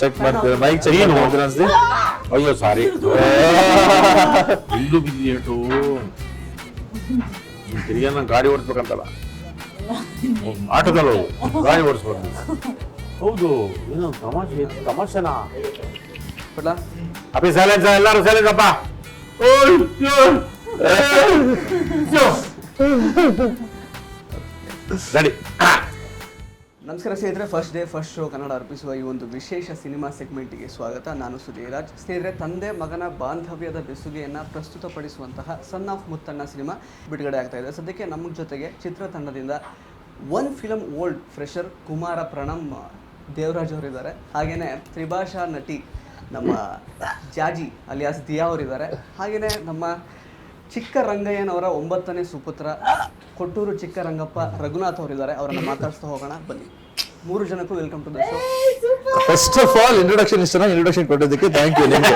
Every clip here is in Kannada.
ಚೆಕ್ ಮಾಡ್ತೀರಾ ಮೈಕ್ ಚೆಕ್ ಮಾಡ್ತೀರಾ ಅನ್ಸ್ತಿ ಅಯ್ಯೋ ಸಾರಿ ಇಲ್ಲೂ ಬಿದ್ದು ತಿರ್ಗಿ ನಾನು ಗಾಡಿ ಓಡಿಸ್ಬೇಕಂತಲ್ಲ ಆಟೋದಲ್ಲಿ ಹೋಗು ಗಾಡಿ ಓಡಿಸ್ಬೇಕು ಹೌದು ಏನು ತಮಾಷೆನಾ ಅಪ್ಪಿ ಸೈಲೆನ್ಸ್ ಎಲ್ಲರೂ ಸೈಲೆನ್ಸ್ ಅಪ್ಪ ರೆಡಿ. ನಮಸ್ಕಾರ ಸ್ನೇಹಿತರೆ, first day first show Kannada ಅರ್ಪಿಸುವ ಈ ಒಂದು ವಿಶೇಷ ಸಿನಿಮಾ ಸೆಗ್ಮೆಂಟ್ಗೆ ಸ್ವಾಗತ. ನಾನು ಸುಧೀರಾಜ್. ಸ್ನೇಹಿತರೆ, ತಂದೆ ಮಗನ ಬಾಂಧವ್ಯದ ಬೆಸುಗೆಯನ್ನು ಪ್ರಸ್ತುತಪಡಿಸುವಂತಹ ಸನ್ ಆಫ್ ಮುತ್ತಣ್ಣ ಸಿನಿಮಾ ಬಿಡುಗಡೆ ಆಗ್ತಾ ಇದೆ. ಸದ್ಯಕ್ಕೆ ನಮ್ಮ ಜೊತೆಗೆ ಚಿತ್ರತಂಡದಿಂದ one film old fresher Kumara Pranam Devaraj ಅವರಿದ್ದಾರೆ. ಹಾಗೆಯೇ ತ್ರಿಭಾಷಾ ನಟಿ ನಮ್ಮ ಜಾಜಿ ಅಲಿಯಾಸ್ ದಿಯಾ ಅವರಿದ್ದಾರೆ. ಹಾಗೆಯೇ ನಮ್ಮ ಚಿಕ್ಕ ರಂಗಯ್ಯನವರ 9ನೇ ಸುಪುತ್ರ ಕೊಟ್ಟೂರು ಚಿಕ್ಕ ರಂಗಪ್ಪ ರಘುನಾಥ್ ಅವರಿದ್ದಾರೆ. ಅವರನ್ನು ಮಾತಾಡಿಸ್ತಾ ಹೋಗೋಣ ಬನ್ನಿ. 3 ಜನಕ್ಕೂ welcome to the show. First of all introduction introduction ಕೊಟ್ಟೋದಕ್ಕೆ ಥ್ಯಾಂಕ್ ಯು. ನಿಮಗೆ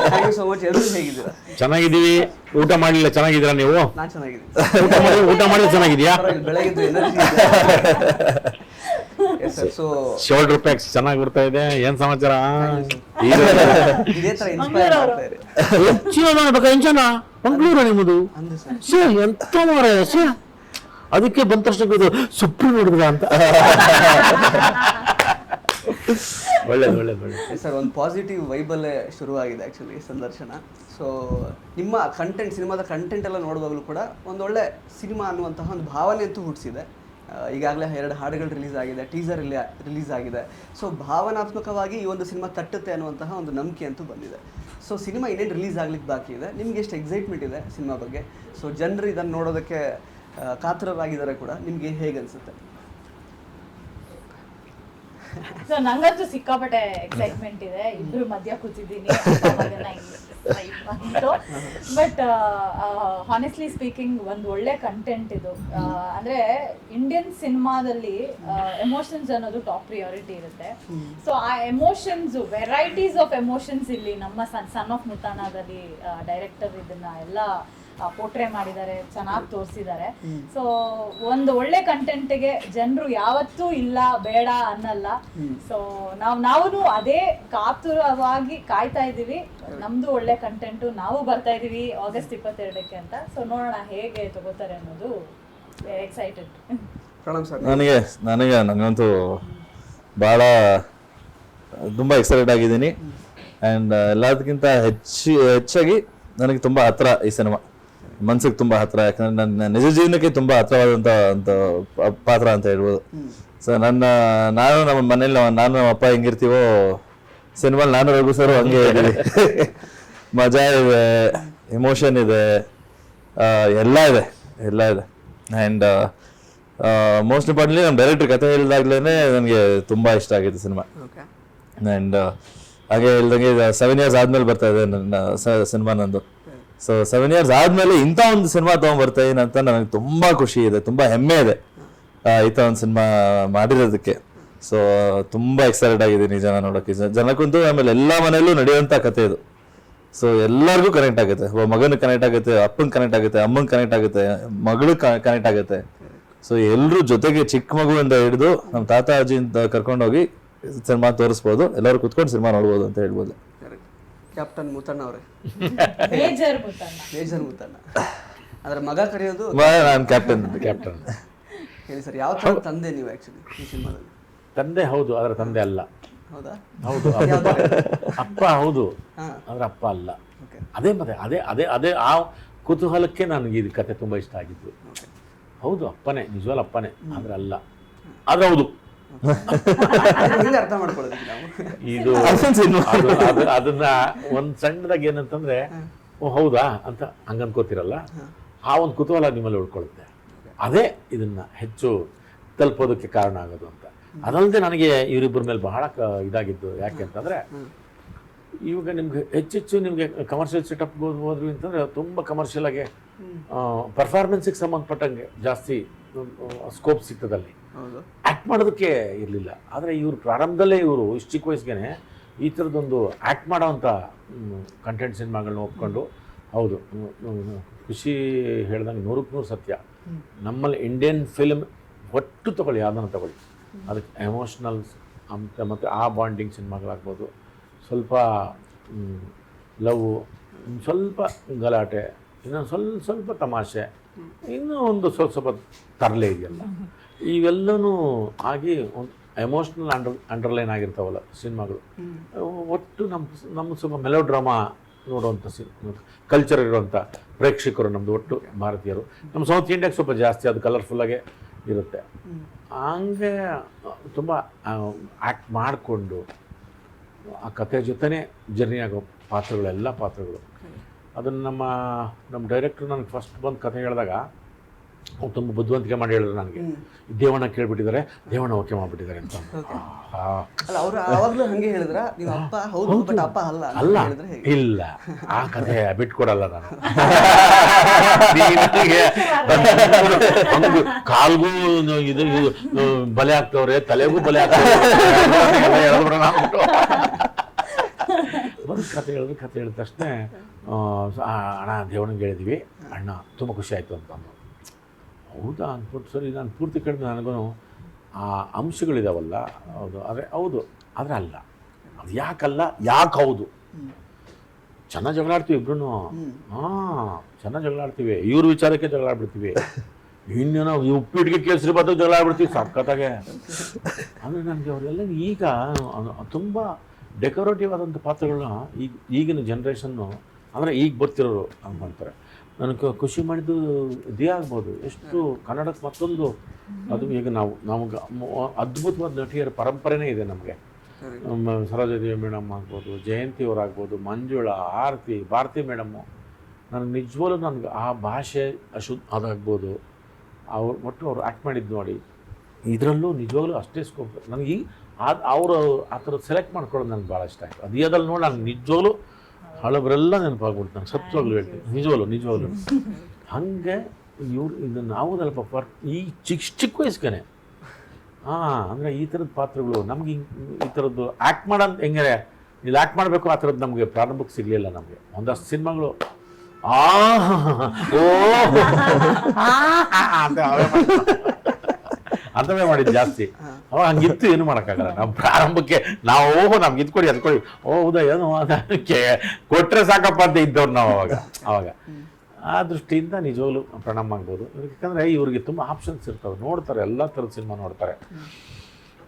ಥ್ಯಾಂಕ್ ಯು ಸೋ ಮಚ್. ಎಲ್ಲರೂ ಹೇಗಿದ್ದೀರಾ? ಚೆನ್ನಾಗಿದ್ದೀವಿ. ಊಟ ಮಾಡಲಿಲ್ಲ, ಚೆನ್ನಾಗಿದ್ದೀರಾ ನೀವು? ನಾನು ಚೆನ್ನಾಗಿದ್ದೀನಿ. ಊಟ ಮಾಡಿದ್ರೆ ಚೆನ್ನಾಗಿದ್ಯಾ? ಬೆಳಗ್ಗೆ ಎನರ್ಜಿ. ಶೋಲ್ಡರ್ ಪ್ಯಾಕ್ಸ್ ಚೆನ್ನಾಗಿ ಬರ್ತಾ ಇದೆ. ಏನ್ ಸಮಾಚಾರ? ಇದೇ ತರ ಇನ್ಸ್ಪೈರ್ ಆಗ್ತಾ ಇದೆ. ಮಂಗಳೂರು ನಿಮ್ಮದು ಎಂತ ಮಾರ ಅದಕ್ಕೆ ಬಂದ ತಕ್ಷಣ ಸುಪ್ರೀಂ ನೋಡಿದ್ರ ಅಂತ. ಒಳ್ಳೇದು ಸರ್, ಒಂದು ಪಾಸಿಟಿವ್ ವೈಬಲ್ಲೇ ಶುರುವಾಗಿದೆ ಆ್ಯಕ್ಚುಲಿ ಸಂದರ್ಶನ. ಸೊ ನಿಮ್ಮ ಕಂಟೆಂಟ್, ಸಿನಿಮಾದ ಕಂಟೆಂಟ್ ಎಲ್ಲ ನೋಡುವಾಗಲೂ ಕೂಡ ಒಂದೊಳ್ಳೆ ಸಿನಿಮಾ ಅನ್ನುವಂತಹ ಒಂದು ಭಾವನೆ ಅಂತೂ ಹುಟ್ಟಿಸಿದೆ. ಈಗಾಗಲೇ 2 ಹಾಡುಗಳು ರಿಲೀಸ್ ಆಗಿದೆ, ಟೀಸರ್ ರಿಲೀಸ್ ಆಗಿದೆ. ಸೊ ಭಾವನಾತ್ಮಕವಾಗಿ ಈ ಒಂದು ಸಿನಿಮಾ ತಟ್ಟುತ್ತೆ ಅನ್ನುವಂತಹ ಒಂದು ನಂಬಿಕೆ ಅಂತೂ ಬಂದಿದೆ. ಸೊ ಸಿನಿಮಾ ಇನ್ನೇನು ರಿಲೀಸ್ ಆಗ್ಲಿಕ್ಕೆ ಬಾಕಿ ಇದೆ. ನಿಮ್ಗೆ ಎಷ್ಟು ಎಕ್ಸೈಟ್ಮೆಂಟ್ ಇದೆ ಸಿನಿಮಾ ಬಗ್ಗೆ? ಸೊ ಜನರು ಇದನ್ನು ನೋಡೋದಕ್ಕೆ ಕಾತರರಾಗಿದ್ದಾರೆ ಕೂಡ. ನಿಮಗೆ ಹೇಗೆ ಅನಿಸುತ್ತೆ? ಸೊ ನಂಗಂತೂ ಸಿಕ್ಕಾಪಟ್ಟೆ ಎಕ್ಸೈಟ್ಮೆಂಟ್ ಇದೆ. ಇಬ್ರು ಮಧ್ಯ ಕೂತಿದ್ದೀನಿ. ಬಟ್ ಹಾನೆಸ್ಟ್ಲಿ ಸ್ಪೀಕಿಂಗ್ ಒಂದು ಒಳ್ಳೆ ಕಂಟೆಂಟ್ ಇದು. ಅಂದ್ರೆ ಇಂಡಿಯನ್ ಸಿನಿಮಾದಲ್ಲಿ ಎಮೋಷನ್ಸ್ ಅನ್ನೋದು ಟಾಪ್ ಪ್ರಿಯಾರಿಟಿ ಇರುತ್ತೆ. ಸೊ ಆ ಎಮೋಷನ್ಸ್, ವೆರೈಟೀಸ್ ಆಫ್ ಎಮೋಷನ್ಸ್ ಇಲ್ಲಿ ನಮ್ಮ ಸನ್ ಆಫ್ ಮುತ್ತಣ್ಣದಲ್ಲಿ ಡೈರೆಕ್ಟರ್ ಇದನ್ನ ಎಲ್ಲ ಪೋರ್ಟ್ರೇ ಮಾಡಿದ್ದಾರೆ, ಚೆನ್ನಾಗಿ ತೋರಿಸಿದ್ದಾರೆ. ಸೊ ಒಂದು ಒಳ್ಳೆ ಕಂಟೆಂಟ್ಗೆ ಜನರು ಯಾವತ್ತೂ ಇಲ್ಲ ಬೇಡ ಅನ್ನಲ್ಲ. ಸೊ ನಾವು ಅದೇ ಕಾತುರವಾಗಿ ಕಾಯ್ತಾ ಇದ್ದೀವಿ. ನಮ್ದು ಒಳ್ಳೆ ಕಂಟೆಂಟು, ನಾವು ಬರ್ತಾ ಇದೀವಿ ಆಗಸ್ಟ್ 22ಕ್ಕೆ ಅಂತ. ಸೊ ನೋಡೋಣ ಹೇಗೆ ತಗೋತಾರೆ ಅನ್ನೋದು. ಎಕ್ಸೈಟೆಡ್. ಪ್ರಣಮ್ ಸರ್, ನನಗಂತೂ ಭಾಳ ತುಂಬ ಎಕ್ಸೈಟೆಡ್ ಆಗಿದ್ದೀನಿ. ಆ್ಯಂಡ್ ಎಲ್ಲದಕ್ಕಿಂತ ಹೆಚ್ಚಾಗಿ ನನಗೆ ತುಂಬ ಹತ್ರ ಈ ಸಿನಿಮಾ, ಮನ್ಸಿಗೆ ತುಂಬ ಹತ್ರ. ಯಾಕಂದ್ರೆ ನನ್ನ ನಿಜ ಜೀವನಕ್ಕೆ ತುಂಬ ಹತ್ರವಾದಂಥ ಒಂದು ಪಾತ್ರ ಅಂತ ಹೇಳ್ಬೋದು. ಸೊ ನಾನು ನಮ್ಮ ಮನೇಲಿ ನಾನು ನಮ್ಮ ಅಪ್ಪ ಹೆಂಗಿರ್ತೀವೋ ಸಿನಿಮಾಲ್ ನಾನು ರಘು ಸರ್ ಹಂಗೆ ಇದ್ದೀವಿ. ಮಜಾ ಇದೆ, ಎಮೋಷನ್ ಇದೆ, ಎಲ್ಲ ಇದೆ. ಆ್ಯಂಡ್ ಮೋಸ್ಟ್ ಇಂಪಾರ್ಟೆಂಟ್ಲಿ ನಮ್ಮ ಡೈರೆಕ್ಟ್ರ್ ಕಥೆ ಹೇಳಿದಾಗ್ಲೇ ನನಗೆ ತುಂಬ ಇಷ್ಟ ಆಗಿತ್ತು ಸಿನಿಮಾ. ಆ್ಯಂಡ್ ಹಾಗೆ ಹೇಳ್ದಂಗೆ 7 years ಆದ್ಮೇಲೆ ಬರ್ತಾ ಇದೆ ನನ್ನ ಸಿನಿಮಾ ನಂದು. ಸೊ 7 years ಆದ್ಮೇಲೆ ಇಂಥ ಒಂದು ಸಿನಿಮಾ ತೊಗೊಂಡ್ಬರ್ತಾ ಇದೀನಿ ಅಂತ ನನಗೆ ತುಂಬ ಖುಷಿ ಇದೆ, ತುಂಬ ಹೆಮ್ಮೆ ಇದೆ ಇಂಥ ಒಂದು ಸಿನಿಮಾ ಮಾಡಿರೋದಕ್ಕೆ. ಸೊ ತುಂಬ ಎಕ್ಸೈಟೆಡ್ ಆಗಿದ್ದೀನಿ ಜನ ನೋಡೋಕ್ಕೆ, ಜನಕ್ಕಂತೂ. ಆಮೇಲೆ ಎಲ್ಲ ಮನೆಯಲ್ಲೂ ನಡೆಯುವಂಥ ಕತೆ ಇದು. ಸೊ ಎಲ್ಲರಿಗೂ ಕನೆಕ್ಟ್ ಆಗುತ್ತೆ. ಒಬ್ಬ ಮಗನಿಗೆ ಕನೆಕ್ಟ್ ಆಗುತ್ತೆ, ಅಪ್ಪಂಗೆ ಕನೆಕ್ಟ್ ಆಗುತ್ತೆ, ಅಮ್ಮಂಗೆ ಕನೆಕ್ಟ್ ಆಗುತ್ತೆ, ಮಗಳಿಗೆ ಕನೆಕ್ಟ್ ಆಗುತ್ತೆ. ಸೊ ಎಲ್ಲರೂ ಜೊತೆಗೆ ಚಿಕ್ಕ ಮಗುವಿಂದ ಹಿಡಿದು ನಮ್ಮ ತಾತ ಅಜ್ಜಿಯಿಂದ ಕರ್ಕೊಂಡೋಗಿ ಸಿನಿಮಾ ತೋರಿಸ್ಬೋದು, ಎಲ್ಲರೂ ಕುತ್ಕೊಂಡು ಸಿನಿಮಾ ನೋಡ್ಬೋದು ಅಂತ ಹೇಳ್ಬೋದು. ಕ್ಯಾಪ್ಟನ್ ಮುತ್ತಣ್ಣ ಅವರೇ, ಮೇಜರ್ ಮುತ್ತಣ್ಣ ಅಂದ್ರೆ ಮಗ ಕರೆಯೋದು ನಾನು ಕ್ಯಾಪ್ಟನ್. ಹೇಳಿ ಸರ್, ಯಾವ ಥರ ತಂದೆ ನೀವು ಆ್ಯಕ್ಚುಲಿ ಈ ಸಿನಿಮಾದಲ್ಲಿ? ತಂದೆ ಹೌದು, ಅದರ ತಂದೆ ಅಲ್ಲ. ಹೌದಾ? ಹೌದು, ಅಪ್ಪ ಹೌದು, ಅದರ ಅಪ್ಪ ಅಲ್ಲ. ಅದೇ ಮತ್ತೆ ಅದೇ ಆ ಕುತೂಹಲಕ್ಕೆ ನನಗೆ ಈ ಕತೆ ತುಂಬ ಇಷ್ಟ ಆಗಿದ್ದು. ಹೌದು, ಅಪ್ಪನೇ, ನಿಜವಾದ ಅಪ್ಪನೇ, ಆದ್ರೆ ಅಲ್ಲ, ಆದ್ರೆ ಹೌದು. ಅರ್ಥ ಮಾಡ್ಕೊಳ್ಳೋದಕ್ಕೆ ನಾವು ಇದು ಅದನ್ನ ಒಂದ್ ಸಣ್ಣದಾಗಿ ಏನಂತಂದ್ರೆ ಓ ಹೌದಾ ಅಂತ ಹಂಗ ಅನ್ಕೋತಿರಲ್ಲ, ಆ ಒಂದು ಕುತೂಹಲ ನಿಮ್ಮಲ್ಲಿ ಉಳ್ಕೊಳ್ಳುತ್ತೆ. ಅದೇ ಇದನ್ನ ಹೆಚ್ಚು ತಲುಪೋದಕ್ಕೆ ಕಾರಣ ಆಗೋದು ಅಂತ. ಅದಲ್ಲದೆ ನನಗೆ ಇವರಿಬ್ಬರ ಮೇಲೆ ಬಹಳ ಇದಾಗಿದ್ದು ಯಾಕೆ ಅಂತಂದ್ರೆ, ಇವಾಗ ನಿಮ್ಗೆ ಹೆಚ್ಚೆಚ್ಚು ನಿಮಗೆ ಕಮರ್ಷಿಯಲ್ ಸೆಟಪ್ ಹೋದ್ವಿ ಅಂತಂದ್ರೆ ತುಂಬ ಕಮರ್ಷಿಯಲ್ ಆಗಿ ಪರ್ಫಾರ್ಮೆನ್ಸಿಗೆ ಸಂಬಂಧಪಟ್ಟಂಗೆ ಜಾಸ್ತಿ ಸ್ಕೋಪ್ ಸಿಗ್ತದಲ್ಲಿ. ಆ್ಯಕ್ಟ್ ಮಾಡೋದಕ್ಕೆ ಇರಲಿಲ್ಲ. ಆದರೆ ಇವರು ಪ್ರಾರಂಭದಲ್ಲೇ ಇವರು ಇಷ್ಟು ಚಿಕ್ಕ ವಯಸ್ಸಿಗೆ ಈ ಥರದೊಂದು ಆ್ಯಕ್ಟ್ ಮಾಡೋವಂಥ ಕಂಟೆಂಟ್ ಸಿನಿಮಾಗಳನ್ನ ಒಪ್ಕೊಂಡು, ಹೌದು ಖುಷಿ ಹೇಳ್ದಂಗೆ 100ಕ್ಕೆ 100 ಸತ್ಯ. ನಮ್ಮಲ್ಲಿ ಇಂಡಿಯನ್ ಫಿಲ್ಮ್ ಒಟ್ಟು ತಗೊಳ್ಳಿ, ಯಾವುದನ್ನು ತಗೊಳ್ಳಿ, ಅದಕ್ಕೆ ಎಮೋಷ್ನಲ್ಸ್ ಮತ್ತು ಆ ಬಾಂಡಿಂಗ್ ಸಿನಿಮಾಗಳಾಗ್ಬೋದು, ಸ್ವಲ್ಪ ಲವ್, ಸ್ವಲ್ಪ ಗಲಾಟೆ, ಇನ್ನೊಂದು ಸ್ವಲ್ಪ ತಮಾಷೆ, ಇನ್ನೂ ಒಂದು ಸ್ವಲ್ಪ ತರಲೆ ಇದೆಯಲ್ಲ, ಇವೆಲ್ಲವೂ ಆಗಿ ಒಂದು ಎಮೋಷ್ನಲ್ ಅಂಡರ್ಲೈನ್ ಆಗಿರ್ತಾವಲ್ಲ ಸಿನಿಮಾಗಳು. ಒಟ್ಟು ನಮ್ಮ ಸ್ವಲ್ಪ ಮೆಲೋ ಡ್ರಾಮಾ ನೋಡುವಂಥ ಕಲ್ಚರ್ ಇರುವಂಥ ಪ್ರೇಕ್ಷಕರು ನಮ್ಮದು ಒಟ್ಟು ಭಾರತೀಯರು. ನಮ್ಮ ಸೌತ್ ಇಂಡಿಯಾಗೆ ಸ್ವಲ್ಪ ಜಾಸ್ತಿ ಅದು ಕಲರ್ಫುಲ್ಲಾಗೆ ಇರುತ್ತೆ. ಹಂಗೆ ತುಂಬ ಆ್ಯಕ್ಟ್ ಮಾಡಿಕೊಂಡು ಆ ಕಥೆ ಜೊತೆನೇ ಜರ್ನಿ ಆಗೋ ಪಾತ್ರಗಳೆಲ್ಲ ಪಾತ್ರಗಳು. ಅದನ್ನು ನಮ್ಮ ಡೈರೆಕ್ಟ್ರು ನನಗೆ ಫಸ್ಟ್ ಬಂದು ಕಥೆ ಹೇಳಿದಾಗ ಅವ್ರು ತುಂಬ ಬುದ್ಧಿವಂತಿಕೆ ಮಾಡಿ ಹೇಳಿದ್ರು ನನಗೆ, ದೇವಣ್ಣ ಕೇಳಿಬಿಟ್ಟಿದ್ದಾರೆ, ದೇವಣ್ಣ ಓಕೆ ಮಾಡಿಬಿಟ್ಟಿದ್ದಾರೆ ಅಂತ. ಅಲ್ಲ, ಅವರು ಆವಾಗಲೂ ಹಂಗೆ ಹೇಳಿದ್ರ ನೀವು ಅಪ್ಪ ಹೌದು ಬಟ್ ಅಪ್ಪ ಅಲ್ಲ ಅಲ್ಲ ಹೇಳಿದ್ರೆ ಹೇಗೆ? ಇಲ್ಲ, ಆ ಕಥೆ ಬಿಟ್ಕೊಡಲ್ಲ ನಾನು. ಕಾಲ್ಗೂ ಇದು ಬಲೆ ಆಗ್ತವ್ರೆ, ತಲೆಗೂ ಬಲೆ ಆಗ್ತವ್ರೆ. ಒಂದು ಕತೆ ಹೇಳಿದ ತಕ್ಷಣ ಅಣ್ಣ ದೇವಣ್ಣಗೆ ಹೇಳಿದ್ವಿ, ಅಣ್ಣ ತುಂಬ ಖುಷಿ ಆಯಿತು ಅಂತ ಅಂದರು. ಹೌದಾ ಅಂದ್ಬಿಟ್ಟು ಸರಿ ನಾನು ಪೂರ್ತಿ ಕಡಿಮೆ ನನಗೂ ಆ ಅಂಶಗಳಿದಾವಲ್ಲ, ಹೌದು ಆದರೆ ಅಲ್ಲ, ಅದು ಯಾಕಲ್ಲ, ಯಾಕೆ ಹೌದು. ಚೆನ್ನಾಗಿ ಜಗಳಾಡ್ತೀವಿ ಇಬ್ರು, ಚೆನ್ನಾಗಿ ಜಗಳಾಡ್ತೀವಿ, ಇವ್ರ ವಿಚಾರಕ್ಕೆ ಜಗಳಾಡ್ಬಿಡ್ತೀವಿ, ಇನ್ನೇನೋ ಉಪ್ಪಿಟ್ಟಿಗೆ ಕೇಳಿಸಿರ್ಬಾರ್ದು ಜಗಳಾಡ್ಬಿಡ್ತೀವಿ ಸಖತ್ತಾಗೆ. ಅಂದರೆ ನನಗೆ ಅವರೆಲ್ಲ ಈಗ ತುಂಬ ಡೆಕೋರೇಟಿವ್ ಆದಂಥ ಪಾತ್ರಗಳನ್ನ ಈಗಿನ ಜನ್ರೇಷನ್ನು ಅಂದರೆ ಈಗ ಬರ್ತಿರೋರು ಅಂದ್ಕೊಳ್ತಾರೆ. ನನಗೆ ಖುಷಿ ಮಾಡಿದ್ದು ಇದೇ ಆಗ್ಬೋದು. ಎಷ್ಟು ಕನ್ನಡಕ್ಕೆ ಮತ್ತೊಂದು ಅದು ಈಗ ನಮಗೆ ಅದ್ಭುತವಾದ ನಟಿಯರ ಪರಂಪರೆನೇ ಇದೆ ನಮಗೆ. ಸರೋಜಾದೇವಿ ಮೇಡಮ್ ಆಗ್ಬೋದು, ಜಯಂತಿ ಅವರಾಗ್ಬೋದು, ಮಂಜುಳಾ, ಆರತಿ, ಭಾರತಿ ಮೇಡಮ್ಮು. ನನಗೆ ನಿಜವಾಗ್ಲೂ ನನಗೆ ಆ ಭಾಷೆ ಅದಾಗ್ಬೋದು, ಒಟ್ಟು ಅವ್ರು ಆ್ಯಕ್ಟ್ ಮಾಡಿದ್ದು ನೋಡಿ, ಇದರಲ್ಲೂ ನಿಜವಾಗ್ಲೂ ಅಷ್ಟೇ ಸ್ಕೋಪ್. ನನಗೆ ಅವರು ಆ ಥರ ಸೆಲೆಕ್ಟ್ ಮಾಡ್ಕೊಳ್ಳೋದು ನನಗೆ ಭಾಳ ಇಷ್ಟ ಆಯಿತು. ಅದ್ಯಾದಲ್ಲಿ ನೋಡಿ ನಾನು ನಿಜವಾಗ್ಲೂ ಹಳಬರೆಲ್ಲ ನೆನಪಾಗ್ಬಿಡ್ತು. ನಾನು ಸತ್ಯವಾಗ್ಲೂ ಹೇಳ್ತೀನಿ, ನಿಜವಾಗ್ಲೂ ಹಾಗೆ ಇದನ್ನು ನಾವುದಲ್ಪ ಈ ಚಿಕ್ಕ ವಯಸ್ಸಿಗೆ ಅಂದರೆ ಈ ಥರದ ಪಾತ್ರಗಳು ನಮ್ಗೆ ಈ ಥರದ್ದು ಆ್ಯಕ್ಟ್ ಮಾಡೋದು ಹೆಂಗೆ ಇಲ್ಲಿ ಆ್ಯಕ್ಟ್ ಮಾಡಬೇಕು ಆ ಥರದ್ದು ನಮಗೆ ಪ್ರಾರಂಭಕ್ಕೆ ಸಿಗಲಿಲ್ಲ. ನಮಗೆ ಒಂದಷ್ಟು ಸಿನಿಮಾಗಳು ಅಂತವೇ ಮಾಡಿದ್ದು ಜಾಸ್ತಿ. ಅವಾಗ ಹಂಗಿತ್ತು, ಏನು ಮಾಡೋಕ್ಕಾಗಲ್ಲ. ನಮ್ಮ ಪ್ರಾರಂಭಕ್ಕೆ ನಮ್ಗೆ ಇದ್ಕೊಡಿ ಅದ್ಕೊಡಿ, ಹೌದಾ ಏನು ಅದಕ್ಕೆ ಕೊಟ್ಟರೆ ಸಾಕಪ್ಪ ಅಂತ ಇದ್ದವ್ರು ನಾವು ಅವಾಗ ಆ ದೃಷ್ಟಿಯಿಂದ ನಿಜವಾಗ್ಲೂ ಪ್ರಣಾಮ ಆಗ್ಬೋದು. ಯಾಕಂದರೆ ಇವ್ರಿಗೆ ತುಂಬ ಆಪ್ಷನ್ಸ್ ಇರ್ತವೆ, ನೋಡ್ತಾರೆ, ಎಲ್ಲ ಥರದ ಸಿನಿಮಾ ನೋಡ್ತಾರೆ.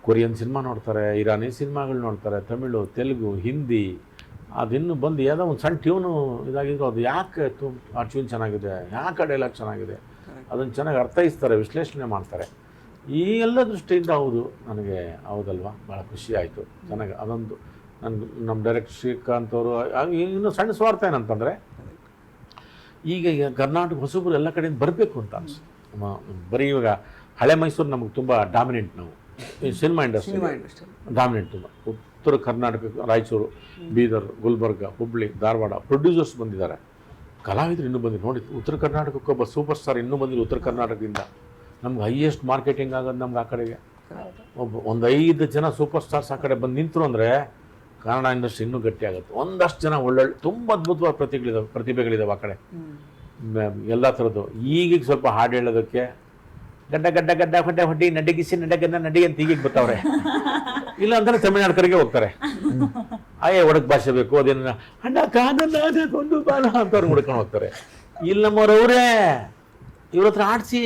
ಕೊರಿಯನ್ ಸಿನಿಮಾ ನೋಡ್ತಾರೆ, ಇರಾನಿ ಸಿನಿಮಾಗಳು ನೋಡ್ತಾರೆ, ತಮಿಳು, ತೆಲುಗು, ಹಿಂದಿ. ಅದಿನ್ನು ಬಂದು ಯಾವುದೋ ಒಂದು ಸಣ್ಣ ಟ್ಯೂನು ಇದಾಗಿದ್ರು ಅದು ಯಾಕೆ ಆ ಟ್ಯೂನ್ ಚೆನ್ನಾಗಿದೆ, ಯಾಕೆ ಡೈಲಾಗ್ ಚೆನ್ನಾಗಿದೆ, ಅದನ್ನು ಚೆನ್ನಾಗಿ ಅರ್ಥೈಸ್ತಾರೆ, ವಿಶ್ಲೇಷಣೆ ಮಾಡ್ತಾರೆ. ಈ ಎಲ್ಲ ದೃಷ್ಟಿಯಿಂದ ಹೌದು ನನಗೆ ಹೌದಲ್ವಾ ಭಾಳ ಖುಷಿ ಆಯಿತು. ಚೆನ್ನಾಗಿ ಅದೊಂದು ನಮ್ಮ ಡೈರೆಕ್ಟರ್ ಶ್ರೀಕಾಂತ್ ಅವರು ಇನ್ನೂ ಸಣ್ಣ ಸ್ವಾರ್ಥ ಏನಂತಂದರೆ ಈಗ ಕರ್ನಾಟಕ ಹೊಸಬರು ಎಲ್ಲ ಕಡೆಯಿಂದ ಬರಬೇಕು ಅಂತ ಅನಿಸ್ತು. ಬರೀ ಇವಾಗ ಹಳೆ ಮೈಸೂರು ನಮಗೆ ತುಂಬ ಡಾಮಿನೆಂಟ್, ನಾವು ಸಿನಿಮಾ ಇಂಡಸ್ಟ್ರಿ ಡಾಮಿನೆಂಟ್ ತುಂಬ. ಉತ್ತರ ಕರ್ನಾಟಕ ರಾಯಚೂರು, ಬೀದರ್, ಗುಲ್ಬರ್ಗ, ಹುಬ್ಳಿ, ಧಾರವಾಡ ಪ್ರೊಡ್ಯೂಸರ್ಸ್ ಬಂದಿದ್ದಾರೆ, ಕಲಾವಿದರು ಇನ್ನೂ ಬಂದಿದ್ದು ನೋಡಿ. ಉತ್ತರ ಕರ್ನಾಟಕಕ್ಕೆ ಒಬ್ಬ ಸೂಪರ್ ಸ್ಟಾರ್ ಇನ್ನೂ ಬಂದಿಲ್ಲ ಉತ್ತರ ಕರ್ನಾಟಕದಿಂದ. ನಮ್ಗೆ ಹೈಯೆಸ್ಟ್ ಮಾರ್ಕೆಟಿಂಗ್ ಆಗೋದು ನಮ್ಗೆ ಆ ಕಡೆಗೆ. ಒಂದು 5 ಜನ ಸೂಪರ್ ಸ್ಟಾರ್ಸ್ ಆ ಕಡೆ ಬಂದು ನಿಂತರು ಅಂದರೆ ಕನ್ನಡ ಇಂಡಸ್ಟ್ರಿ ಇನ್ನೂ ಗಟ್ಟಿ ಆಗುತ್ತೆ. ಒಂದಷ್ಟು ಜನ ಒಳ್ಳೊಳ್ಳೆ ತುಂಬ ಅದ್ಭುತವಾದ ಪ್ರತಿಭೆಗಳಿದಾವೆ ಆ ಕಡೆ, ಎಲ್ಲ ಥರದ್ದು. ಈಗೀಗ ಸ್ವಲ್ಪ ಹಾಡು ಹೇಳೋದಕ್ಕೆ ಗಡ್ಡ ಹೊಡ್ಡಿ ನಡಗಿಸಿ ನಡಿ ಅಂತ ಈಗೀಗ ಬರ್ತಾವ್ರೆ. ಇಲ್ಲ ಅಂದ್ರೆ ತಮಿಳ್ನಾಡು ಕಡೆಗೆ ಹೋಗ್ತಾರೆ, ಒಡಕ್ ಭಾಷೆ ಬೇಕು, ಅದೇನ ಅಣ್ಣ ಕಾನೊಂದು ಬಾಲ ಅಂತವ್ರು ಹುಡ್ಕೊಂಡು ಹೋಗ್ತಾರೆ. ಇಲ್ಲ ನಮ್ಮವ್ರವ್ರೇ ಇವ್ರ ಹತ್ರ ಆಡ್ಸಿ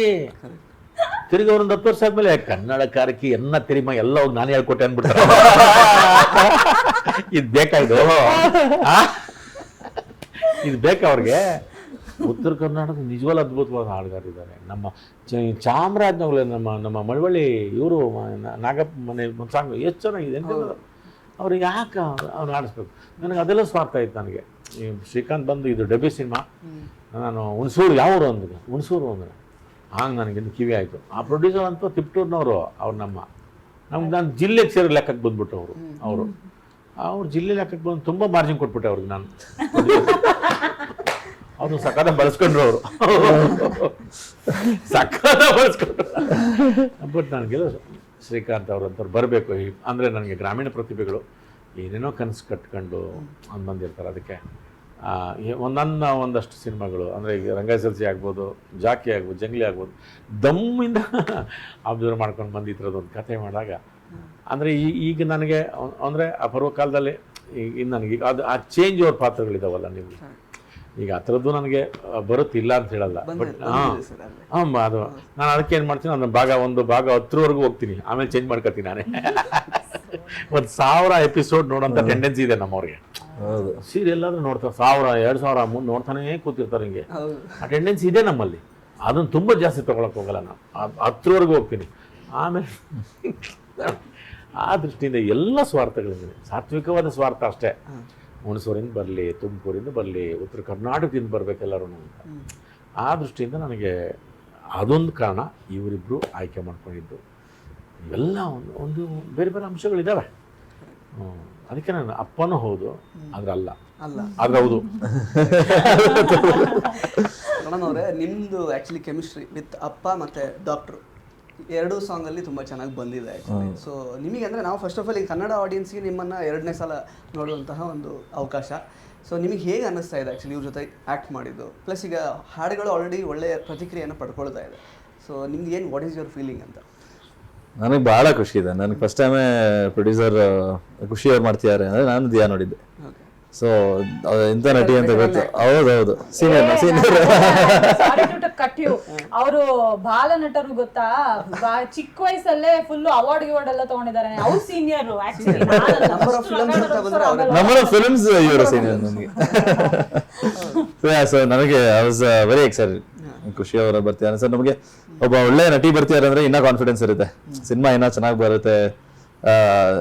ತಿರುಗಿ ಅವ್ರೊಂದು 10 ವರ್ಷ ಆದ್ಮೇಲೆ ಕನ್ನಡ ಕಾರಕಿ ಎನ್ನ ತಿರಿಮ ಎಲ್ಲ ಹೋಗಿ ನಾನೇ ಹೇಳ್ಕೊಟ್ಟೆ ಅಂದ್ಬಿಡ್ತಾರೆ. ಇದು ಬೇಕಾಯ್ತು, ಇದು ಬೇಕಾ ಅವ್ರಿಗೆ. ಉತ್ತರ ಕರ್ನಾಟಕ ನಿಜವಾಗ್ಲೂ ಅದ್ಭುತವಾದ ಹಾಡುಗಾರಿದ್ದಾರೆ. ನಮ್ಮ ಚಾಮರಾಜನಗರ ನಮ್ಮ ಮಳವಳ್ಳಿ ಇವರು ನಾಗಪ್ಪ ಮನೆ ಸಾಂಗ್ ಎಷ್ಟು ಚೆನ್ನಾಗಿದೆ ಅಂತ ಅವ್ರಿಗೆ ಯಾಕೆ ಅವ್ನು ಆಡಿಸ್ಬೇಕು. ನನಗೆ ಅದೆಲ್ಲ ಸ್ವಾರ್ಥ ಆಯ್ತು ನನಗೆ. ಈ ಶ್ರೀಕಾಂತ್ ಬಂದು ಇದು ಡೆಬ್ಯೂ ಸಿನಿಮಾ, ನಾನು ಹುಣಸೂರು ಯಾವರು ಅಂದಿದ್ದೆ, ಹುಣಸೂರು ಅಂದ್ರೆ ಹಂಗೆ ನನಗಿನ್ನು ಕಿವಿ ಆಯಿತು. ಆ ಪ್ರೊಡ್ಯೂಸರ್ ಅಂತೂ ತಿಪ್ಟೂರ್ನವರು ಅವ್ರು ನಮ್ಗೆ ನಾನು ಜಿಲ್ಲೆಗೆ ಸೇರೋ ಲೆಕ್ಕಕ್ಕೆ ಬಂದ್ಬಿಟ್ಟು ಅವ್ರು ಜಿಲ್ಲೆ ಲೆಕ್ಕಕ್ಕೆ ಬಂದು ತುಂಬ ಮಾರ್ಜಿನ್ ಕೊಟ್ಬಿಟ್ಟೆ ಅವ್ರಿಗೆ. ನಾನು ಅವ್ರನ್ನ ಸಕಾಲ ಬಳಸ್ಕೊಂಡ್ರು, ಅವರು ಸಕಾಲ ಬಳಸ್ಕೊಂಡ್ರು. ಬಟ್ ನನಗೆಲ್ಲ ಶ್ರೀಕಾಂತ್ ಅವ್ರಂಥವ್ರು ಬರಬೇಕು ಅಂದರೆ ನನಗೆ ಗ್ರಾಮೀಣ ಪ್ರತಿಭೆಗಳು ಏನೇನೋ ಕನಸು ಕಟ್ಕೊಂಡು ಬಂದಿರ್ತಾರೆ. ಅದಕ್ಕೆ ಒಂದಷ್ಟು ಸಿನಿಮಾಗಳು ಅಂದರೆ ಈಗ ರಂಗಸಲ್ಸಿ ಆಗ್ಬೋದು, ಜಾಕಿ ಆಗ್ಬೋದು, ಜಂಗ್ಲಿ ಆಗ್ಬೋದು, ದಮ್ಮಿಂದ ಅಬ್ಸರ್ವ್ ಮಾಡ್ಕೊಂಡು ಬಂದು ಈ ಥರದೊಂದು ಕಥೆ ಮಾಡಿದಾಗ ಅಂದರೆ ಈಗ ನನಗೆ ಅಂದರೆ ಆ ಪರ್ವಕಾಲದಲ್ಲಿ ಇನ್ನು ನನಗೆ ಅದು ಆ ಚೇಂಜ್ ಓವರ್ ಪಾತ್ರಗಳಿದಾವಲ್ಲ ನೀವು ಈಗ ಆ ಥರದ್ದು ನನಗೆ ಬರುತ್ತಿಲ್ಲ ಅಂತ ಹೇಳಲ್ಲ. ಬಟ್ ಹಾಂ ಅದು ನಾನು ಅದಕ್ಕೆ ಏನು ಮಾಡ್ತೀನಿ, ಒಂದು ಭಾಗ 10ವರೆಗೂ ಹೋಗ್ತೀನಿ, ಆಮೇಲೆ ಚೇಂಜ್ ಮಾಡ್ಕೊತೀನಿ ನಾನೇ. 1000 ಎಪಿಸೋಡ್ ನೋಡೋಂಥ ಟೆಂಡೆನ್ಸಿ ಇದೆ ನಮ್ಮವ್ರಿಗೆ. ಸೀರಿಯಲ್ ಆದ್ರೂ ನೋಡ್ತಾರೆ 1000-2000 ಮುಂದೆ ನೋಡ್ತಾನೆ ಕೂತಿರ್ತಾರೆ ಹಿಂಗೆ. ಆ ಟೆಂಡೆನ್ಸಿ ಇದೆ ನಮ್ಮಲ್ಲಿ. ಅದನ್ನು ತುಂಬ ಜಾಸ್ತಿ ತೊಗೊಳಕ್ಕೆ ಹೋಗಲ್ಲ ನಾನು, 10ವರೆಗೂ ಹೋಗ್ತೀನಿ. ಆಮೇಲೆ ಆ ದೃಷ್ಟಿಯಿಂದ ಎಲ್ಲ ಸ್ವಾರ್ಥಗಳಿದೆ, ಸಾತ್ವಿಕವಾದ ಸ್ವಾರ್ಥ ಅಷ್ಟೇ. ಹುಣಸೂರಿಂದ ಬರಲಿ, ತುಮಕೂರಿಂದ ಬರಲಿ, ಉತ್ತರ ಕರ್ನಾಟಕದಿಂದ ಬರಬೇಕೆಲ್ಲರೂ ಅಂತ. ಆ ದೃಷ್ಟಿಯಿಂದ ನನಗೆ ಅದೊಂದು ಕಾರಣ, ಇವರಿಬ್ಬರು ಆಯ್ಕೆ ಮಾಡ್ಕೊಂಡಿದ್ದು. ಇವೆಲ್ಲ ಒಂದು ಬೇರೆ ಬೇರೆ ಅಂಶಗಳಿದ್ದಾವೆ. ಅದಕ್ಕೆ ನಾನು ಅಪ್ಪನೂ ಹೌದು, ಆದ್ರೆ ಆದ್ರೆ ಹೌದು. ಕಣನವ್ರೆ, ನಿಮ್ಮದು ಆ್ಯಕ್ಚುಲಿ ಕೆಮಿಸ್ಟ್ರಿ ವಿತ್ ಅಪ್ಪ ಮತ್ತು ಡಾಕ್ಟ್ರು ಎರಡೂ ಸಾಂಗಲ್ಲಿ ತುಂಬ ಚೆನ್ನಾಗಿ ಬಂದಿದೆ ಆ್ಯಕ್ಚುಲಿ. ಸೊ ನಿಮಗೆ ಅಂದರೆ ನಾವು ಫಸ್ಟ್ ಆಫ್ ಆಲ್ ಈ ಕನ್ನಡ ಆಡಿಯನ್ಸ್ಗೆ ನಿಮ್ಮನ್ನು 2ನೇ ಸಲ ನೋಡುವಂತಹ ಒಂದು ಅವಕಾಶ. ಸೊ ನಿಮಗೆ ಹೇಗೆ ಅನ್ನಿಸ್ತಾ ಇದೆ ಆ್ಯಕ್ಚುಲಿ ಇವ್ರ ಜೊತೆ ಆ್ಯಕ್ಟ್ ಮಾಡಿದ್ದು? ಪ್ಲಸ್ ಈಗ ಹಾಡುಗಳು ಆಲ್ರೆಡಿ ಒಳ್ಳೆಯ ಪ್ರತಿಕ್ರಿಯೆಯನ್ನು ಪಡ್ಕೊಳ್ತಾ ಇದೆ. ಸೊ ನಿಮ್ಗೆ ಏನು, ವಾಟ್ ಈಸ್ ಯುವರ್ ಫೀಲಿಂಗ್ ಅಂತ? ನನಗೆ ಭಾಳ ಖುಷಿ ಇದೆ. ನನಗೆ ಫಸ್ಟ್ ಟೈಮೇ ಪ್ರೊಡ್ಯೂಸರ್ ಖುಷಿಯವ್ರು ಮಾಡ್ತಿದ್ದಾರೆ ಅಂದರೆ ನಾನು ದಿಯಾ ನೋಡಿದ್ದೆ. ಸೊ ಇಂಥ ನಟಿ ಅಂತ ಗೊತ್ತು. ಹೌದೌದು, ಸೀನಿಯರ್. ಅವರು ಬಾಲ ನಟರು ಗೊತ್ತಾ, ಚಿಕ್ಕ ವಯಸ್ಸಲ್ಲೇ ಫುಲ್ ಅವಾರ್ಡ್ ಎಲ್ಲ ತಗೊಂಡಿದ್ದಾರೆ. ಅವ್ರು ಸೀನಿಯರ್. ನಂಬರ್ ಆಫ್ ಫಿಲ್ಮ್ಸ್ ಇವರು ಸೀನಿಯರ್ ನನಗೆ. ಸೊ ನನಗೆ ಐ ವಾಸ್ ವೆರಿ ಎಕ್ಸೈಟೆಡ್. ಖುಷಿ ಅವರ ಬರ್ತಿದ್ದಾರೆ ಸರ್. ನಮಗೆ ಒಬ್ಬ ಒಳ್ಳೆ ನಟಿ ಬರ್ತಿದ್ದಾರೆ ಅಂದ್ರೆ ಇನ್ನೂ ಕಾನ್ಫಿಡೆನ್ಸ್ ಇರುತ್ತೆ, ಸಿನಿಮಾ ಇನ್ನೂ ಚೆನ್ನಾಗಿ ಬರುತ್ತೆ,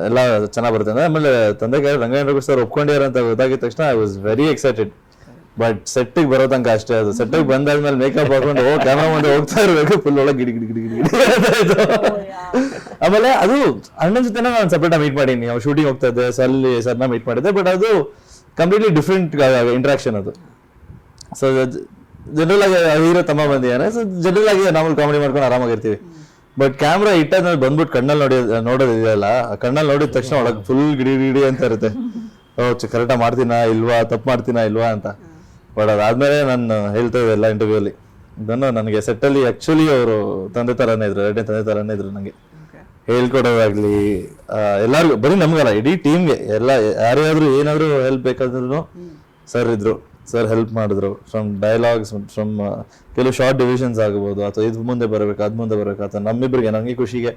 ಎಲ್ಲ ಚೆನ್ನಾಗಿ ಬರುತ್ತೆ ಅಂದ್ರೆ. ಆಮೇಲೆ ತಂದೆ ಕೈ ರಂಗಾಯಣ ಸರ್ ಒಪ್ಕೊಂಡಿದ್ದಾರೆ ಅಂತ ಗೊತ್ತಾಗಿದ ತಕ್ಷಣ I was very excited. But ಸೆಟ್ಟಿಗೆ ಬರೋ ತನಕ ಅಷ್ಟೇ. ಅದು ಸೆಟ್ಟಿಗೆ ಬಂದಾದ್ಮೇಲೆ ಮೇಕಪ್ ಹಾಕೊಂಡು ಕ್ಯಾಮ್ರಾ ಮುಂದೆ ಹೋಗ್ತಾ ಇರಬೇಕು, ಫುಲ್ ಒಳಗೆ ಗಿಡಿ ಗಿಡಿ ಗಿಡಿ ಗಿಡಿ. ಆಮೇಲೆ ಅದು ಅಣ್ಣನ ಜೊತೆ ನಾನು ಸಪ್ರೇಟ್ ಮೀಟ್ ಮಾಡೀನಿ. ಅವ್ರು ಶೂಟಿಂಗ್ ಹೋಗ್ತಾ ಇದ್ದೆ, ಸರ್ನ ಮೀಟ್ ಮಾಡಿದ್ದೆ. ಬಟ್ ಅದು ಕಂಪ್ಲೀಟ್ಲಿ ಡಿಫ್ರೆಂಟ್ ಇಂಟ್ರಾಕ್ಷನ್ ಅದು. ಸೊ ಜನರಲ್ ಆಗಿ ಹೀರೋ ತಮ್ಮ ಬಂದಿದ್ದಾನೆ, ಸೊ ಜನರಲ್ ಆಗಿ ನಾವು ಕಾಮಿಡಿ ಮಾಡ್ಕೊಂಡು ಆರಾಮಾಗಿರ್ತೀವಿ. ಬಟ್ ಕ್ಯಾಮ್ರಾ ಇಟ್ಟಾದ್ಮೇಲೆ ಬಂದ್ಬಿಟ್ಟು ಕಣ್ಣಲ್ಲಿ ನೋಡೋದಿದೆಯಲ್ಲ, ಕಣ್ಣಲ್ಲಿ ನೋಡಿದ ತಕ್ಷಣ ಒಳಗೆ ಫುಲ್ ಗಿಡಿ ಗಿಡಿ ಅಂತ ಇರುತ್ತೆ. ಕರೆಕ್ಟಾಗಿ ಮಾಡ್ತೀನಾ ಇಲ್ವಾ, ತಪ್ಪು ಮಾಡ್ತೀನಾ ಇಲ್ವಾ ಅಂತ. ಬಟ್ ಅದಾದ್ಮೇಲೆ ನಾನು ಹೇಳ್ತಾ ಇದ್ದೆ ಎಲ್ಲ ಇಂಟರ್ವ್ಯೂಲ್ಲಿ, ಇದನ್ನು ನನಗೆ ಸೆಟ್ಟಲ್ಲಿ ಆ್ಯಕ್ಚುಲಿ ಅವರು ತಂದೆ ಥರನೇ ಇದ್ರು, 2ನೇ ತಂದೆ ಥರನೇ ಇದ್ರು. ನನಗೆ ಹೇಳ್ಕೊಡೋದಾಗ್ಲಿ ಎಲ್ಲರಿಗೂ, ಬರೀ ನಮ್ಗಲ್ಲ ಇಡೀ ಟೀಮ್ಗೆ, ಎಲ್ಲ ಯಾರ್ಯಾದ್ರು ಏನಾದರೂ ಹೆಲ್ಪ್ ಬೇಕಾದ್ರೂ ಸರ್ ಇದ್ರು. ಸರ್ ಹೆಲ್ಪ್ ಮಾಡಿದ್ರು. ಫ್ರಮ್ ಡೈಲಾಗ್ಸ್, ಫ್ರಮ್ ಕೆಲವು ಶಾರ್ಟ್ ಡಿವಿಷನ್ಸ್ ಆಗ್ಬೋದು, ಅಥವಾ ಇದು ಮುಂದೆ ಬರಬೇಕು, ಅದು ಮುಂದೆ ಬರಬೇಕು, ಅಥವಾ ನಮ್ಮಿಬ್ಬರಿಗೆ ನನಗೆ ಖುಷಿಗೆ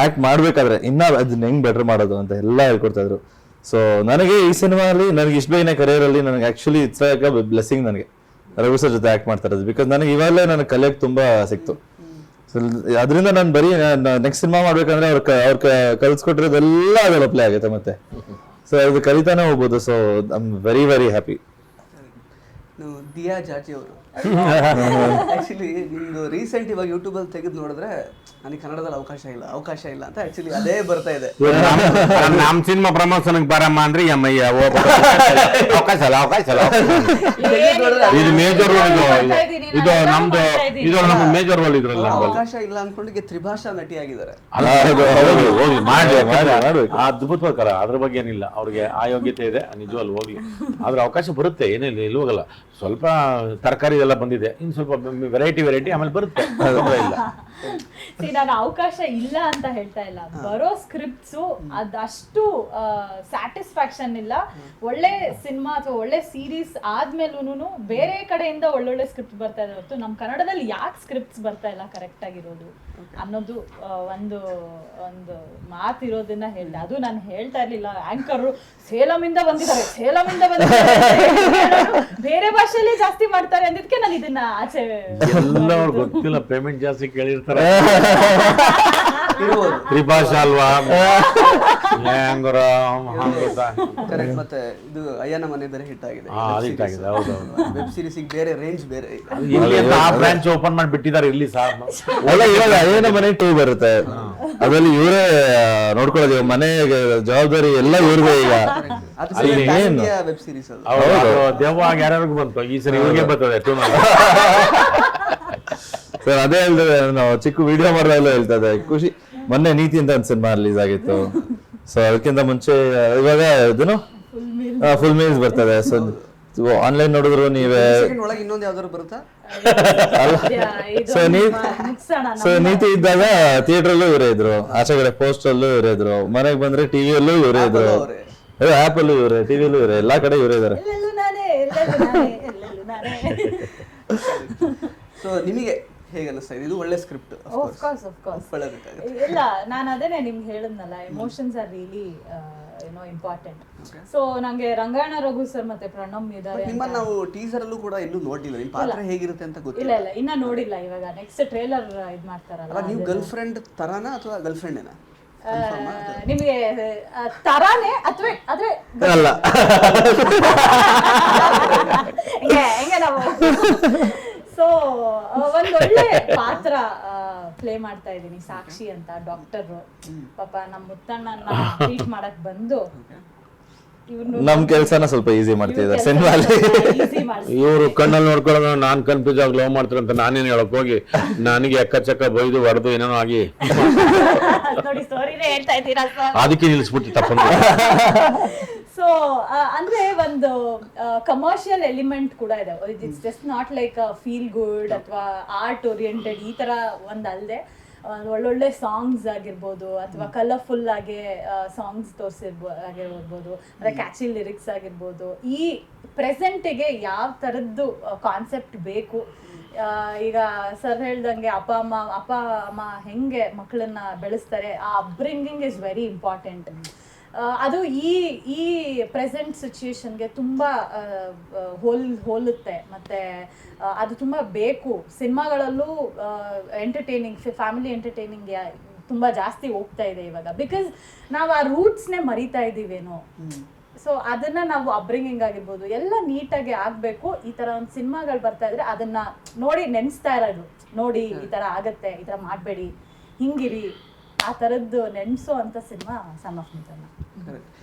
ಆ್ಯಕ್ಟ್ ಮಾಡಬೇಕಾದ್ರೆ ಇನ್ನೂ ಅದನ್ನ ಹೆಂಗೆ ಬೆಟರ್ ಮಾಡೋದು ಅಂತ ಎಲ್ಲ ಹೇಳ್ಕೊಡ್ತಾ ಇದ್ರು. ಸೊ ನನಗೆ ಈ ಸಿನಿಮಾಲಿ ನನಗೆ ಇಷ್ಟು ಬೇಗನೆ ಕರಿಯರಲ್ಲಿ ನನಗೆ actually it's like a blessing ನನಗೆ ರಘು ಸರ್ ಜೊತೆ ಆ್ಯಕ್ಟ್ ಮಾಡ್ತಾ ಇರೋದು. ಬಿಕಾಸ್ ನನಗೆ ಇವಾಗಲೇ ನನಗೆ ಕಲಿಯೋಕ್ಕೆ ತುಂಬ ಸಿಕ್ತು. ಸೊ ಅದರಿಂದ ನಾನು ಬರೀ ನೆಕ್ಸ್ಟ್ ಸಿನಿಮಾ ಮಾಡ್ಬೇಕಂದ್ರೆ ಅವ್ರು ಕಲಿಸ್ಕೊಟ್ಟಿರೋದೆಲ್ಲ ಅದೆಲ್ಲ ಅಪ್ಲೈ ಆಗುತ್ತೆ ಮತ್ತೆ. ಸೊ ಅದು ಕಲಿತಾನೆ ಹೋಗ್ಬೋದು. So I am very very happy. ದಿಯಾ ಜಾಜಿ ಅವರು ಆ್ಯಕ್ಚುಲಿ ನಿಮ್ಮದು ರೀಸೆಂಟ್ ಇವಾಗ ಯೂಟ್ಯೂಬಲ್ಲಿ ತೆಗೆದು ನೋಡಿದ್ರೆ ನನಗೆ ಕನ್ನಡದಲ್ಲಿ ಅವಕಾಶ ಇಲ್ಲ ಅಂತ ಆ್ಯಕ್ಚುಲಿ ಅದೇ ಬರ್ತಾ ಇದೆ. ನಮ್ಮ ಸಿನಿಮಾ ಪ್ರಮೋಷನ್ಗೆ ಬರಮ್ಮ ಅಂದ್ರೆ ಅವಕಾಶ ಇಲ್ಲ. ಇದು ಮೇಜರ್ ರೋಲ್, ಇದು ನಮ್ದು ಮೇಜರ್ ರೋಲ್ ಇದ್ರಲ್ಲ. ಅವಕಾಶ ಇಲ್ಲ ಅನ್ಕೊಂಡೆ ತ್ರಿಭಾಷಾ ನಟಿ ಆಗಿದ್ದಾರೆ. ಅದ್ಭುತವಾದ ಅದ್ರ ಬಗ್ಗೆ ಏನಿಲ್ಲ, ಅವ್ರಿಗೆ ಆ ಯೋಗ್ಯತೆ ಇದೆ ನಿಜವಲ್ಲಿ, ಹೋಗ್ಲಿ. ಆದ್ರೆ ಅವಕಾಶ ಬರುತ್ತೆ, ಏನಿಲ್ಲ, ಇಲ್ಲಿ ಹೋಗಲ್ಲ. ಸ್ವಲ್ಪ ತರಕಾರಿ ಎಲ್ಲ ಬಂದಿದೆ, ಇನ್ನು ಸ್ವಲ್ಪ ವೆರೈಟಿ ಆಮೇಲೆ ಬರುತ್ತೆ. ಇಲ್ಲ ನಾನು ಅವಕಾಶ ಇಲ್ಲ ಅಂತ ಹೇಳ್ತಾ ಇಲ್ಲ, ಬರೋ ಸ್ಕ್ರಿಪ್ಟ್ಸು ಅದಷ್ಟು ಸ್ಯಾಟಿಸ್ಫ್ಯಾಕ್ಷನ್ ಇಲ್ಲ. ಒಳ್ಳೆ ಸಿನಿಮಾ ಅಥವಾ ಒಳ್ಳೆ ಸೀರೀಸ್ ಆದ್ಮೇಲೂ ಬೇರೆ ಕಡೆಯಿಂದ ಒಳ್ಳೊಳ್ಳೆ ಸ್ಕ್ರಿಪ್ಟ್ ಬರ್ತಾ ಇದೆ ಹೊರತು ನಮ್ಮ ಕನ್ನಡದಲ್ಲಿ ಯಾಕೆ ಸ್ಕ್ರಿಪ್ಟ್ಸ್ ಬರ್ತಾ ಇಲ್ಲ ಕರೆಕ್ಟ್ ಆಗಿರೋದು ಅನ್ನೋದು ಒಂದು ಒಂದು ಮಾತಿರೋದನ್ನ ಹೇಳಿದೆ. ಅದು ನಾನು ಹೇಳ್ತಾ ಇರ್ಲಿಲ್ಲ, ಆಂಕರು ಸೇಲಮಿಂದ ಬಂದಿದ್ದಾರೆ ಬೇರೆ ಭಾಷೆಯಲ್ಲಿ ಜಾಸ್ತಿ ಮಾಡ್ತಾರೆ ಅಂದಿದ್ಕೆ ನಾನು ಇದನ್ನ ಆಚೆ ಎಲ್ಲ ಗೊತ್ತಿಲ್ಲ, ಪೇಮೆಂಟ್ ಜಾಸ್ತಿ ಕೇಳಿರ್ತಾರೆ. ತ್ರಿಭಾಷಾ ಅಲ್ವಾ, ಕರೆಕ್ಟ್. ಮತ್ತೆ ಇದು ಅಯ್ಯನ ಮನೆ ಬೇರೆ ಹಿಟ್ ಆಗಿದೆ, ವೆಬ್ ಸೀರೀಸ್ ಬೇರೆ ರೇಂಜ್ ಬೇರೆ. ಬ್ರಾಂಚ್ ಓಪನ್ ಮಾಡಿ ಬಿಟ್ಟಿದ್ದಾರೆ ಇಲ್ಲಿ ಸರ್. ಇವಾಗ ಅಯ್ಯನ ಮನೆ 2 ಬರುತ್ತೆ, ಅದರಲ್ಲಿ ಇವರೇ ನೋಡ್ಕೊಳ್ಳೋದು, ಮನೆ ಜವಾಬ್ದಾರಿ ಎಲ್ಲ ಇವ್ರಿಗೆ. ಈಗ ವೆಬ್ ಸೀರೀಸ್ ದೇವ ಯಾರ್ಯಾರಿಗೂ ಬಂತು, ಈ ಸರಿ ಇವ್ರಿಗೆ ಬರ್ತದೆ. ಸರ್ ಅದೇ ಹೇಳ್ತದೆ, ನಾವು ಚಿಕ್ಕ ವಿಡಿಯೋ ಮಾಡೋದೆಲ್ಲ ಹೇಳ್ತದೆ. ಖುಷಿ ಮೊನ್ನೆ ನೀತಿ ಅಂತ ಒಂದು ಸಿನಿಮಾ ರಿಲೀಸ್ ಆಗಿತ್ತು. ಸೊ ಅದಕ್ಕಿಂತ ಮುಂಚೆ ಇವಾಗ ಇದನ್ನು ಫುಲ್ ಮೀಲ್ಸ್ ಬರ್ತದೆ. ಸೊ ಆನ್ಲೈನ್ ನೋಡಿದ್ರು ನೀವೇ. ಸೆಕೆಂಡ್ ಒಳಗೆ ಇನ್ನೊಂದು ಯಾವ್ದಾದ್ರು ಬರುತ್ತಾ? ಸೊ ಸೊ ನೀತಿ ಇದ್ದಾಗ ಥಿಯೇಟ್ರಲ್ಲೂ ಇವರೇ ಇದ್ರು, ಆಚೆಗಡೆ ಪೋಸ್ಟಲ್ಲೂ ಇವರೇ ಇದ್ರು, ಮನೆಗೆ ಬಂದ್ರೆ ಟಿವಿಯಲ್ಲೂ ಇವರೇ ಇದ್ರು, ಆ್ಯಪಲ್ಲೂ ಇವರೇ, ಟಿವಿಯಲ್ಲೂ ಇವರೇ, ಎಲ್ಲಾ ಕಡೆ ಇವರೇ ಇದಾರೆ. ಸೊ ನಿಮಗೆ ಹೇಗೆ ಅನಿಸ್ತಾ ಇದೆ? ಇದು ಒಳ್ಳೆ ಸ್ಕ್ರಿಪ್ಟ್ ಇಲ್ಲ, ನಾನು ಅದೇನೆ ನಿಮ್ಗೆ ಹೇಳಿದ್ನಲ್ಲ, emotions are really important. So ನಂಗೆ ರಂಗಾಯಣ ರಘು ಸರ್ ಮತ್ತೆ ಪ್ರಣಮ್ ಇದ್ದಾರೆ. ನಿಮ್ಮ ನಾವು ಟೀಸರ್ ಅಲ್ಲೂ ಕೂಡ ಇನ್ನೂ ನೋಡಿಲ್ಲ, ನಿಮ್ಮ ಪಾತ್ರ ಹೇಗಿರುತ್ತೆ ಅಂತ ಗೊತ್ತಿಲ್ಲ. ಇಲ್ಲ ಇನ್ನ ನೋಡಿಲ್ಲ, ಇವಾಗ ನೆಕ್ಸ್ಟ್ ಟ್ರೇಲರ್ ಇದ್ ಮಾಡ್ತಾರಲ್ಲ. ನೀವು ಗರ್ಲ್ ಫ್ರೆಂಡ್ ತರಾನ ಅಥವಾ ಗರ್ಲ್ ಫ್ರೆಂಡ್ ಏನಾ? ನಿಮಗೆ ತರಾನೇ ಅಥವಾ ಆದ್ರೆ ಅಲ್ಲ, ಹೆಂಗೆ ನಾವು ಸೊ ಒಂದೊಳ್ಳೆ ಪಾತ್ರ ಪ್ಲೇ ಮಾಡ್ತಾ ಇದ್ದೀನಿ. ಸಾಕ್ಷಿ ಅಂತ ಡಾಕ್ಟರ್, ಪಾಪ ನಮ್ಮ ಮುತ್ತಣ್ಣನ ಟ್ರೀಟ್ ಮಾಡಕ್ ಬಂದು ನಮ್ ಕೆಲ್ಸನ ಸ್ವಲ್ಪ ಈಸಿ ಮಾಡ್ತಿದ್ದಾರೆ ಸಿನಿಮಾಲಿ. ಇವರು ಕಣ್ಣಲ್ಲಿ ನೋಡ್ಕೊಳ್ಳೋದು ನಾನ್ ಕನ್ಫ್ಯೂಸ್ ಆಗಿ ಲವ್ ಮಾಡ್ತಾರಂತ ನಾನೇನು ಹೇಳಕ್ ಹೋಗಿ ನನಗೆ ಎಕ್ಕಚಕ್ಕ ಬೈದು ಹೊಡೆದು ಏನೇನೋ ಆಗಿ ನೋಡಿ ಸ್ಟೋರಿನೇ ಹೇಳ್ತಾ ಇದ್ದೀರಾ ಸರ್. ಅದಕ್ಕೆ ನಿಲ್ಲಿಸ್ಬಿಟ್ಟು ತಪ್ಪು. ಸೊ ಅಂದ್ರೆ ಒಂದು ಕಮರ್ಷಿಯಲ್ ಎಲಿಮೆಂಟ್ ಕೂಡ ಇದೆ. It's just not like feel good ಅಥವಾ ಆರ್ಟ್ ಓರಿಯೆಂಟೆಡ್ ಈ ತರ ಒಂದಲ್ಲದೆ ಒಳ್ಳೊಳ್ಳೆ ಸಾಂಗ್ಸ್ ಆಗಿರ್ಬೋದು ಅಥವಾ ಕಲರ್ಫುಲ್ ಆಗಿ ಸಾಂಗ್ಸ್ ಆಗಿರ್ಬೋದು, ಅಂದ್ರೆ ಕ್ಯಾಚಿ ಲಿರಿಕ್ಸ್ ಆಗಿರ್ಬೋದು. ಈ ಪ್ರೆಸೆಂಟಿಗೆ ಯಾವ ಥರದ್ದು ಕಾನ್ಸೆಪ್ಟ್ ಬೇಕು, ಈಗ ಸರ್ ಹೇಳ್ದಂಗೆ ಅಪ್ಪ ಅಮ್ಮ ಹೆಂಗೆ ಮಕ್ಕಳನ್ನ ಬೆಳೆಸ್ತಾರೆ, ಆ ಅಪ್ಬ್ರಿಂಗಿಂಗ್ ಇಸ್ ವೆರಿ ಇಂಪಾರ್ಟೆಂಟ್. ಅದು ಈ ಪ್ರೆಸೆಂಟ್ ಸಿಚುಯೇಷನ್ಗೆ ತುಂಬ ಹೋಲುತ್ತೆ ಮತ್ತು ಅದು ತುಂಬ ಬೇಕು. ಸಿನಿಮಾಗಳಲ್ಲೂ ಎಂಟರ್ಟೈನಿಂಗ್, ಫ್ಯಾಮಿಲಿ ಎಂಟರ್ಟೈನಿಂಗ್ ತುಂಬ ಜಾಸ್ತಿ ಹೋಗ್ತಾ ಇದೆ ಇವಾಗ, ಬಿಕಾಸ್ ನಾವು ಆ ರೂಟ್ಸ್ನೇ ಮರಿತಾ ಇದ್ದೀವೇನೋ. ಸೊ ಅದನ್ನ ನಾವು ಅಪ್ಬ್ರಿಂಗಿಂಗ್ ಆಗಿರ್ಬೋದು ಎಲ್ಲ ನೀಟಾಗಿ ಆಗಬೇಕು. ಈ ಥರ ಒಂದು ಸಿನಿಮಾಗಳು ಬರ್ತಾ ಇದ್ರೆ ಅದನ್ನ ನೋಡಿ ನೆನೆಸ್ತಾ ಇರೋದು, ನೋಡಿ ಈ ಥರ ಆಗತ್ತೆ, ಈ ಥರ ಮಾಡಬೇಡಿ, ಹಿಂಗಿರಿ, ಆ ಥರದ್ದು ನೆನೆಸೋ ಅಂತ ಸಿನಿಮಾ ಸನ್ ಆಫ್ ಮುತ್ತಣ್ಣ.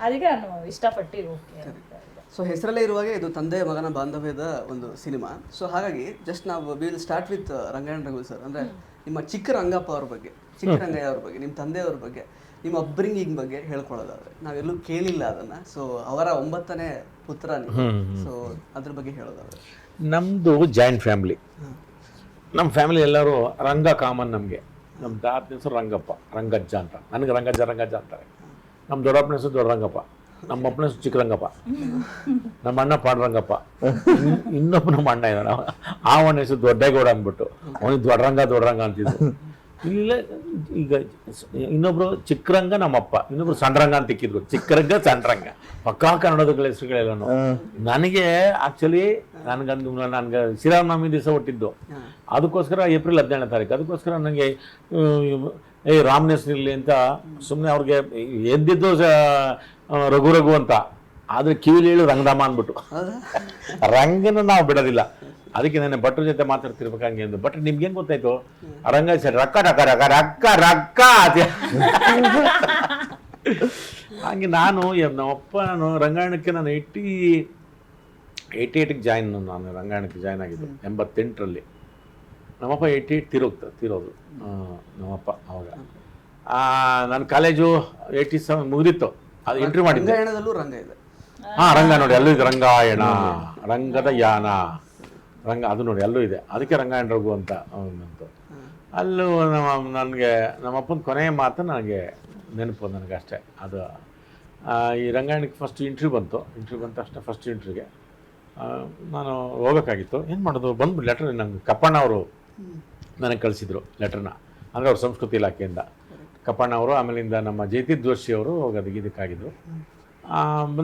ಅದಕ್ಕೆ ನಾನು ಇಷ್ಟಪಟ್ಟು ಓಕೆ. ಸೊ ಹೆಸರಲ್ಲೇ ಇರುವಾಗ ಇದು ತಂದೆ ಮಗನ ಬಾಂಧವ್ಯದ ಒಂದು ಸಿನಿಮಾ. ಸೊ ಹಾಗಾಗಿ ಜಸ್ಟ್ ನಾವು will start with Rangayana Raghu sir. ಅಂದರೆ ನಿಮ್ಮ ಚಿಕ್ಕ ರಂಗಪ್ಪ ಅವ್ರ ಬಗ್ಗೆ, ಚಿಕ್ಕ ರಂಗಯ್ಯ ಅವ್ರ ಬಗ್ಗೆ, ನಿಮ್ಮ ತಂದೆಯವ್ರ ಬಗ್ಗೆ, ನಿಮ್ಮ ಅಪ್ಬ್ರಿಂಗಿಂಗ್ ಬಗ್ಗೆ ಹೇಳ್ಕೊಳ್ಳೋದಾದ್ರೆ ನಾವೆಲ್ಲೂ ಕೇಳಿಲ್ಲ ಅದನ್ನು. ಸೊ ಅವರ 9ನೇ ಪುತ್ರ ನೀವು. ಸೊ ಅದ್ರ ಬಗ್ಗೆ ಹೇಳೋದಾದ್ರೆ ನಮ್ಮದು ಜಾಯಿಂಟ್ ಫ್ಯಾಮಿಲಿ. ನಮ್ಮ ಫ್ಯಾಮಿಲಿ ಎಲ್ಲರೂ ರಂಗ ಕಾಮನ್. ನಮಗೆ ನಮ್ಮ ತಾತನ ಹೆಸರು ರಂಗಪ್ಪ, ರಂಗಜ್ಜ ಅಂತ. ನನಗೆ ರಂಗಜ್ಜ ಅಂತಾರೆ. ನಮ್ಮ ದೊಡ್ಡಪ್ಪನ ಹೆಸರು ದೊಡ್ಡ ರಂಗಪ್ಪ, ನಮ್ಮ ಅಪ್ಪನ ಹೆಸರು ಚಿಕ್ಕ ರಂಗಪ್ಪ, ನಮ್ಮ ಅಣ್ಣ ಪಾಂಡುರಂಗಪ್ಪ, ಇನ್ನೊಬ್ಬ ನಮ್ಮ ಅಣ್ಣ ಇದ್ದಾನೆ, ಅವನ ಹೆಸರು ದೊಡ್ಡಗೌಡ ಅಂದ್ಬಿಟ್ಟು, ಅವನಿಗೆ ದೊಡ್ಡರಂಗ ಅಂತಿದ್ರು. ಇಲ್ಲ ಈಗ ಇನ್ನೊಬ್ರು ಚಿಕ್ಕರಂಗ ನಮ್ಮಪ್ಪ, ಇನ್ನೊಬ್ರು ಸಣ್ಣರಂಗ ಅಂತ ಇಕ್ಕಿದ್ರು. ಚಿಕ್ಕರಂಗ ಸಣ್ಣರಂಗ ಪಕ್ಕಾ ಕನ್ನಡದ ಹೆಸರುಗಳೆಲ್ಲನು. ನನಗೆ ಆಕ್ಚುಲಿ ನನ್ಗೆ ಶ್ರೀರಾಮನವಮಿ ದಿವಸ ಹುಟ್ಟಿದ್ದು, ಅದಕ್ಕೋಸ್ಕರ ಏಪ್ರಿಲ್ 17ನೇ ತಾರೀಕು. ಅದಕ್ಕೋಸ್ಕರ ನನಗೆ ರಾಮನ ಹೆಸರಿರಲಿ ಅಂತ ಸುಮ್ಮನೆ ಅವ್ರಿಗೆ ಎದ್ದಿದ್ದು ರಘು ಅಂತ, ಆದ್ರೆ ಕಿವಿಲಿ ಹೇಳು ರಂಗಧಾಮ ಅಂದ್ಬಿಟ್ಟು ರಂಗನ ನಾವು ಬಿಡೋದಿಲ್ಲ. ಅದಕ್ಕೆ ನಾನು ಭಟ್ರ ಜೊತೆ ಮಾತಾಡ್ತಿರ್ಬೇಕಂಗೆ ಅಂದು, ಬಟ್ ನಿಮ್ಗೇನು ಗೊತ್ತಾಯ್ತು, ರಂಗ ರಕ್ಕ ರಕ್ಕ ರಕ್ಕ ರಕ್ಕ ರಕ್ಕ ಹಂಗೆ ನಾನು ನಮ್ಮಪ್ಪ ರಂಗಾಯಣಕ್ಕೆ ನಾನು 88ಗೆ ನಾನು ರಂಗಾಯಣಕ್ಕೆ ಜಾಯ್ನ್ ಆಗಿದ್ದು 88ರಲ್ಲಿ. ನಮ್ಮಪ್ಪ 88 ತೀರೋದು ನಮ್ಮಪ್ಪ ಅವಾಗ. ನನ್ನ ಕಾಲೇಜು 87 ಮುಗಿದಿತ್ತು. ಅದು ಇಂಟರ್ವ್ಯೂ ಮಾಡಿದ್ದೆ. ರಂಗ ಇದೆ. ರಂಗ ನೋಡಿ ಅಲ್ಲೂ ಇದೆ, ರಂಗಾಯಣ, ರಂಗದ ಯಾನ, ರಂಗ ಅದು ನೋಡಿ ಅಲ್ಲೂ ಇದೆ. ಅದಕ್ಕೆ ರಂಗಾಯಣ ರಘು ಅಂತ ಅವನಂತು. ಅಲ್ಲೂ ನನಗೆ ನಮ್ಮಪ್ಪನ ಕೊನೆಯ ಮಾತು ನನಗೆ ನೆನಪು, ನನಗಷ್ಟೇ. ಅದು ಈ ರಂಗಾಯಣಕ್ಕೆ ಫಸ್ಟ್ ಇಂಟರ್ವ್ಯೂ ಬಂತು ತಕ್ಷಣ ಫಸ್ಟ್ ಇಂಟರ್ವ್ಯೂಗೆ ನಾನು ಹೋಗೋಕ್ಕಾಗಿತ್ತು. ಏನು ಮಾಡೋದು, ಬಂದ್ಬಿಟ್ಟು ಲೆಟ್ರ್ ನಂಗೆ ಕಪ್ಪಣ್ಣ ಅವರು ನನಗೆ ಕಳಿಸಿದ್ರು ಲೆಟ್ರನ್ನ. ಅಂದರೆ ಅವ್ರ ಸಂಸ್ಕೃತಿ ಇಲಾಖೆಯಿಂದ ಕಪ್ಪಣ್ಣ ಅವರು, ಆಮೇಲಿಂದ ನಮ್ಮ ಜಯತೀರ್ಥ ಜೋಶಿ ಅವರು ಇದಕ್ಕಾಗಿದ್ರು.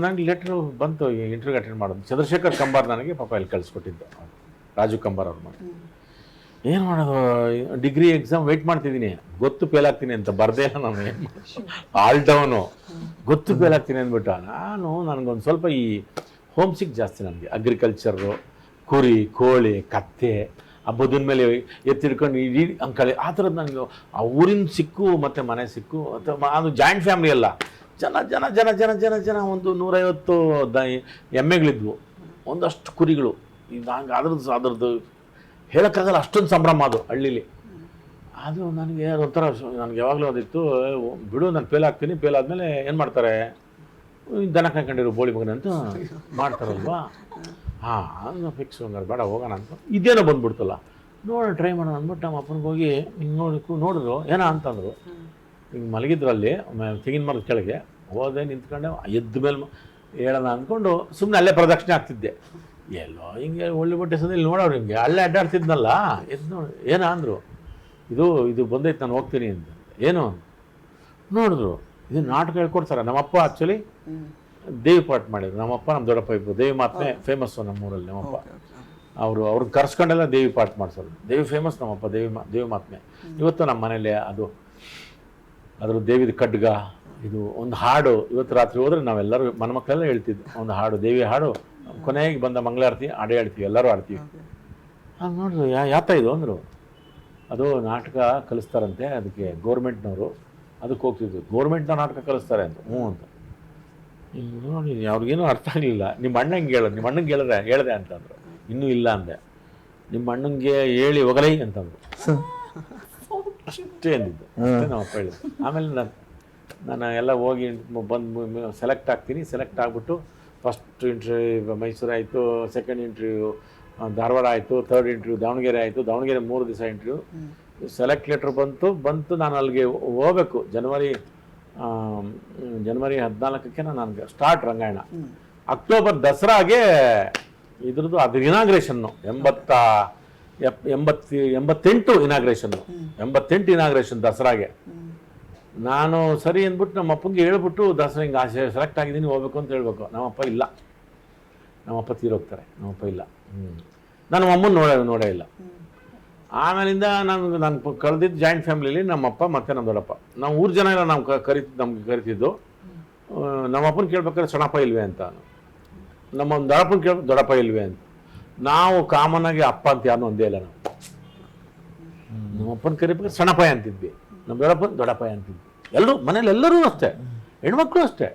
ನನಗೆ ಲೆಟ್ರು ಬಂತು ಇಂಟರ್ವ್ಯೂ ಅಟೆಂಡ್ ಮಾಡೋದು. ಚಂದ್ರಶೇಖರ್ ಕಂಬಾರ್ ನನಗೆ ಪಾಪ ಇಲ್ಲಿ ಕಳಿಸ್ಕೊಟ್ಟಿದ್ದು, ರಾಜು ಕಂಬಾರ್ ಅವ್ರು ಮಾಡಿ. ಏನು ಮಾಡೋದು, ಡಿಗ್ರಿ ಎಕ್ಸಾಮ್ ವೆಯ್ಟ್ ಮಾಡ್ತಿದ್ದೀನಿ, ಗೊತ್ತು ಫೇಲ್ ಆಗ್ತೀನಿ ಅಂತ ಬರ್ದೇ ಇಲ್ಲ ನಾನು. ಏನು ಆಲ್ ಡೌನು ಗೊತ್ತು ಫೇಲ್ ಆಗ್ತೀನಿ ಅಂದ್ಬಿಟ್ಟು ನನಗೊಂದು ಸ್ವಲ್ಪ ಈ ಹೋಮ್ ಸಿಕ್ ಜಾಸ್ತಿ. ನನಗೆ ಅಗ್ರಿಕಲ್ಚರು, ಕುರಿ, ಕೋಳಿ, ಕತ್ತೆ, ಹಬ್ಬದ ಮೇಲೆ ಎತ್ತಿಡ್ಕೊಂಡು ಇಡೀ ಅಂಕಳಿ ಆ ಥರದ್ದು ನನಗೆ ಆ ಊರಿನ ಸಿಕ್ಕು ಮತ್ತು ಮನೆ ಸಿಕ್ಕು. ಅಥವಾ ಅದು ಜಾಯಿಂಟ್ ಫ್ಯಾಮಿಲಿ ಅಲ್ಲ, ಜನ ಒಂದು 150 ಎಮ್ಮೆಗಳಿದ್ವು, ಒಂದಷ್ಟು ಕುರಿಗಳು. ಈಗ ಹಂಗೆ ಅದ್ರದ್ದು ಹೇಳೋಕ್ಕಾಗಲ್ಲ, ಅಷ್ಟೊಂದು ಸಂಭ್ರಮ ಅದು ಹಳ್ಳೀಲಿ. ಅದು ನನಗೆ ಒಂಥರ ನನಗೆ ಯಾವಾಗಲೂ ಅದಿತ್ತು, ಬಿಡು ನಾನು ಫೇಲ್ ಆಗ್ತೀನಿ, ಫೇಲ್ ಆದಮೇಲೆ ಏನು ಮಾಡ್ತಾರೆ, ದನ ಕಾಯ್ಕೊಂಡಿರೋ ಬೋಳಿ ಮಗನ ಅಂತ ಮಾಡ್ತಾರಲ್ವಾ. ಹಾಂ ಫಿಕ್ಸ್ ಹಂಗಾರೆ ಬೇಡ ಹೋಗೋಣ ಅಂತ ಇದೇನೋ ಬಂದ್ಬಿಡ್ತಲ್ಲ ನೋಡೋಣ ಟ್ರೈ ಮಾಡೋಣ ಅಂದ್ಬಿಟ್ಟು ನಮ್ಮ ಅಪ್ಪನಿಗೆ ಹೋಗಿ ಹಿಂಗೆ ನೋಡಿದ್ರು ಏನೋ ಅಂತಂದರು. ಹಿಂಗೆ ಮಲಗಿದ್ರಲ್ಲಿ ತೆಂಗಿನ ಮರದ ಕೆಳಗೆ ಹೋದೆ, ನಿಂತ್ಕೊಂಡೆ, ಎದ್ದ ಮೇಲೆ ಹೇಳೋಣ ಅಂದ್ಕೊಂಡು ಸುಮ್ಮನೆ ಅಲ್ಲೇ ಪ್ರದಕ್ಷಿಣೆ ಆಗ್ತಿದ್ದೆ. ಎಲ್ಲೋ ಹಿಂಗೆ ಒಳ್ಳೆ ಬಟ್ಟೆ ಸದಲ್ಲಿ ನೋಡೋರು ಹಿಂಗೆ ಅಲ್ಲೇ ಅಡ್ಡಾಡ್ತಿದ್ನಲ್ಲ, ಎದ್ದು ನೋಡಿ ಏನೋ ಅಂದರು, ಇದು ಬಂದೈತೆ ನಾನು ಹೋಗ್ತೀನಿ ಅಂತ. ಏನು ನೋಡಿದ್ರು, ಇದು ನಾಟಕ ಹೇಳ್ಕೊಡ್ತಾರೆ. ನಮ್ಮಪ್ಪ ಆ್ಯಕ್ಚುಲಿ ದೇವಿ ಪಾಠ ಮಾಡಿದ್ರು. ನಮ್ಮಪ್ಪ ನಮ್ಮ ದೊಡ್ಡಪ್ಪ ಇಬ್ಬರು ದೇವಿ ಮಾತ್ಮೆ ಫೇಮಸ್ಸು ನಮ್ಮೂರಲ್ಲಿ. ನಮ್ಮಪ್ಪ ಅವ್ರನ್ನ ಕರ್ಸ್ಕೊಂಡೆಲ್ಲ ದೇವಿ ಪಾಠ ಮಾಡಿಸೋರು. ದೇವಿ ಫೇಮಸ್ ನಮ್ಮಪ್ಪ, ದೇವಿ ಮಾತ್ಮೆ. ಇವತ್ತು ನಮ್ಮ ಮನೇಲಿ ಅದ್ರ ದೇವಿದ ಖಡ್ಗ, ಇದು ಒಂದು ಹಾಡು ಇವತ್ತು ರಾತ್ರಿ ಹೋದ್ರೆ ನಾವೆಲ್ಲರೂ ಮನ ಮಕ್ಕಳೆಲ್ಲ ಹೇಳ್ತಿದ್ವಿ ಒಂದು ಹಾಡು, ದೇವಿ ಹಾಡು. ಕೊನೆಗೆ ಬಂದ ಮಂಗಳಾರತಿ ಹಾಡೇ ಹೇಳ್ತೀವಿ, ಎಲ್ಲರೂ ಆಡ್ತೀವಿ. ಹಾಗೆ ನೋಡಿದ್ರು, ಯಾತ ಇದು ಅಂದರು. ಅದು ನಾಟಕ ಕಲಿಸ್ತಾರಂತೆ, ಅದಕ್ಕೆ ಗೌರ್ಮೆಂಟ್ನವರು ಅದಕ್ಕೆ ಹೋಗ್ತಿದ್ರು. ಗೌರ್ಮೆಂಟ್ನ ನಾಟಕ ಕಲಿಸ್ತಾರೆ ಅಂತ. ಹ್ಞೂ ಅಂತ ನೋಡಿ ಅವ್ರಿಗೇನು ಅರ್ಥ ಆಗಲಿಲ್ಲ. ನಿಮ್ಮ ಅಣ್ಣಂಗೆ ಹೇಳೋದು, ನಿಮ್ಮ ಅಣ್ಣಂಗೆ ಹೇಳಿದೆ ಅಂತಂದರು. ಇನ್ನೂ ಇಲ್ಲ ಅಂದೆ. ನಿಮ್ಮ ಅಣ್ಣಂಗೆ ಹೇಳಿ ಹೋಗಲೈ ಅಂತಂದರು. ಅಷ್ಟೇ ಅಂದಿದ್ದು, ಅಷ್ಟೇ ನಮ್ಮಪ್ಪ ಹೇಳಿದ್ದು. ಆಮೇಲೆ ನಾನು ಎಲ್ಲ ಹೋಗಿ ಬಂದು ಸೆಲೆಕ್ಟ್ ಆಗ್ತೀನಿ. ಸೆಲೆಕ್ಟ್ ಆಗಿಬಿಟ್ಟು ಫಸ್ಟ್ ಇಂಟರ್ವ್ಯೂ ಮೈಸೂರು ಆಯಿತು, ಸೆಕೆಂಡ್ ಇಂಟರ್ವ್ಯೂ ಧಾರವಾಡ ಆಯಿತು, ಥರ್ಡ್ ಇಂಟರ್ವ್ಯೂ ದಾವಣಗೆರೆ ಆಯಿತು. ದಾವಣಗೆರೆ 3 ದಿವಸ ಇಂಟರ್ವ್ಯೂ. ಸೆಲೆಕ್ಟ್ ಲೆಟ್ರ್ ಬಂತು. ನಾನು ಅಲ್ಲಿಗೆ ಹೋಗಬೇಕು. ಜನವರಿ 14ಕ್ಕೆ ನಾನು ಸ್ಟಾರ್ಟ್ ರಂಗಾಯಣ. ಅಕ್ಟೋಬರ್ ದಸರಾಗೆ ಇದ್ರದ್ದು ಅದು ಇನಾಗ್ರೇಷನ್ನು 88 ಇನಾಗ್ರೇಷನ್ನು, 88 ಇನಾಗ್ರೇಷನ್ ದಸರಾಗೆ. ನಾನು ಸರಿ ಅಂದ್ಬಿಟ್ಟು ನಮ್ಮ ಅಪ್ಪಂಗೆ ಹೇಳ್ಬಿಟ್ಟು ದಸರಾ ಹಿಂಗೆ ಸೆಲೆಕ್ಟ್ ಆಗಿದ್ದೀನಿ ಹೋಗ್ಬೇಕು ಅಂತ ಹೇಳ್ಬೇಕು. ನಮ್ಮಪ್ಪ ಇಲ್ಲ, ನಮ್ಮಪ್ಪ ತೀರೋಗ್ತಾರೆ. ನಮ್ಮಪ್ಪ ಇಲ್ಲ. ನಾನು ಅಮ್ಮನ ನೋಡೇ ಇಲ್ಲ. ಆಮೇಲಿಂದ ನಾನು ಕಳೆದಿದ್ದು ಜಾಯಿಂಟ್ ಫ್ಯಾಮಿಲಿಲಿ ನಮ್ಮಪ್ಪ ಮತ್ತು ನಮ್ಮ ದೊಡ್ಡಪ್ಪ. ನಾವು 3 ಜನ ಎಲ್ಲ ನಮ್ಗೆ ಕರಿತಿದ್ದು. ನಮ್ಮಪ್ಪನ ಕೇಳ್ಬೇಕಾದ್ರೆ ಸಣ್ಣಪ್ಪ ಇಲ್ವೇ ಅಂತ, ನಮ್ಮ ದೊಡ್ಡಪ್ಪನ ದೊಡ್ಡಪ್ಪ ಇಲ್ವೇ ಅಂತ. ನಾವು ಕಾಮನ್ನಾಗಿ ಅಪ್ಪ ಅಂತ ಯಾರನ್ನೂ ಒಂದೇ ಇಲ್ಲ. ನಾವು ನಮ್ಮಪ್ಪನ ಕರಿಬೇಕಾದ್ರೆ ಸಣ್ಣಪ್ಪ ಅಂತಿದ್ವಿ, ನಮ್ಮ ದೊಡ್ಡಪ್ಪ ಅಂತಿದ್ವಿ. ಎಲ್ಲರೂ ಮನೇಲಿ ಎಲ್ಲರೂ ಅಷ್ಟೇ, ಹೆಣ್ಮಕ್ಳು ಅಷ್ಟೇ.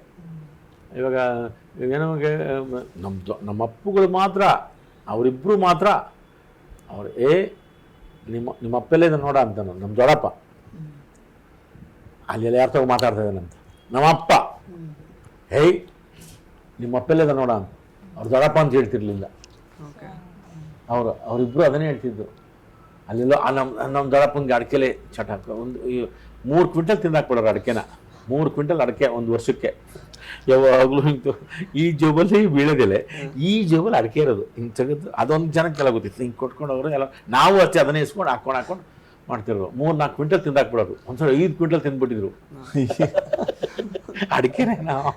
ಇವಾಗ ಏನೋ ನಮ್ಮ ಅಪ್ಪುಗಳು ಮಾತ್ರ, ಅವರಿಬ್ಬರು ಮಾತ್ರ ನಿಮ್ಮ ಅಪ್ಪೆಲ್ಲ ಇದನ್ನು ನೋಡ ಅಂತ. ನಮ್ಮ ದೊಡ್ಡಪ್ಪ ಅಲ್ಲೆಲ್ಲ ಯಾರು ತಗೋ ಮಾತಾಡ್ತಾ ಇದ್ದಾನಂತ. ನಮ್ಮಪ್ಪ ನಿಮ್ಮ ಅಪ್ಪೆಲ್ಲ ಇದನ್ನು ನೋಡ ಅಂತ. ಅವ್ರು ದೊಡ್ಡಪ್ಪ ಅಂತ ಹೇಳ್ತಿರ್ಲಿಲ್ಲ. ಅವರಿಬ್ಬರು ಅದನ್ನೇ ಹೇಳ್ತಿದ್ದು. ಅಲ್ಲೆಲ್ಲೋ ನಮ್ಮ ದೊಡ್ಡಪ್ಪನಿಗೆ ಅಡಿಕೆಲೆ ಚಟಾಕ 3 ಕ್ವಿಂಟಲ್ ತಿಂದಾಕ್ಬಿಡೋರು ಅಡಿಕೆನ. 3 ಕ್ವಿಂಟಲ್ ಅಡಿಕೆ ಒಂದು ವರ್ಷಕ್ಕೆ. ಯಾವಾಗಲೂ ಹಿಂಗೆ ಈ ಜೋಬಲ್ಲಿ ಬೀಳೋದಿಲ್ಲ, ಈ ಜೋಬಲ್ಲಿ ಅಡಿಕೆ ಇರೋದು ಹಿಂಗೆ ತೆಗೆದು ಅದೊಂದು ಜನಕ್ಕೆಲ್ಲ ಗೊತ್ತಿತ್ತು. ಹಿಂಗೆ ಕೊಟ್ಕೊಂಡು ಹೋಗೋರು ಎಲ್ಲ. ನಾವು ಅಷ್ಟೇ ಅದನ್ನೇ ಇಸ್ಕೊಂಡು ಹಾಕೊಂಡು ಮಾಡ್ತಿರೋರು. 3-4 ಕ್ವಿಂಟಲ್ ತಿಂದಾಕ್ಬಿಡೋರು. ಒಂದ್ಸಲ 5 ಕ್ವಿಂಟಲ್ ತಿಂದ್ಬಿಟ್ಟಿದ್ರು ಅಡಿಕೆನೇ. ನಾವು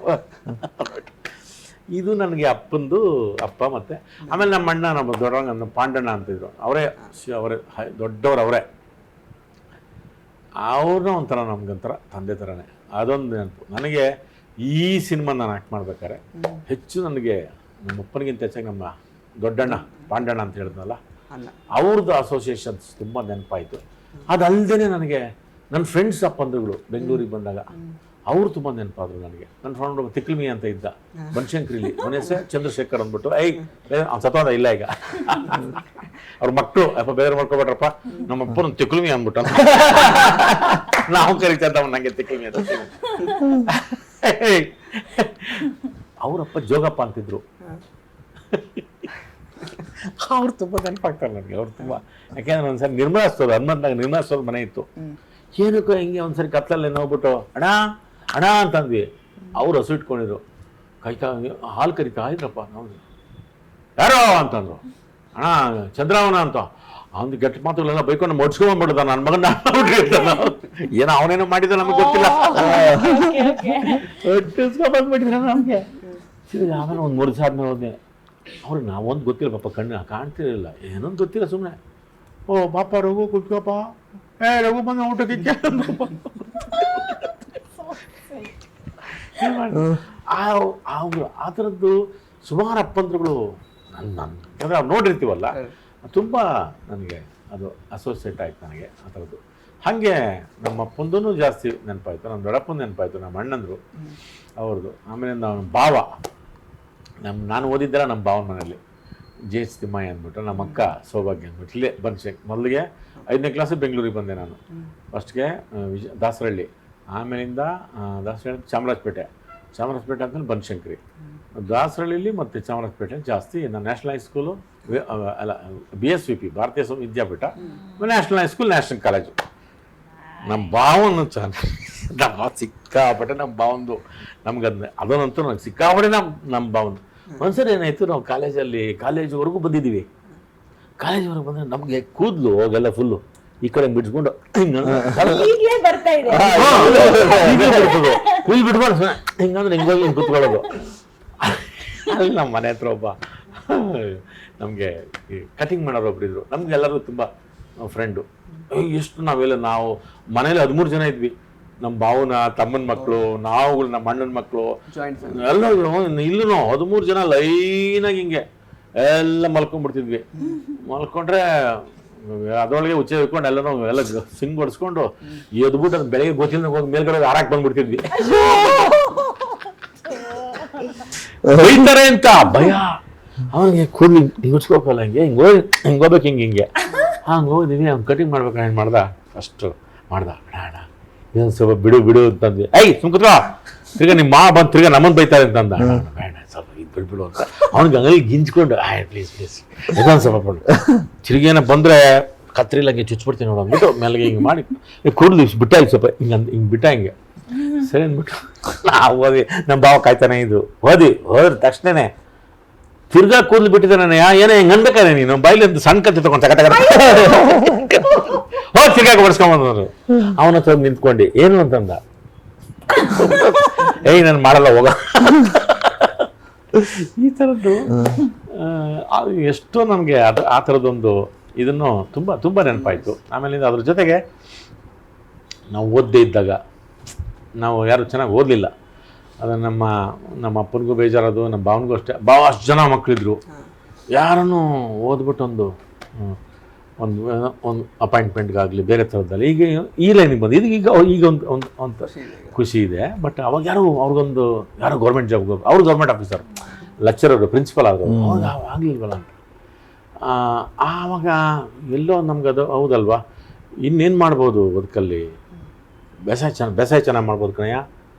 ಇದು ನನಗೆ ಅಪ್ಪಂದು ಅಪ್ಪ. ಮತ್ತು ಆಮೇಲೆ ನಮ್ಮ ಅಣ್ಣ, ನಮ್ಮ ದೊಡ್ಡವಂಗ, ನಮ್ಮ ಪಾಂಡಣ್ಣ ಅಂತಿದ್ರು. ಅವರೇ ದೊಡ್ಡವ್ರು ಅವರೇ. ಅವ್ರನ್ನ ಒಂಥರ ನಮ್ಗೊಂಥರ ತಂದೆ ಥರನೇ. ಅದೊಂದು ನೆನಪು ನನಗೆ. ಈ ಸಿನಿಮಾ ನಾನು ಆ್ಯಕ್ಟ್ ಮಾಡ್ಬೇಕಾದ್ರೆ ಹೆಚ್ಚು ನನಗೆ ನಮ್ಮ ಅಪ್ಪನಿಗಿಂತ ಹೆಚ್ಚಾಗಿ ನಮ್ಮ ದೊಡ್ಡಣ್ಣ ಪಾಂಡಣ್ಣ ಅಂತ ಹೇಳಿದ್ನಲ್ಲ, ಅವ್ರದ್ದು ಅಸೋಸಿಯೇಷನ್ಸ್ ತುಂಬ ನೆನಪಾಯಿತು. ಅದಲ್ಲದೆ ನನಗೆ ನನ್ನ ಫ್ರೆಂಡ್ಸ್ ಅಪ್ಪಂದ್ರುಗಳು ಬೆಂಗಳೂರಿಗೆ ಬಂದಾಗ ಅವರು ತುಂಬ ನೆನಪಾದರು ನನಗೆ. ನನ್ನ ಫ್ರೆಂಡ್ ಒಬ್ಬ ತಿಕ್ಲ್ಮಿ ಅಂತ ಇದ್ದ ಬನಶಂಕರಿಲಿ. ಅವನ ಹೆಸರು ಚಂದ್ರಶೇಖರ್ ಅಂದ್ಬಿಟ್ಟು. ಅವ್ನು ಸತ್ವಾದ ಇಲ್ಲ ಈಗ. ಅವ್ರ ಮಕ್ಕಳು ಅಪ್ಪ ಬೇರೆ ಮಾಡ್ಕೊಬೇಡ್ರಪ್ಪ, ನಮ್ಮಪ್ಪನ ತಿಕ್ಲ್ಮಿ ಅಂದ್ಬಿಟ್ಟು ನಾವು ಕರಿತಾ ನಂಗೆ ತಿಕ್ಲ್ಮಿ ಅಂತ. ಅವರಪ್ಪ ಜೋಗಪ್ಪ ಅಂತಿದ್ರು. ಅವ್ರು ತುಂಬ ನೆನಪಾಗ್ತಾರೆ ನನಗೆ. ಅವ್ರು ತುಂಬ, ಯಾಕೆಂದ್ರೆ ಒಂದ್ಸರಿ ನಿರ್ಮಲಾಸ್ತೋರು ಹನುಮಂತನಾಗ ನಿರ್ಮಲಾಸ್ತೋರ್ ಮನೆ ಇತ್ತು. ಏನಕ್ಕೋ ಹಿಂಗೆ ಒಂದ್ಸರಿ ಕತ್ತಲಲ್ಲಿ ನೋಡ್ಬಿಟ್ಟು ಅಣ್ಣ ಅಣ್ಣ ಅಂತಂದ್ವಿ. ಅವ್ರು ಹಸು ಇಟ್ಕೊಂಡಿದ್ರು. ಹಾಲು ಕರಿತಾ ಇದ್ರಪ್ಪ. ನಾವು ಯಾರೋ ಅಂತಂದ್ರು. ಅಣ್ಣ ಚಂದ್ರಾವನ ಅಂತ. ಅವ್ನು ಗಟ್ಟಿ ಮಾತುಗಳೆಲ್ಲ ಬೈಕೊಂಡು ಮೊಡ್ಸ್ಕೊಂಡ್ಬಿಡ್ದ ನನ್ನ ಮಗನ. ಏನೋ ಅವನೇನೋ ಮಾಡಿದ ನಮಗೆ ಗೊತ್ತಿಲ್ಲ. ಬಂದ್ಬಿಟ್ಟಿದ್ರ ನಮಗೆ. ಆಮೇಲೆ ಒಂದು 3 ದಿವಸ ಆದ್ಮೇಲೆ ಹೋದೆ. ಅವ್ರಿಗೆ ನಾವೊಂದು ಗೊತ್ತಿಲ್ಲ ಪಾಪ, ಕಣ್ಣು ಕಾಣ್ತಿರಲಿಲ್ಲ, ಏನೊಂದು ಗೊತ್ತಿಲ್ಲ. ಸುಮ್ಮನೆ ಪಾಪ ರಘು ಕುತ್ಕೋಪ, ರಘು ಬಂದ ಊಟಕ್ಕೆ. ಆ ಥರದ್ದು ಸುಮಾರು ಅಪ್ಪಂದ್ರುಗಳು ಯಾಕಂದ್ರೆ ಅವ್ರು ನೋಡಿರ್ತೀವಲ್ಲ, ತುಂಬ ನನಗೆ ಅದು ಅಸೋಸಿಯೇಟ್ ಆಯ್ತು ನನಗೆ ಆ ಥರದ್ದು. ಹಾಗೆ ನಮ್ಮ ಅಪ್ಪಂದೂ ಜಾಸ್ತಿ ನೆನಪಾಯ್ತು, ನಮ್ಮ ದೊಡ್ಡಪ್ಪನ ನೆನಪಾಯ್ತು, ನಮ್ಮ ಅಣ್ಣಂದರು ಅವ್ರದ್ದು. ಆಮೇಲೆ ನಮ್ಮ ಭಾವ, ನಾನು ಓದಿದ್ದೆಲ್ಲ ನಮ್ಮ ಭಾವನ ಮನೆಯಲ್ಲಿ ಜೆ.ಎಚ್. ತಿಮ್ಮಯ್ಯ ಅಂದ್ಬಿಟ್ಟು, ನಮ್ಮ ಅಕ್ಕ ಸೌಭಾಗ್ಯ ಅಂದ್ಬಿಟ್ಟು ಇಲ್ಲೇ ಬನಶಂಕರಿ. ಮೊದಲಿಗೆ 5ನೇ ಕ್ಲಾಸಿಗೆ ಬೆಂಗಳೂರಿಗೆ ಬಂದೆ ನಾನು. ಫಸ್ಟ್ಗೆ ದಾಸರಹಳ್ಳಿ, ಆಮೇಲಿಂದ ದಾಸರಹಳ್ಳಿ ಚಾಮರಾಜಪೇಟೆ, ಚಾಮರಾಜಪೇಟೆ ಆದಮೇಲೆ ಬನಶಂಕರಿ, ದಾಸರಳ್ಳಿಲಿ ಮತ್ತು ಚಾಮರಾಜಪೇಟೆ ಜಾಸ್ತಿ. ನಾನು ನ್ಯಾಷನಲ್ ಹೈಸ್ಕೂಲು ಅಲ್ಲ BSVP ಭಾರತೀಯ ವಿದ್ಯಾಪೀಠ, ನ್ಯಾಷನಲ್ ಹೈಸ್ಕೂಲ್, ನ್ಯಾಷನಲ್ ಕಾಲೇಜು. ನಮ್ಮ ಭಾವನು ನಮ್ಮ ಸಿಕ್ಕಾಪಟ್ಟೆ ನಮ್ಮ ಭಾವಂದು ನಮ್ಗೆ ಅದನ್ನಂತೂ ನಂಗೆ ಸಿಕ್ಕಾಪಟ್ಟೆ ನಮ್ಮ ಭಾವನು. ಒಂದ್ಸರಿ ಏನಾಯಿತು, ನಾವು ಕಾಲೇಜ್ವರೆಗೂ ಬಂದಿದ್ದೀವಿ. ಕಾಲೇಜ್ವರೆಗೆ ಬಂದರೆ ನಮಗೆ ಕೂದಲು ಅವೆಲ್ಲ ಫುಲ್ಲು ಈ ಕಡೆ ಬಿಡ್ಸ್ಕೊಂಡು ಈಗಲೇ ಬರ್ತಾ ಇದೆ. ಕೂಲ್ ಬಿಟ್ಕೊಂಡು ಹಿಂಗಂದ್ರೆ ಹಿಂಗೋಗಿ ಹಿಂಗೆ ಕೂತ್ಕೊಳ್ಳೋದು. ಅಲ್ಲಿ ನಮ್ಮ ಮನೆ ಹತ್ರ ಒಬ್ಬ ನಮಗೆ ಕಟಿಂಗ್ ಮಾಡೋರು ಒಬ್ರು ಇದ್ರು. ನಮ್ಗೆಲ್ಲರೂ ತುಂಬ ಫ್ರೆಂಡು. ಎಷ್ಟು ನಾವು ಮನೇಲಿ 13 ಜನ ಇದ್ವಿ. ನಮ್ಮ ಭಾವನ ತಮ್ಮನ ಮಕ್ಕಳು, ನಾವು ನಮ್ಮ ಅಣ್ಣನ ಮಕ್ಕಳು ಎಲ್ಲರೂ ಇಲ್ಲೂ 13 ಜನ ಲೈನಾಗಿ ಹಿಂಗೆ ಎಲ್ಲ ಮಲ್ಕೊಂಡ್ಬಿಡ್ತಿದ್ವಿ. ಮಲ್ಕೊಂಡ್ರೆ ಅದರೊಳಗೆ ಉಚ್ಚೆ ಹಿಡ್ಕೊಂಡು ಎಲ್ಲ ಸಿಂಗ್ ಹೊಡ್ಸ್ಕೊಂಡು ಎದ್ಬಿಟ್ಟು ಅದು ಬೆಳಗ್ಗೆ ಗೊತ್ತಿಲ್ಲ ಹೋಗಿ ಮೇಲ್ಗಡೆ ಹಾರಾಕ್ ಬಂದ್ಬಿಡ್ತಿದ್ವಿ. ಬೈತಾರೆ ಅಂತ ಭಯ. ಅವನಿಗೆ ಕೂದಲು ಹಿಂಗಿಸ್ಕೋಕಲ್ಲ, ಹಿಂಗೋಗ್ಬೇಕು ಹಿಂಗೆ ಹಂಗೆ ಹೋಗಿದ್ದೀವಿ. ಅವ್ನು ಕಟಿಂಗ್ ಮಾಡ್ಬೇಕು. ಏನು ಮಾಡ್ದ ಫಸ್ಟು ಮಾಡ್ದ, ಬೇಡ ಇದೊಂದು ಸ್ವಲ್ಪ ಬಿಡು ಅಂತಂದ್ವಿ. ಸುಮ್ಕುತ್ವ ತಿರ್ಗಾ ನಿಮ್ಮ ಮಾ ಬಂದು ತಿರ್ಗಾ ನಮ್ಮನ್ನು ಬೈತಾರೆ ಅಂತಂದ. ಬೇಡ ಸ್ವಲ್ಪ ಇದು ಬಿಡು ಅಂತ ಅವ್ನಿಗೆ ಹಂಗಾಗಿ ಗಿಂಚ್ಕೊಂಡು ಪ್ಲೀಸ್ ಇದೊಂದು ಸ್ವಲ್ಪ ಬಿಡು. ತಿರ್ಗೇನ ಬಂದರೆ ಕತ್ರಿಲಂಗೆ ಚುಚ್ಬಿಡ್ತೀನಿ ನೋಡು ಅಂದ್ಬಿಟ್ಟು ಮೆಲ್ಗೆ ಹಿಂಗೆ ಮಾಡಿ ಕೂಡಲು ಬಿಟ್ಟಾಗಿ ಸ್ವಲ್ಪ ಹಿಂಗೆ ಬಿಟ್ಟ ಹಿಂಗೆ ಸರಿ ಅಂದ್ಬಿಟ್ಟು ನಾವು ಓದಿ. ನಮ್ಮ ಭಾವ ಕಾಯ್ತಾನೆ ಇದು ಹೋದ್ರ ತಕ್ಷಣನೇ ತಿರ್ಗಾ ಕೂದಲು ಬಿಟ್ಟಿದ್ದಾನೆ. ಏನೇ ಹಿಂಗೆ ಅನ್ಬೇಕಾರೆ ನೀನು ಬೈಲಿ ಅಂತ ಸಣ್ಣ ಕತ್ತಿ ತಗೊಂಡು ಹೋಗಿ ತಿರ್ಗಾಕ ಬಡ್ಸ್ಕೊಂಬಂದ್ರು. ಅವನ ಹತ್ರ ನಿಂತ್ಕೊಂಡು ಏನು ಅಂತಂದ, ನಾನು ಮಾಡಲ್ಲ ಹೋಗ. ಈ ಥರದ್ದು ಎಷ್ಟೋ ನನಗೆ ಆ ಥರದ್ದೊಂದು ಇದನ್ನು ತುಂಬ ನೆನಪಾಯಿತು. ಆಮೇಲಿಂದ ಅದ್ರ ಜೊತೆಗೆ ನಾವು ಓದದೇ ಇದ್ದಾಗ ನಾವು ಯಾರು ಚೆನ್ನಾಗಿ ಓದಲಿಲ್ಲ. ಅದು ನಮ್ಮ ಅಪ್ಪನಿಗೂ ಬೇಜಾರದು, ನಮ್ಮ ಭಾವನಿಗೂ ಅಷ್ಟೇ. ಭಾವ ಅಷ್ಟು ಜನ ಮಕ್ಕಳಿದ್ರು, ಯಾರನ್ನು ಓದ್ಬಿಟ್ಟು ಒಂದು ಅಪಾಯಿಂಟ್ಮೆಂಟ್ಗಾಗಲಿ ಬೇರೆ ಥರದ್ದಲ್ಲಿ ಈಗ ಈ ಲೈನಿಗೆ ಬಂದು ಈಗ ಒಂದು ಖುಷಿ ಇದೆ. ಬಟ್ ಅವಾಗ ಯಾರು ಗೌರ್ಮೆಂಟ್ ಜಾಬ್, ಅವರು ಗೌರ್ಮೆಂಟ್ ಆಫೀಸರ್, ಲೆಕ್ಚರರು, ಪ್ರಿನ್ಸಿಪಲ್ ಆದರು, ಅವಾಗ ಆಗಲಿಲ್ವಲ್ಲ ಅಂತ. ಆವಾಗ ಎಲ್ಲೋ ನಮ್ಗೆ ಅದು ಹೌದಲ್ವಾ, ಇನ್ನೇನು ಮಾಡ್ಬೋದು ಬದುಕಲ್ಲಿ, ಬೇಸಾಯ ಚೆನ್ನಾಗಿ ಮಾಡ್ಬೋದು ಕಣಯ್ಯ,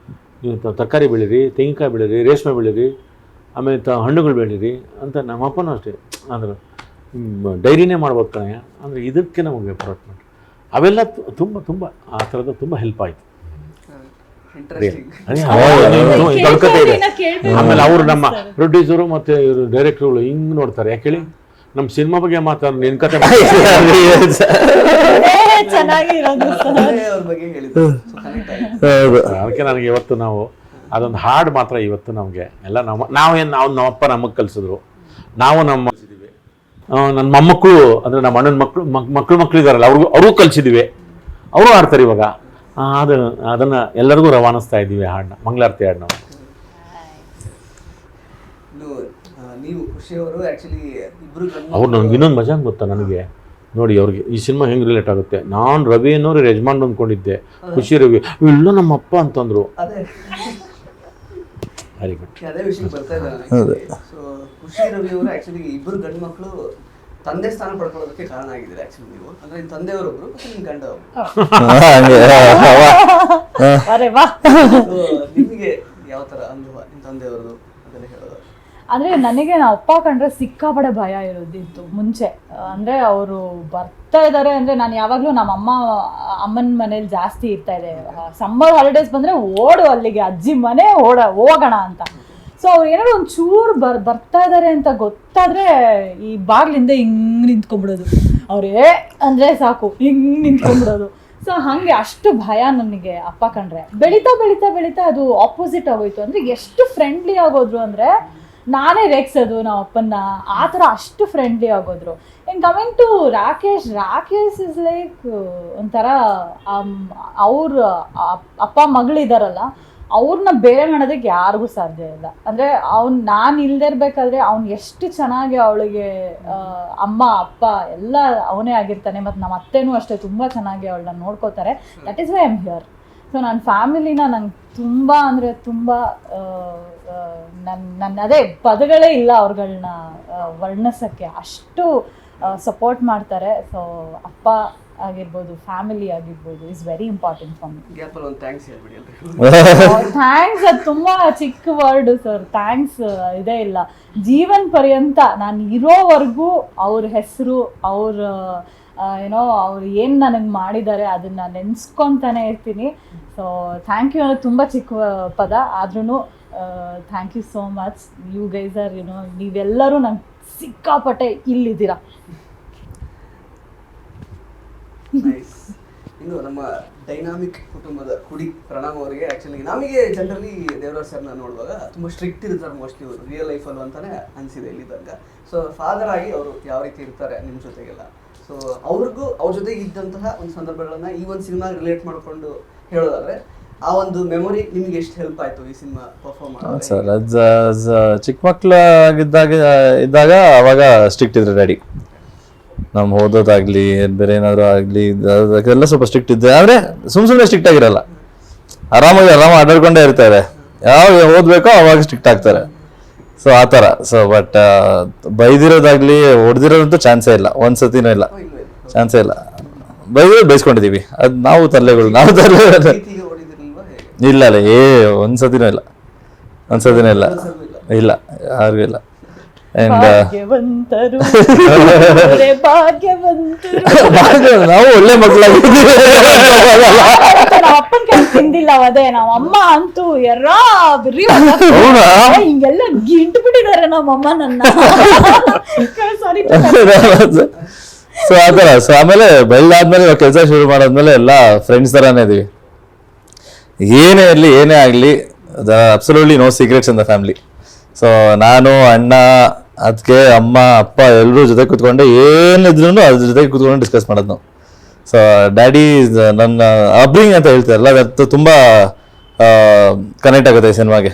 ನೀವು ತರಕಾರಿ ಬೆಳೀರಿ, ತೆಂಗಿನಕಾಯಿ ಬೆಳೀರಿ, ರೇಷ್ಮೆ ಬೆಳೀರಿ, ಆಮೇಲೆ ಹಣ್ಣುಗಳು ಬೆಳೀರಿ ಅಂತ. ನಮ್ಮ ಅಪ್ಪನೂ ಅಷ್ಟೇ ಅಂದ್ರೆ ಡೈರಿನೇ ಮಾಡ್ಬೋದು ಕಣಯ್ಯ ಅಂದರೆ ಇದಕ್ಕೆ ನಮಗೆ ಡೆವಲಪ್ಮೆಂಟ್ ಅವೆಲ್ಲ ತುಂಬ ಆ ಥರದ್ದು ತುಂಬ ಹೆಲ್ಪ್ ಆಯಿತು. ಕಲ್ಕತೆ ಇದೆ. ಆಮೇಲೆ ಅವರು ನಮ್ಮ ಪ್ರೊಡ್ಯೂಸರು ಮತ್ತು ಇವರು ಡೈರೆಕ್ಟರ್ಗಳು ಹಿಂಗೆ ನೋಡ್ತಾರೆ. ಯಾಕೆ ಹೇಳಿ, ನಮ್ಮ ಸಿನಿಮಾ ಬಗ್ಗೆ ಮಾತಾಡೋದು ನಿನ್ನ ಕತೆ ಅದಕ್ಕೆ ನನಗೆ ಇವತ್ತು ನಾವು ಅದೊಂದು ಹಾಡು ಮಾತ್ರ ಇವತ್ತು ನಮಗೆ ಎಲ್ಲ ನಮ್ಮಪ್ಪ ನಮಗೆ ಕಲಿಸಿದ್ರು. ನಾವು ನನ್ನ ಮೊಮ್ಮಕ್ಕಳು ಅಂದರೆ ನಮ್ಮ ಅಣ್ಣನ ಮಕ್ಕಳು ಇದ್ದಾರಲ್ಲ ಅವ್ರಿಗೂ ಕಲಿಸಿದ್ದೀವಿ. ಅವರು ಆಡ್ತಾರೆ ಇವಾಗ. ಅದನ್ನು ಎಲ್ಲರಿಗೂ ರವಾನಿಸ್ತಾ ಇದ್ದೀವಿ ಹಾಡನ್ನ, ಮಂಗಳಾರತಿ ಹಾಡು. ಅವ್ರು ನನಗೆ ಇನ್ನೊಂದು ಮಜಾ ಗೊತ್ತಾ ನನಗೆ ನೋಡಿ, ಅವ್ರಿಗೆ ಈ ಸಿನಿಮಾ ಹೆಂಗೆ ರಿಲೇಟ್ ಆಗುತ್ತೆ. ನಾನು ರವಿ ಅನ್ನೋರು ಯಜಮಾನ್ ಅಂದ್ಕೊಂಡಿದ್ದೆ, ಖುಷಿ ರವಿ ಇಲ್ಲ ನಮ್ಮಪ್ಪ ಅಂತಂದ್ರು. Very good. ಅದೇ ವಿಷಯ ಬರ್ತಾ ಇದ್ದಾರೆ. ಖುಷಿ ರವಿ ಅವರು ಆಕ್ಚುಲಿ ಇಬ್ಬರು ಗಂಡು ಮಕ್ಕಳು ತಂದೆ ಸ್ಥಾನ ಪಡ್ಕೊಳ್ಳೋದಕ್ಕೆ ಕಾರಣ ಆಗಿದ್ದಾರೆ. ಆಕ್ಚುಲಿ ನೀವು ಅಂದ್ರೆ ನಿಮ್ಮ ತಂದೆಯವರೊಬ್ರು ಮತ್ತು ನಿಮ್ಮ ಗಂಡ ಒಬ್ರು. ನಿಮಗೆ ಯಾವ ತರ ಅನುಭವ ನಿಮ್ಮ ತಂದೆಯವರದು ಅದನ್ನ ಹೇಳೋದು? ಅಂದರೆ ನನಗೆ ನಮ್ಮ ಅಪ್ಪ ಕಂಡ್ರೆ ಸಿಕ್ಕಾಪಡೆ ಭಯ ಇರೋದಿತ್ತು ಮುಂಚೆ. ಅಂದರೆ ಅವರು ಬರ್ತಾ ಇದ್ದಾರೆ ಅಂದರೆ ನಾನು ಯಾವಾಗಲೂ ನಮ್ಮ ಅಮ್ಮನ ಮನೇಲಿ ಜಾಸ್ತಿ ಇರ್ತಾ ಇದೆ. ಸಮ್ಮರ್ ಹಾಲಿಡೇಸ್ ಬಂದರೆ ಅಲ್ಲಿಗೆ ಅಜ್ಜಿ ಮನೆ ಹೋಗೋಣ ಅಂತ. ಸೊ ಅವ್ರು ಏನಾದ್ರು ಒಂಚೂರು ಬರ್ತಾ ಇದ್ದಾರೆ ಅಂತ ಗೊತ್ತಾದರೆ ಈ ಬಾಗ್ಲಿಂದ ಹಿಂಗೆ ನಿಂತ್ಕೊಂಡ್ಬಿಡೋದು. ಅವರೇ ಅಂದರೆ ಸಾಕು ಹಿಂಗೆ ನಿಂತ್ಕೊಂಡ್ಬಿಡೋದು. ಸೊ ಹಾಗೆ ಅಷ್ಟು ಭಯ ನನಗೆ ಅಪ್ಪ ಕಂಡ್ರೆ. ಬೆಳೀತಾ ಬೆಳೀತಾ ಬೆಳೀತಾ ಅದು ಆಪೋಸಿಟ್ ಆಗೋಯ್ತು. ಅಂದರೆ ಎಷ್ಟು ಫ್ರೆಂಡ್ಲಿ ಆಗೋದ್ರು ಅಂದರೆ ನಾನೇ ರೇಗ್ಸೋದು ನಮ್ಮ ಅಪ್ಪನ್ನ, ಆ ಥರ ಅಷ್ಟು ಫ್ರೆಂಡ್ಲಿ ಆಗೋದ್ರು. In coming to Rakesh is like ಒಂಥರ ಅವ್ರ ಅಪ್ಪ ಮಗಳಿದಾರಲ್ಲ, ಅವ್ರನ್ನ ಬೇರೆ ಮಾಡೋದಕ್ಕೆ ಯಾರಿಗೂ ಸಾಧ್ಯ ಇಲ್ಲ. ಅಂದರೆ ನಾನು ಇಲ್ಲದೆ ಇರಬೇಕಾದ್ರೆ ಅವ್ನು ಎಷ್ಟು ಚೆನ್ನಾಗಿ ಅವಳಿಗೆ ಅಮ್ಮ ಅಪ್ಪ ಎಲ್ಲ ಅವನೇ ಆಗಿರ್ತಾನೆ. ಮತ್ತು ನಮ್ಮ ಅತ್ತೆನೂ ಅಷ್ಟೇ ತುಂಬ ಚೆನ್ನಾಗಿ ಅವಳನ್ನ ನೋಡ್ಕೋತಾರೆ. That is why I am here. So ನನ್ನ ಫ್ಯಾಮಿಲಿನ ನಂಗೆ ತುಂಬ ಅಂದರೆ ತುಂಬ ನನ್ನ ಅದೇ ಪದಗಳೇ ಇಲ್ಲ ಅವ್ರುಗಳನ್ನ ವರ್ಣಿಸೋಕ್ಕೆ. ಅಷ್ಟು ಸಪೋರ್ಟ್ ಮಾಡ್ತಾರೆ. ಸೊ ಅಪ್ಪ ಆಗಿರ್ಬೋದು, ಫ್ಯಾಮಿಲಿ ಆಗಿರ್ಬೋದು, is very important for me. ಗ್ಯಾಪಲ್ಲಿ ಒಂದು ಥ್ಯಾಂಕ್ಸ್ ಹೇಳ್ಬಿಡಿ ಅಲ್ರಿ. ಥ್ಯಾಂಕ್ಸ್ ಅದು ತುಂಬ ಚಿಕ್ಕ ವರ್ಡ್ ಸರ್. ಥ್ಯಾಂಕ್ಸ್ ಇದೇ ಇಲ್ಲ. ಜೀವನ ಪರ್ಯಂತ ನಾನು ಇರೋವರೆಗೂ ಅವ್ರ ಹೆಸರು, ಅವ್ರ ಏನೋ ಅವ್ರು ಏನು ನನಗೆ ಮಾಡಿದ್ದಾರೆ ಅದನ್ನು ನೆನೆಸ್ಕೊತಾನೆ ಇರ್ತೀನಿ. ಸೊ ಥ್ಯಾಂಕ್ ಯು ಅನ್ನೋದು ತುಂಬ ಚಿಕ್ಕ ಪದ, ಆದ್ರೂ thank you so much. You guys are ನೀವೆಲ್ಲರೂ ನಂಗೆ ಸಿಕ್ಕಾಪಟ್ಟೆ ಇಲ್ಲಿದ್ದೀರಾ. ನೈಸ್. ಇನ್ನು ನಮ್ಮ ಡೈನಾಮಿಕ್ ಕುಟುಂಬದ ಕುಡಿ ಪ್ರಣಾಮ್ ಅವರಿಗೆ ಆ್ಯಕ್ಚುಲಿ ನಮಗೆ ಜನರಲಿ ದೇವರಾಜ್ ಸರ್ನ ನೋಡುವಾಗ ತುಂಬ ಸ್ಟ್ರಿಕ್ಟ್ ಇರ್ತಾರೆ ಮೋಸ್ಟ್ಲಿ ಅವರು ರಿಯಲ್ ಲೈಫಲ್ಲೂ ಅಂತಲೇ ಅನಿಸಿದೆ ಇಲ್ಲಿದ್ದಾಗ. ಸೊ ಫಾದರ್ ಆಗಿ ಅವರು ಯಾವ ರೀತಿ ಇರ್ತಾರೆ ನಿಮ್ಮ ಜೊತೆಗೆಲ್ಲ, ಸೊ ಅವ್ರಿಗೂ ಅವ್ರ ಜೊತೆಗೆ ಇದ್ದಂತಹ ಒಂದು ಸಂದರ್ಭಗಳನ್ನ ಈ ಒಂದು ಸಿನಿಮಾ ರಿಲೇಟ್ ಮಾಡಿಕೊಂಡು ಹೇಳೋದಾದ್ರೆ ಆ ಒಂದು ಮೆಮೊರಿ ನಿಮ್ಗೆ ಎಷ್ಟು ಹೆಲ್ಪ್ ಆಯ್ತು ಈ ಸಿನಿಮಾ ಪರ್ಫಾರ್ಮ್ ಮಾಡೋದು? ಸರ್ ಚಿಕ್ಕ ಇದ್ದಾಗ ಅವಾಗ ಸ್ಟ್ರಿಕ್ಟ್ ಇದ್ರೆ ಡ್ಯಾಡಿ. ನಮ್ಮ ಓದೋದಾಗ್ಲಿ ಬೇರೆ ಏನಾದ್ರು ಆಗಲಿ ಅದಕ್ಕೆಲ್ಲ ಸ್ವಲ್ಪ ಸ್ಟ್ರಿಕ್ಟ್ ಇದ್ದೆ. ಆದರೆ ಸುಮ್ಮನೆ ಸ್ಟ್ರಿಕ್ಟ್ ಆಗಿರಲ್ಲ, ಆರಾಮಾಗಿ ಆಟಾಡ್ಕೊಂಡೇ ಇರ್ತಾರೆ. ಯಾವಾಗ ಓದ್ಬೇಕೋ ಅವಾಗ ಸ್ಟ್ರಿಕ್ಟ್ ಆಗ್ತಾರೆ. ಸೊ ಆ ಥರ. ಸೊ ಬಟ್ ಬೈದಿರೋದಾಗ್ಲಿ ಹೊಡೆದಿರೋದಂತೂ ಚಾನ್ಸೇ ಇಲ್ಲ, ಒಂದ್ಸತಿನೂ ಇಲ್ಲ, ಚಾನ್ಸೇ ಇಲ್ಲ. ಬೈಸ್ಕೊಂಡಿದ್ದೀವಿ, ಅದು ನಾವು ತರಲೆಗಳು. ಪ್ರೀತಿಗೆ ಹೊಡಿದಿರಲ್ವಾ ಹೇಗೆ? ಇಲ್ಲ ಒಂದ್ಸತಿನೂ ಇಲ್ಲ ಇಲ್ಲ ಯಾರಿಗೂ ಇಲ್ಲ. ಭಾಗ್ಯವಂತರು ನಾವು ಒಳ್ಳೆ ಮಕ್ಕಳಾಗಿದ್ದೀವಿ. ಅಪ್ಪನ ಕೈ ತಿಂದಿಲ್ಲ ಅದೇ. ನಮ್ಮ ಅಮ್ಮ ಅಂತೂ ಹಿಂಗೆಲ್ಲ ಗಿಂಟು ಬಿಟ್ಟಿದ್ದಾರೆ ನಮ್ಮಮ್ಮ ನನ್ನ. ಸಾರಿ. ಸೊ ಆತರ. ಸೊ ಆಮೇಲೆ ಬೆಳ್ಳಾದ್ಮೇಲೆ ಇವಾಗ ಕೆಲಸ ಶುರು ಮಾಡಾದ್ಮೇಲೆ ಎಲ್ಲ ಫ್ರೆಂಡ್ಸ್ ತರಾನೇ ಇದೀವಿ. ಏನೇ ಇರಲಿ ಏನೇ ಆಗಲಿ absolutely no secrets in the family. So ನಾನು, ಅಣ್ಣ, ಅದಕ್ಕೆ ಅಮ್ಮ, ಅಪ್ಪ ಎಲ್ಲರೂ ಜೊತೆ ಕೂತ್ಕೊಂಡು ಏನಿದ್ರು ಅದ್ರ ಜೊತೆಗೆ ಕೂತ್ಕೊಂಡು ಡಿಸ್ಕಸ್ ಮಾಡೋದು ನಾವು. ಸೊ ಡ್ಯಾಡಿ ನನ್ನ ಅಬ್ರಿಂಗ್ ಅಂತ ಹೇಳ್ತಾರಲ್ಲ, ಅದು ತುಂಬ ಕನೆಕ್ಟ್ ಆಗುತ್ತೆ ಈ ಸಿನಿಮಾಗೆ.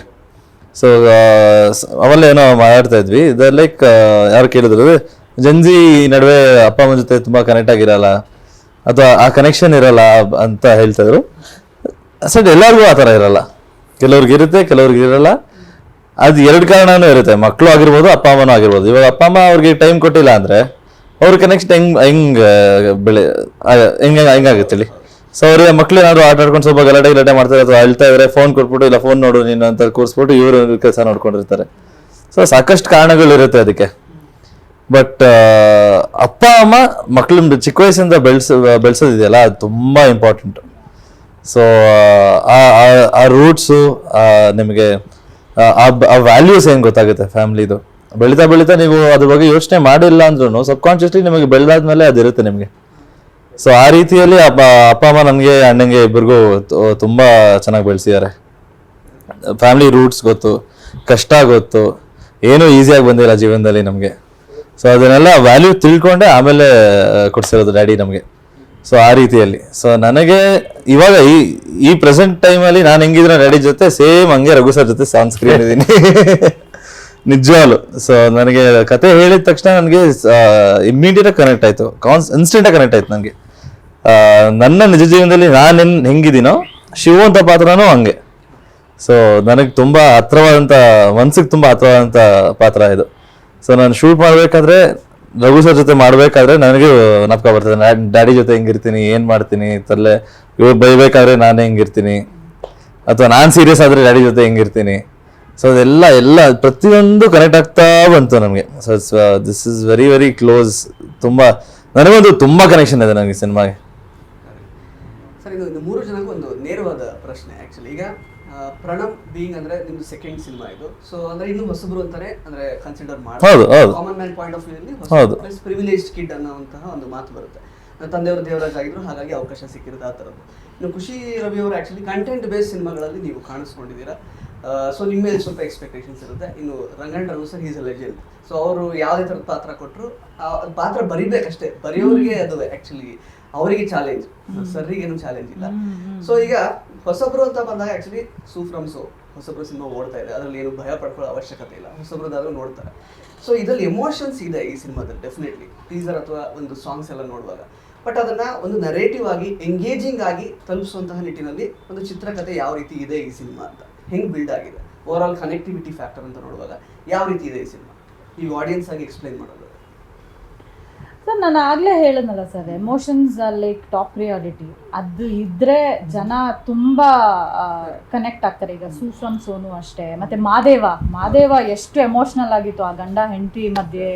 ಸೊ ಅವೆಲ್ಲ ಏನೋ ಮಾತಾಡ್ತಾ ಇದ್ವಿ. ಇದು ಲೈಕ್ ಯಾರು ಕೇಳಿದ್ರು ಜಂಜಿ ನಡುವೆ ಅಪ್ಪ ಅಮ್ಮನ ಜೊತೆ ತುಂಬ ಕನೆಕ್ಟ್ ಆಗಿರಲ್ಲ ಅಥವಾ ಆ ಕನೆಕ್ಷನ್ ಇರಲ್ಲ ಅಂತ ಹೇಳ್ತಾಯಿದ್ರು. ಸರ್ ಎಲ್ಲರಿಗೂ ಆ ಥರ ಇರಲ್ಲ, ಕೆಲವ್ರಿಗೆ ಇರುತ್ತೆ, ಕೆಲವ್ರಿಗೆ ಇರಲ್ಲ. ಅದು ಎರಡು ಕಾರಣನೂ ಇರುತ್ತೆ. ಮಕ್ಕಳು ಆಗಿರ್ಬೋದು, ಅಪ್ಪ ಅಮ್ಮನೂ ಆಗಿರ್ಬೋದು. ಇವಾಗ ಅಪ್ಪ ಅಮ್ಮ ಅವ್ರಿಗೆ ಟೈಮ್ ಕೊಟ್ಟಿಲ್ಲ ಅಂದರೆ ಅವ್ರ ಕನೆಕ್ಷನ್ ಹೆಂಗಾಗುತ್ತೆ. ಸೊ ಅವ್ರಿಗೆ ಮಕ್ಳು ಏನಾದ್ರು ಆಟ ಆಡ್ಕೊಂಡು ಸ್ವಲ್ಪ ಗಲಾಟೆ ಮಾಡ್ತಾರೆ ಅಥವಾ ಅಳ್ತಾ ಇದ್ರೆ ಫೋನ್ ಕೊಟ್ಬಿಟ್ಟು ಇಲ್ಲ ಫೋನ್ ನೋಡು ನೀನು ಅಂತ ಕೂರಿಸ್ಬಿಟ್ಟು ಇವರು ಕೆಲಸ ನೋಡ್ಕೊಂಡಿರ್ತಾರೆ. ಸೊ ಸಾಕಷ್ಟು ಕಾರಣಗಳಿರುತ್ತೆ ಅದಕ್ಕೆ. ಬಟ್ ಅಪ್ಪ ಅಮ್ಮ ಮಕ್ಳನ್ನ ಚಿಕ್ಕ ವಯಸ್ಸಿಂದ ಬೆಳೆಸೋದಿದೆಯಲ್ಲ, ಅದು ತುಂಬ ಇಂಪಾರ್ಟೆಂಟ್. ಸೊ ಆ ರೂಟ್ಸು ನಿಮಗೆ ಆ ವ್ಯಾಲ್ಯೂಸ್ ಏನು ಗೊತ್ತಾಗುತ್ತೆ ಫ್ಯಾಮಿಲಿದು. ಬೆಳೀತಾ ನೀವು ಅದ್ರ ಬಗ್ಗೆ ಯೋಚನೆ ಮಾಡಿಲ್ಲ ಅಂದ್ರೂ ಸಬ್ಕಾನ್ಷಿಯಸ್ಲಿ ನಿಮಗೆ ಬೆಳೆದಾದ್ಮೇಲೆ ಅದಿರುತ್ತೆ ನಿಮಗೆ. ಸೊ ಆ ರೀತಿಯಲ್ಲಿ ಅಪ್ಪ ಅಮ್ಮ ನನಗೆ ಅಣ್ಣಂಗೆ ಇಬ್ಬರಿಗೂ ತುಂಬ ಚೆನ್ನಾಗಿ ಬೆಳೆಸಿದ್ದಾರೆ. ಫ್ಯಾಮಿಲಿ ರೂಟ್ಸ್ ಗೊತ್ತು, ಕಷ್ಟ ಗೊತ್ತು, ಏನೂ ಈಸಿಯಾಗಿ ಬಂದಿಲ್ಲ ಜೀವನದಲ್ಲಿ ನಮಗೆ. ಸೊ ಅದನ್ನೆಲ್ಲ ವ್ಯಾಲ್ಯೂ ತಿಳ್ಕೊಂಡೆ ಆಮೇಲೆ ಕೊಡ್ಸಿರೋದು ಡ್ಯಾಡಿ ನಮಗೆ. ಸೊ ಆ ರೀತಿಯಲ್ಲಿ. ಸೊ ನನಗೆ ಇವಾಗ ಈ ಪ್ರೆಸೆಂಟ್ ಟೈಮಲ್ಲಿ ನಾನು ಹೆಂಗಿದ್ರೆ ಡ್ಯಾಡಿ ಜೊತೆ ಸೇಮ್ ಹಂಗೆ ರಘು ಸರ್ ಜೊತೆ ಸಾಂಗ್ ಸ್ಕ್ರೀನ್ ಇದ್ದೀನಿ ನಿಜವಾಗ್ಲು. ಸೊ ನನಗೆ ಕತೆ ಹೇಳಿದ ತಕ್ಷಣ ನನಗೆ ಇಮ್ಮಿಡಿಯೇಟಾಗಿ ಕನೆಕ್ಟ್ ಆಯಿತು, ಇನ್ಸ್ಟೆಂಟಾಗಿ ಕನೆಕ್ಟ್ ಆಯ್ತು ನನಗೆ. ನನ್ನ ನಿಜ ಜೀವನದಲ್ಲಿ ನಾನು ಹೆಂಗಿದ್ದೀನೋ ಶಿವು ಅಂತ ಪಾತ್ರನೂ ಹಂಗೆ. ಸೊ ನನಗೆ ತುಂಬ ಹತ್ರವಾದಂಥ ಮನ್ಸಿಗೆ ತುಂಬ ಹತ್ರವಾದಂಥ ಪಾತ್ರ ಇದು. ಸೊ ನಾನು ಶೂಟ್ ಮಾಡಬೇಕಾದ್ರೆ ರಘು ಸರ್ ಜೊತೆ ಮಾಡಬೇಕಾದ್ರೆ ನನಗೆ ನಾಪಕ ಬರ್ತದೆ, ಡ್ಯಾಡಿ ಜೊತೆ ಹೆಂಗಿರ್ತೀನಿ, ಏನು ಮಾಡ್ತೀನಿ ತರಲೆ. ಇವ್ರು ಬೈಬೇಕಾದ್ರೆ ನಾನು ಹೆಂಗಿರ್ತೀನಿ ಅಥವಾ ನಾನು ಸೀರಿಯಸ್ ಆದರೆ ಡ್ಯಾಡಿ ಜೊತೆ ಹೆಂಗಿರ್ತೀನಿ. ಸೊ ಅದೆಲ್ಲ ಪ್ರತಿಯೊಂದು ಕನೆಕ್ಟ್ ಆಗ್ತಾ ಬಂತು ನಮಗೆ. So this is very very close. ತುಂಬ ನನಗೊಂದು ತುಂಬ ಕನೆಕ್ಷನ್ ಇದೆ ನನಗೆ ಸಿನಿಮಾಗೆ. ಸರ್, ಇದು ಮೂರು ಜನಕ್ಕೂ ಒಂದು ನೇರವಾದ ಪ್ರಶ್ನೆ ಆ್ಯಕ್ಚುಲಿ. ಈಗ ಪ್ರಣಮ್ ಬೀಯಿಂಗ್ ಅಂದ್ರೆ ನಿಮ್ದು ಸೆಕೆಂಡ್ ಸಿನಿಮಾ ಇದು. ಸೊ ಅಂದ್ರೆ ಇನ್ನು ಹೊಸಬ್ರು ಅಂತಾನೆ ಅಂದ್ರೆ ಕನ್ಸಿಡರ್ ಹೌದು. Common man point of view ಅಲ್ಲಿ ಪ್ಲಸ್ ಪ್ರಿವಿಲೇಜ್ ಕಿಡ್ ಅನ್ನುವಂತಹ ಒಂದು ಮಾತು ಬರುತ್ತೆ. ತಂದೆಯವರು ದೇವರಾಜ್ ಆಗಿದ್ರು, ಹಾಗಾಗಿ ಅವಕಾಶ ಸಿಕ್ಕಿರುತ್ತೆ ಆ ಥರದ್ದು. ಇನ್ನು ಖುಷಿ ರವಿ ಅವರು ಆ್ಯಕ್ಚುಲಿ ಕಂಟೆಂಟ್ ಬೇಸ್ಡ್ ಸಿನಿಮಾಗಳಲ್ಲಿ ನೀವು ಕಾಣಿಸ್ಕೊಂಡಿದ್ದೀರಾ. ಸೊ ನಿಮ್ಮ ಮೇಲೆ ಸ್ವಲ್ಪ ಎಕ್ಸ್ಪೆಕ್ಟೇಷನ್ಸ್ ಇರುತ್ತೆ. ಇನ್ನು Ranganna Raghu sir is a legend. So ಅವರು ಯಾವುದೇ ಥರದ ಪಾತ್ರ ಕೊಟ್ಟರು ಪಾತ್ರ ಬರಿಬೇಕಷ್ಟೇ, ಬರೆಯೋರಿಗೆ ಅದು ಆ್ಯಕ್ಚುಲಿ ಅವರಿಗೆ ಚಾಲೆಂಜ್, ಸರ್ರಿಗೇನು ಚಾಲೆಂಜ್ ಇಲ್ಲ. ಸೊ ಈಗ ಹೊಸಬ್ರು ಅಂತ ಬಂದಾಗ ಆ್ಯಕ್ಚುಲಿ ಹೊಸಬ್ರು ಸಿನಿಮಾ ಓಡ್ತಾ ಇದೆ, ಅದರಲ್ಲಿ ಏನು ಭಯ ಪಡ್ಕೊಳ್ಳೋ ಅವಶ್ಯಕತೆ ಇಲ್ಲ, ಹೊಸಬ್ರದ್ದಾದ್ರೂ ನೋಡ್ತಾರೆ. ಸೊ ಇದರಲ್ಲಿ ಎಮೋಷನ್ಸ್ ಇದೆ ಈ ಸಿನಿಮಾದಲ್ಲಿ ಡೆಫಿನೆಟ್ಲಿ, ಟೀಸರ್ ಅಥವಾ ಒಂದು ಸಾಂಗ್ಸ್ ಎಲ್ಲ ನೋಡುವಾಗ. ಬಟ್ ಅದನ್ನು ಒಂದು ನರೇಟಿವ್ ಆಗಿ ಎಂಗೇಜಿಂಗ್ ಆಗಿ ತಲುಪಿಸುವಂತಹ ನಿಟ್ಟಿನಲ್ಲಿ ಒಂದು ಚಿತ್ರಕಥೆ ಯಾವ ರೀತಿ ಇದೆ ಈ ಸಿನಿಮಾ ಅಂತ, ಹೆಂಗೆ ಬಿಲ್ಡ್ ಆಗಿದೆ, ಓವರ್ ಆಲ್ ಕನೆಕ್ಟಿವಿಟಿ ಫ್ಯಾಕ್ಟರ್ ಅಂತ ನೋಡುವಾಗ ಯಾವ ರೀತಿ ಇದೆ ಈ ಸಿನಿಮಾ, ಈಗ ಆಡಿಯನ್ಸ್ ಆಗಿ ಎಕ್ಸ್ಪ್ಲೈನ್ ಮಾಡೋದು. ಸರ್ ನಾನು ಆಗಲೇ ಹೇಳಿದ್ನಲ್ಲ sir, emotions like top priority. ಅದು ಇದ್ರೆ ಜನ ತುಂಬ ಕನೆಕ್ಟ್ ಆಗ್ತಾರೆ. ಈಗ ಫ್ರಮ್ ಸೋನು ಅಷ್ಟೇ, ಮತ್ತು ಮಾದೇವ ಎಷ್ಟು ಎಮೋಷ್ನಲ್ ಆಗಿತ್ತು ಆ ಗಂಡ ಹೆಂಡತಿ ಮಧ್ಯೆ,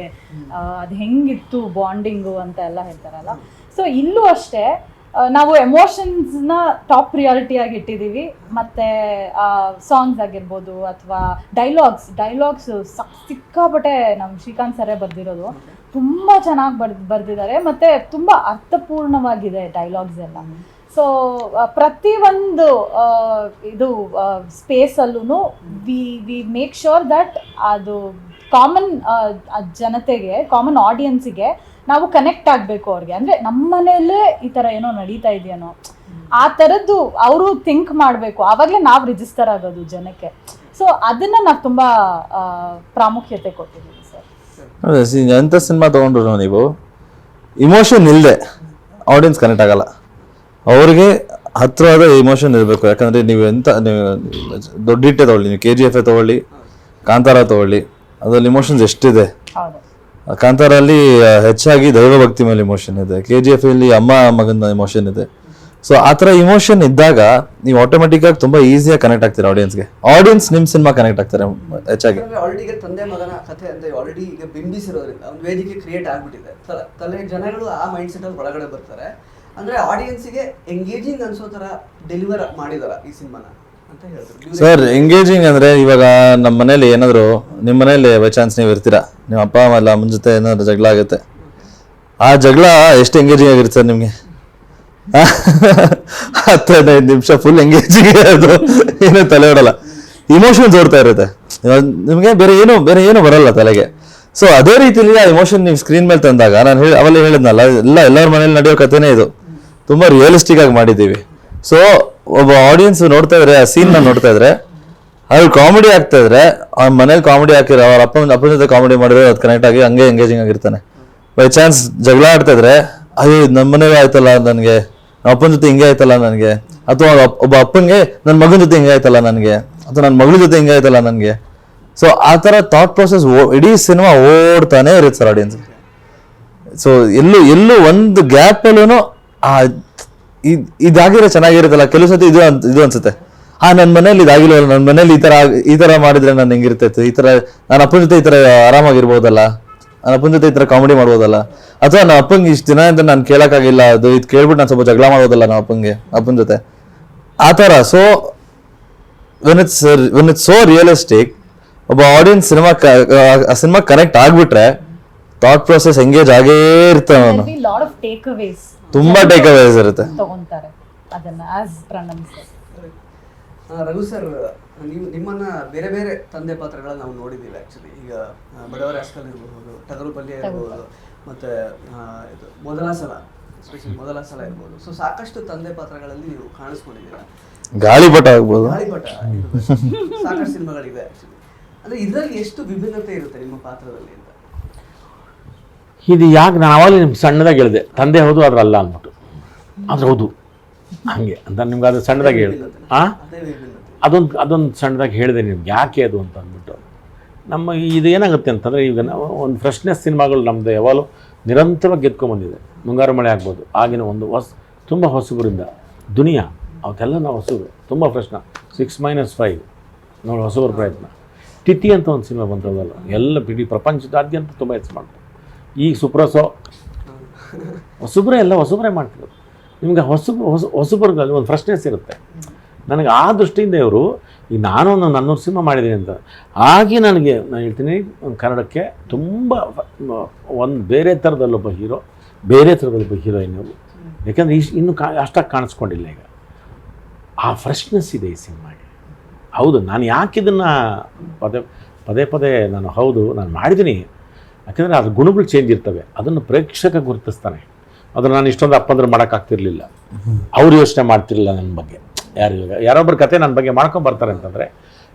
ಅದು ಹೆಂಗಿತ್ತು ಬಾಂಡಿಂಗು ಅಂತ ಎಲ್ಲ ಹೇಳ್ತಾರಲ್ಲ. ಸೊ ಇಲ್ಲೂ ಅಷ್ಟೇ ನಾವು ಎಮೋಷನ್ಸ್ನ ಟಾಪ್ ಪ್ರಿಯಾರಿಟಿಯಾಗಿ ಇಟ್ಟಿದ್ದೀವಿ. ಮತ್ತು ಸಾಂಗ್ಸ್ ಆಗಿರ್ಬೋದು ಅಥವಾ ಡೈಲಾಗ್ಸ್ ಸಿಕ್ಕಾಪಟ್ಟೆ ನಮ್ಮ ಶ್ರೀಕಾಂತ್ ಸರೇ ಬರೆದಿರೋದು, ತುಂಬ ಚೆನ್ನಾಗಿ ಬರ್ದಿದ್ದಾರೆ ಮತ್ತು ತುಂಬ ಅರ್ಥಪೂರ್ಣವಾಗಿದೆ ಡೈಲಾಗ್ಸ್ ಎಲ್ಲ. ಸೊ ಪ್ರತಿಯೊಂದು ಇದು ಸ್ಪೇಸಲ್ಲೂ ವಿ ಮೇಕ್ ಶ್ಯೂರ್ ದಟ್ ಅದು ಕಾಮನ್ ಜನತೆಗೆ, ಕಾಮನ್ ಆಡಿಯನ್ಸಿಗೆ ನಾವು ಕನೆಕ್ಟ್ ಆಗಬೇಕು ಅವ್ರಿಗೆ. ಅಂದರೆ ನಮ್ಮ ಮನೆಯಲ್ಲೇ ಈ ಥರ ಏನೋ ನಡೀತಾ ಇದೆಯೇನೋ ಆ ಥರದ್ದು ಅವರು ಥಿಂಕ್ ಮಾಡಬೇಕು, ಆವಾಗಲೇ ನಾವು ರಿಜಿಸ್ಟರ್ ಆಗೋದು ಜನಕ್ಕೆ. ಸೊ ಅದನ್ನು ನಾವು ತುಂಬ ಪ್ರಾಮುಖ್ಯತೆ ಕೊಟ್ಟಿದ್ದೀವಿ ಸರ್. ಅದೇ ಎಂಥ ಸಿನಿಮಾ ತೊಗೊಂಡ್ರು ನೀವು ಇಮೋಷನ್ ಇಲ್ಲದೆ ಆಡಿಯನ್ಸ್ ಕನೆಕ್ಟ್ ಆಗಲ್ಲ. ಅವ್ರಿಗೆ ಹತ್ತಿರವಾದ ಇಮೋಷನ್ ಇರಬೇಕು. ಯಾಕಂದರೆ ನೀವು ದೊಡ್ಡ ಹಿಟ್ಟೆ ತೊಗೊಳ್ಳಿ, ನೀವು KGF ತೊಗೊಳ್ಳಿ, ಕಾಂತಾರ ತೊಗೊಳ್ಳಿ, ಅದರಲ್ಲಿ ಇಮೋಷನ್ಸ್ ಎಷ್ಟಿದೆ. ಹೌದು, ಕಾಂತಾರಲ್ಲಿ ಹೆಚ್ಚಾಗಿ ದೈವಭಕ್ತಿ ಮೇಲೆ ಇಮೋಷನ್ ಇದೆ, KGF ಅಲ್ಲಿ ಅಮ್ಮ ಮಗನ ಇಮೋಷನ್ ಇದೆ. ಸೊ ಆ ಥರ ಇಮೋಷನ್ ಇದ್ದಾಗ ನೀವು ಆಟೋಮೆಟಿಕ್ ಆಗಿ ತುಂಬಾ ಈಸಿಯಾಗಿ ಕನೆಕ್ಟ್ ಆಗ್ತೀರಾ ಆಡಿಯನ್ಸ್ಗೆ. ಆಡಿಯನ್ಸ್ ನಿಮ್ಮ ಸಿನಿಮಾ ಕನೆಕ್ಟ್ ಆಗ್ತಾರೆ ಹೆಚ್ಚಾಗಿ. ಆಲ್ರೆಡಿ ಈಗ ತಂದೆ ಮಗನ ಕಥೆ ಅಂತ ಆಲ್ರೆಡಿ ಈಗ ಬಿಂಬಿಸಿರೋದ್ರಿಂದ ಒಂದು ವೇದಿಕೆ ಕ್ರಿಯೇಟ್ ಆಗ್ಬಿಟ್ಟಿದೆ. ತಲೆ ಜನಗಳು ಆ ಮೈಂಡ್ ಸೆಟ್ ಅಲ್ಲಿ ಒಳಗಡೆ ಬರ್ತಾರೆ. ಅಂದ್ರೆ ಆಡಿಯನ್ಸ್ಗೆ ಎಂಗೇಜಿಂಗ್ ಅನ್ಸೋ ತರ ಡೆಲಿವರ್ ಮಾಡಿದಾರ ಈ ಸಿನಿಮಾನ ಅಂತ ಹೇಳಿದ್ರು ಸರ್. ಎಂಗೇಜಿಂಗ್ ಅಂದ್ರೆ ಇವಾಗ ನಮ್ಮ ಮನೇಲಿ ಏನಾದ್ರು, ನಿಮ್ಮ ಮನೇಲಿ ಬೈ ಚಾನ್ಸ್ ನೀವು ಇರ್ತೀರಾ, ನಿಮ್ಮ ಅಪ್ಪ ಅಮ್ಮ ಅಮ್ಮನ ಜೊತೆ ಏನಾದ್ರು ಜಗಳ ಆಗುತ್ತೆ, ಆ ಜಗಳ ಎಷ್ಟು ಎಂಗೇಜಿಂಗ್ ಆಗಿರುತ್ತೆ ಸರ್ ನಿಮಗೆ? 10-15 ನಿಮಿಷ ಫುಲ್ ಎಂಗೇಜಿಂಗ್, ಅದು ಏನೂ ತಲೆ ಹೊಡಲ್ಲ, ಇಮೋಷನ್ಸ್ ಓಡ್ತಾ ಇರುತ್ತೆ ನಿಮಗೆ, ಬೇರೆ ಏನು ಬರಲ್ಲ ತಲೆಗೆ. ಸೊ ಅದೇ ರೀತಿಲಿ ಆ ಇಮೋಷನ್ ನೀವು ಸ್ಕ್ರೀನ್ ಮೇಲೆ ತಂದಾಗ, ನಾನು ಅವಲ್ಲೇ ಹೇಳಿದ್ನಲ್ಲ, ಎಲ್ಲರ ಮನೇಲಿ ನಡೆಯೋ ಕಥೆನೇ ಇದು, ತುಂಬ ರಿಯಲಿಸ್ಟಿಕ್ ಆಗಿ ಮಾಡಿದ್ದೀವಿ. ಸೊ ಒಬ್ಬ ಆಡಿಯನ್ಸ್ ನೋಡ್ತಾ ಇದ್ರೆ, ಆ ಸೀನ್ನ ನೋಡ್ತಾ ಇದ್ರೆ, ಅದು ಕಾಮಿಡಿ ಆಗ್ತಾ ಇದ್ರೆ, ಅವ್ನ ಮನೇಲಿ ಕಾಮಿಡಿ ಹಾಕಿರೋ ಅವ್ರ ಅಪ್ಪನ ಜೊತೆ ಕಾಮಿಡಿ ಮಾಡಿದ್ರೆ ಅದು ಕನೆಕ್ಟ್ ಆಗಿ ಹಂಗೆ ಎಂಗೇಜಿಂಗ್ ಆಗಿರ್ತಾನೆ. ಬೈ ಚಾನ್ಸ್ ಜಗಳ ಆಡ್ತಾ ಇದ್ರೆ, ಅಯ್ಯೋ ನಮ್ಮ ಮನೇಲಿ ಆಯ್ತಲ್ಲ ನನಗೆ, ನಮ್ಮ ಅಪ್ಪನ ಜೊತೆ ಹಿಂಗೆ ಆಯ್ತಲ್ಲ ನನಗೆ, ಅಥವಾ ಒಬ್ಬ ಅಪ್ಪನಿಗೆ ನನ್ನ ಮಗನ ಜೊತೆ ಹಿಂಗೆ ಆಯ್ತಲ್ಲ ನನಗೆ, ಅಥವಾ ನನ್ನ ಮಗಳ ಜೊತೆ ಹಿಂಗೆ ಆಯ್ತಲ್ಲ ನನಗೆ. ಸೊ ಆ ಥರ ಥಾಟ್ ಪ್ರೊಸೆಸ್ ಇಡೀ ಸಿನಿಮಾ ಓಡ್ತಾನೆ ಇರುತ್ತೆ ಸರ್ ಆಡಿಯನ್ಸ್. ಸೊ ಎಲ್ಲೂ ಒಂದು ಗ್ಯಾಪಲ್ಲೂ ಇದಾಗಿರೋ ಚೆನ್ನಾಗಿರುತ್ತಲ್ಲ, ಕೆಲವು ಸತಿ ಇದು ಅನ್ಸುತ್ತೆ, ನನ್ನ ಮನೇಲಿ ಇದಾಗಿಲ್ವಲ್ಲ, ನನ್ನ ಮನೇಲಿ ಈ ಥರ ಮಾಡಿದ್ರೆ ನಾನು ಹೆಂಗಿರ್ತೈತೆ, ಈ ಥರ ನನ್ನ ಅಪ್ಪನ ಜೊತೆ ಈ ಥರ ಆರಾಮಾಗಿರ್ಬೋದಲ್ಲ, ನನ್ನ ಅಪ್ಪನ ಜೊತೆ ಈ ಥರ ಕಾಮಿಡಿ ಮಾಡ್ಬೋದಲ್ಲ, ಅಥವಾ ನನ್ನ ಅಪ್ಪಂಗೆ ಇಷ್ಟು ದಿನ ಅಂತ ನಾನು ಕೇಳೋಕ್ಕಾಗಿಲ್ಲ, ಇದು ಕೇಳ್ಬಿಟ್ಟು ನಾನು ಸ್ವಲ್ಪ ಜಗಳ ಮಾಡ್ಬೋದಲ್ಲ ನಮ್ಮ ಅಪ್ಪನ ಜೊತೆ, ಆ ಥರ. So when it's so realistic, ಒಬ್ಬ ಆಡಿಯನ್ಸ್ ಸಿನಿಮಾ ಕನೆಕ್ಟ್ ಆಗ್ಬಿಟ್ರೆ ಥಾಟ್ ಪ್ರೊಸೆಸ್ ಎಂಗೇಜ್ ಆಗೇ ಇರ್ತಾವೆ. ಅವನು ತುಂಬಾ ಟೇಕ್ ಅವೇಸ್ ಇರುತ್ತೆ. ತಗೊಂತಾರೆ ಅದನ್ನ as Pranam sir. Raghu sir, ನಿಮ್ಮನ್ನ ಬೇರೆ ಬೇರೆ ತಂದೆ ಪಾತ್ರಗಳನ್ನ ನಾವು ನೋಡಿದ್ದೀವಿ ಆಕ್ಚುಲಿ. ಈಗ ಬಡವರ ಆಸ್ಕಲ್ ಇರಬಹುದು, ಟಗರು ಪಲ್ಯ ಇರಬಹುದು, ಮತ್ತೆ ಇದು ಮೊದಲ ಸಲ ಇರ್ಬೋದು. ಸೊ ಸಾಕಷ್ಟು ತಂದೆ ಪಾತ್ರಗಳಲ್ಲಿ ನೀವು ಕಾಣಿಸ್ಕೊಂಡಿದ್ದೀರಾ. ಗಾಳಿಪಟ ಆಗ್ಬೋದು, ಸಾಕಷ್ಟು ಸಿನಿಮಾಗಳಿದೆ ಆಕ್ಚುಲಿ. ಅಂದ್ರೆ ಇದರಲ್ಲಿ ಎಷ್ಟು ವಿಭಿನ್ನತೆ ಇರುತ್ತೆ ನಿಮ್ಮ ಪಾತ್ರದಲ್ಲಿ ಅಂತ? ಇದು ಯಾಕೆ ನಾನು ಅವಾಗಲೇ ನಿಮ್ಗೆ ಸಣ್ಣದಾಗಿ ಹೇಳಿದೆ, ತಂದೆ ಹೌದು ಆದ್ರೆ ಅಲ್ಲ ಅಂದ್ಬಿಟ್ಟು, ಆದ್ರೆ ಹೌದು ಹಂಗೆ ಅಂತ ನಿಮ್ಗೆ ಅದು ಸಣ್ಣದಾಗಿ ಹೇಳಿದೆ. ಅದೊಂದು ಸಣ್ಣದಾಗಿ ಹೇಳಿದೆ ನಿಮ್ಗೆ ಯಾಕೆ ಅದು ಅಂತ ಅಂದ್ಬಿಟ್ಟು. ನಮ್ಮ ಇದು ಏನಾಗುತ್ತೆ ಅಂತಂದರೆ, ಈಗ ನಾವು ಒಂದು ಫ್ರೆಶ್ನೆಸ್ ಸಿನಿಮಾಗಳು ನಮ್ಮದು ಯಾವಾಗಲೂ ನಿರಂತರವಾಗಿ ಗೆದ್ಕೊಂಬಂದಿದೆ. ಮುಂಗಾರು ಮಳೆ ಆಗ್ಬೋದು, ಆಗಿನ ಒಂದು ತುಂಬ ಹೊಸಬರಿಂದ ದುನಿಯಾ, ಅವತ್ತೆಲ್ಲ ನಾವು ಹೊಸಬರು, ತುಂಬ ಫ್ರೆಶ್ನ 6-5 ನೋಡಿ ಹೊಸಬರ ಪ್ರಯತ್ನ. ತಿಥಿ ಅಂತ ಒಂದು ಸಿನಿಮಾ ಬಂತದಲ್ಲ, ಎಲ್ಲ ಇಡೀ ಪ್ರಪಂಚದಾದ್ಯಂತ ತುಂಬ ಹೆಚ್ಚು ಮಾಡ್ತಾರೆ. ಈಗ ಹೊಸಬರೇ ಮಾಡ್ತಿರೋದು. ನಿಮಗೆ ಹೊಸಬರಲ್ಲಿ ಒಂದು ಫ್ರೆಶ್ನೆಸ್ ಇರುತ್ತೆ. ನನಗೆ ಆ ದೃಷ್ಟಿಯಿಂದ ಇವರು, ಈಗ ನಾನು ಒಂದು 400 ಸಿನಿಮಾ ಮಾಡಿದ್ದೀನಿ ಅಂತ ಆಗಿ ನಾನು ಹೇಳ್ತೀನಿ, ಕನ್ನಡಕ್ಕೆ ತುಂಬ ಒಂದು ಬೇರೆ ಥರದಲ್ಲೊಬ್ಬ ಹೀರೋ, ಬೇರೆ ಥರದಲ್ಲೊಬ್ಬ ಹೀರೋಯಿನ್ ಅವರು. ಯಾಕೆಂದರೆ ಇನ್ನೂ ಅಷ್ಟಾಗಿ ಕಾಣಿಸ್ಕೊಂಡಿಲ್ಲ. ಈಗ ಆ ಫ್ರೆಶ್ನೆಸ್ ಇದೆ ಈ ಸಿನಿಮಾಗೆ. ಹೌದು, ನಾನು ಯಾಕೆ ಇದನ್ನು ಪದೇ ನಾನು ಮಾಡಿದ್ದೀನಿ, ಯಾಕೆಂದರೆ ಅದ್ರ ಗುಣಗಳು ಚೇಂಜ್ ಇರ್ತವೆ, ಅದನ್ನು ಪ್ರೇಕ್ಷಕ ಗುರುತಿಸ್ತಾನೆ. ಅದನ್ನು ನಾನು ಇಷ್ಟೊಂದು ಅಪ್ಪಂದ್ರೆ ಮಾಡೋಕ್ಕಾಗ್ತಿರ್ಲಿಲ್ಲ, ಅವ್ರು ಯೋಚನೆ ಮಾಡ್ತಿರ್ಲಿಲ್ಲ ನನ್ನ ಬಗ್ಗೆ. ಯಾರೊಬ್ಬರ ಕತೆ ನನ್ನ ಬಗ್ಗೆ ಮಾಡ್ಕೊಂಬರ್ತಾರೆ ಅಂತಂದರೆ,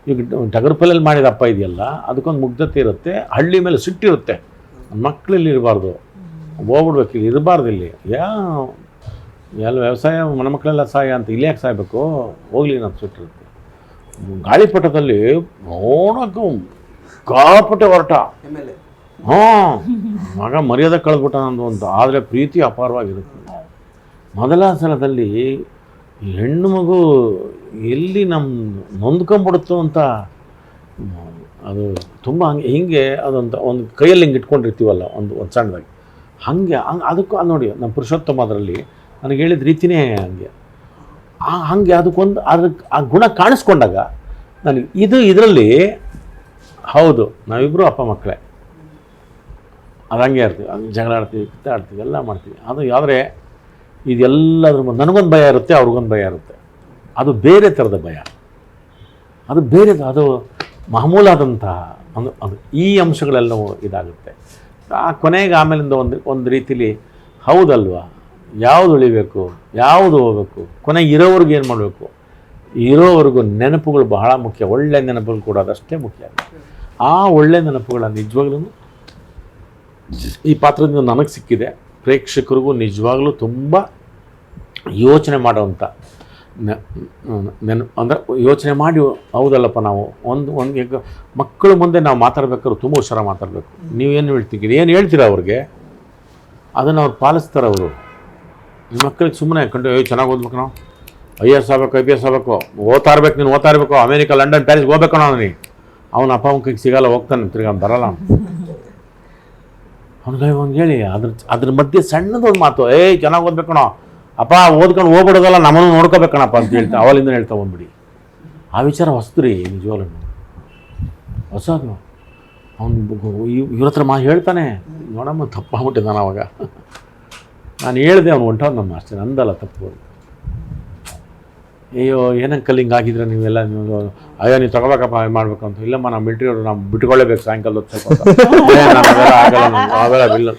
ಈಗ ಟಗರ್ಪಲ್ಲಲ್ಲಿ ಮಾಡಿದ ಅಪ್ಪ ಇದೆಯಲ್ಲ, ಅದಕ್ಕೊಂದು ಮುಗ್ಧತೆ ಇರುತ್ತೆ, ಹಳ್ಳಿ ಮೇಲೆ ಸಿಟ್ಟಿರುತ್ತೆ. ನನ್ನ ಮಕ್ಕಳಲ್ಲಿ ಇರಬಾರ್ದು, ಹೋಗ್ಬಿಡ್ಬೇಕು, ಇಲ್ಲಿ ಇರಬಾರ್ದು, ಇಲ್ಲಿ ಎಲ್ಲ ವ್ಯವಸಾಯ, ನನ್ನ ಮಕ್ಕಳೆಲ್ಲ ಸಾಯ ಅಂತ ಇಲ್ಲಿ ಯಾಕೆ ಸಾಯಬೇಕು, ಹೋಗ್ಲಿ ನಾನು ಸಿಟ್ಟಿರುತ್ತೆ. ಗಾಳಿಪಟದಲ್ಲಿ ನೋಡೋಕ್ಕೂ ಕಾಪಟ್ಟೆ ಹೊರಟ ಮಗ ಮರ್ಯಾದೆ ಕಳೆದ್ಬಿಟ್ಟ ನಂದು ಅಂತ. ಆದರೆ ಪ್ರೀತಿ ಅಪಾರವಾಗಿರುತ್ತೆ. ಮೊದಲ ಸಲದಲ್ಲಿ ಹೆಣ್ಣು ಮಗು ಎಲ್ಲಿ ನೊಂದ್ಕೊಂಡ್ಬಿಡುತ್ತೋ ಅಂತ, ಅದು ತುಂಬ ಹಿಂಗೆ ಅದೊಂದು ಒಂದು ಕೈಯಲ್ಲಿ ಹಿಂಗೆ ಇಟ್ಕೊಂಡಿರ್ತೀವಲ್ಲ ಒಂದು ಸಣ್ಣದಾಗಿ, ಅದಕ್ಕೂ ನೋಡಿ ನಮ್ಮ ಪುರುಷೋತ್ತಮ ಅದರಲ್ಲಿ ನನಗೆ ಹೇಳಿದ ರೀತಿಯೇ ಹಂಗೆ ಅದಕ್ಕೆ ಆ ಗುಣ ಕಾಣಿಸ್ಕೊಂಡಾಗ ನನಗೆ ಇದರಲ್ಲಿ ಹೌದು ನಾವಿಬ್ಬರು ಅಪ್ಪ ಮಕ್ಕಳೇ, ಅದು ಹಂಗೆ ಇರ್ತೀವಿ, ಅದು ಜಗಳ ಆಡ್ತೀವಿ, ಕಿತ್ತಾಡ್ತೀವಿ, ಎಲ್ಲ ಮಾಡ್ತೀವಿ. ಅದು ಆದರೆ ಇದೆಲ್ಲದ್ರ ನನಗೊಂದು ಭಯ ಇರುತ್ತೆ, ಅವ್ರಿಗೊಂದು ಭಯ ಇರುತ್ತೆ. ಅದು ಬೇರೆ ಥರದ ಭಯ, ಅದು ಬೇರೆದು, ಅದು ಮಾಮೂಲಾದಂತಹ ಅದು ಈ ಅಂಶಗಳೆಲ್ಲವೂ ಇದಾಗುತ್ತೆ. ಆ ಕೊನೆಗೆ ಆಮೇಲಿಂದ ಒಂದು ರೀತಿಲಿ ಹೌದಲ್ವಾ, ಯಾವುದು ಉಳಿಬೇಕು, ಯಾವುದು ಹೋಗಬೇಕು, ಕೊನೆಗೆ ಇರೋವ್ರಿಗೆ ಏನು ಮಾಡಬೇಕು, ಇರೋವರೆಗೂ ನೆನಪುಗಳು ಬಹಳ ಮುಖ್ಯ. ಒಳ್ಳೆ ನೆನಪುಗಳು ಕೂಡ ಅದಷ್ಟೇ ಮುಖ್ಯ. ಆ ಒಳ್ಳೆ ನೆನಪುಗಳ ನಿಜವಾಗ್ಲೂ ಈ ಪಾತ್ರದಿಂದ ನನಗೆ ಸಿಕ್ಕಿದೆ. ಪ್ರೇಕ್ಷಕರಿಗೂ ನಿಜವಾಗ್ಲೂ ತುಂಬ ಯೋಚನೆ ಮಾಡೋವಂಥ ಅಂದರೆ ಯೋಚನೆ ಮಾಡಿ ಹೌದಲ್ಲಪ್ಪ ನಾವು ಒಂದು ಮಕ್ಕಳ ಮುಂದೆ ನಾವು ಮಾತಾಡ್ಬೇಕಾದ್ರೆ ತುಂಬ ಹುಷಾರಾಗಿ ಮಾತಾಡಬೇಕು. ನೀವೇನು ಹೇಳ್ತೀರಾ ಅವ್ರಿಗೆ ಅದನ್ನು ಅವ್ರು ಪಾಲಿಸ್ತಾರೆ. ಅವರು ನಿಮ್ಮ ಮಕ್ಕಳಿಗೆ ಸುಮ್ಮನೆ ಕಂಡು ಚೆನ್ನಾಗಿ ಓದ್ಬೇಕು, ನಾವು IAS ಆಗಬೇಕು, IPS ಆಗಬೇಕು, ಓದ್ತಾ ಇರಬೇಕು, ಅಮೇರಿಕಾ, ಲಂಡನ್, ಪ್ಯಾರಿಸ್ಗೆ ಹೋಗ್ಬೇಕು ನೀ. ಅವನ ಅಪ್ಪ ಅಮ್ಮಕ್ಕೆ ಸಿಗಲ್ಲ, ಹೋಗ್ತಾನೆ, ತಿರ್ಗಿ ಬರಲ್ಲ. ಅವ್ನಿಗೆ ಹೇಳಿ ಅದ್ರ ಮಧ್ಯೆ ಸಣ್ಣದೊಂದು ಮಾತು, ಚೆನ್ನಾಗಿ ಓದ್ಬೇಕಣೋ ಅಪ್ಪ, ಓದ್ಕೊಂಡು ಹೋಗ್ಬಿಡೋದಲ್ಲ, ನಮ್ಮನ್ನು ನೋಡ್ಕೋಬೇಕಣಪ್ಪ ಅಂತ ಹೇಳ್ತಾ ಅವಲಿಂದ ಹೇಳ್ತಾ ಬಂದ್ಬಿಡಿ. ಆ ವಿಚಾರ ಹೊಸ್ತು ರೀ, ನಿಜವಾಗ್ಲೂ ಹೊಸದು. ಅವ್ನು ಇವ್ರ ಹತ್ರ ಹೇಳ್ತಾನೆ, ನೋಡಮ್ಮ ತಪ್ಪಾಗ್ಬಿಟ್ಟಿದ್ದಾನೆ. ಅವಾಗ ನಾನು ಹೇಳಿದೆ, ಅವ್ನು ಹೊಂಟವ್ನು ನಮ್ಮ ಅಷ್ಟೇ, ನಂದಲ್ಲ ತಪ್ಪು. ಅಯ್ಯೋ ಏನಂಕಲ್ ಹಿಂಗಾಗಿದ್ರೆ ನೀವೆಲ್ಲ ಅಯ್ಯೋ ನೀವು ತಗೋಬೇಕಪ್ಪ ಮಾಡ್ಬೇಕು ಅಂತ. ಇಲ್ಲಮ್ಮ ನಾವು ಮಿಲ್ಟ್ರಿಯವರು ನಾವು ಬಿಟ್ಕೊಳ್ಳೇಬೇಕು ಸಾಯಂಕಾಲ ಅವೆಲ್ಲ ಬಿಲ್ಲ.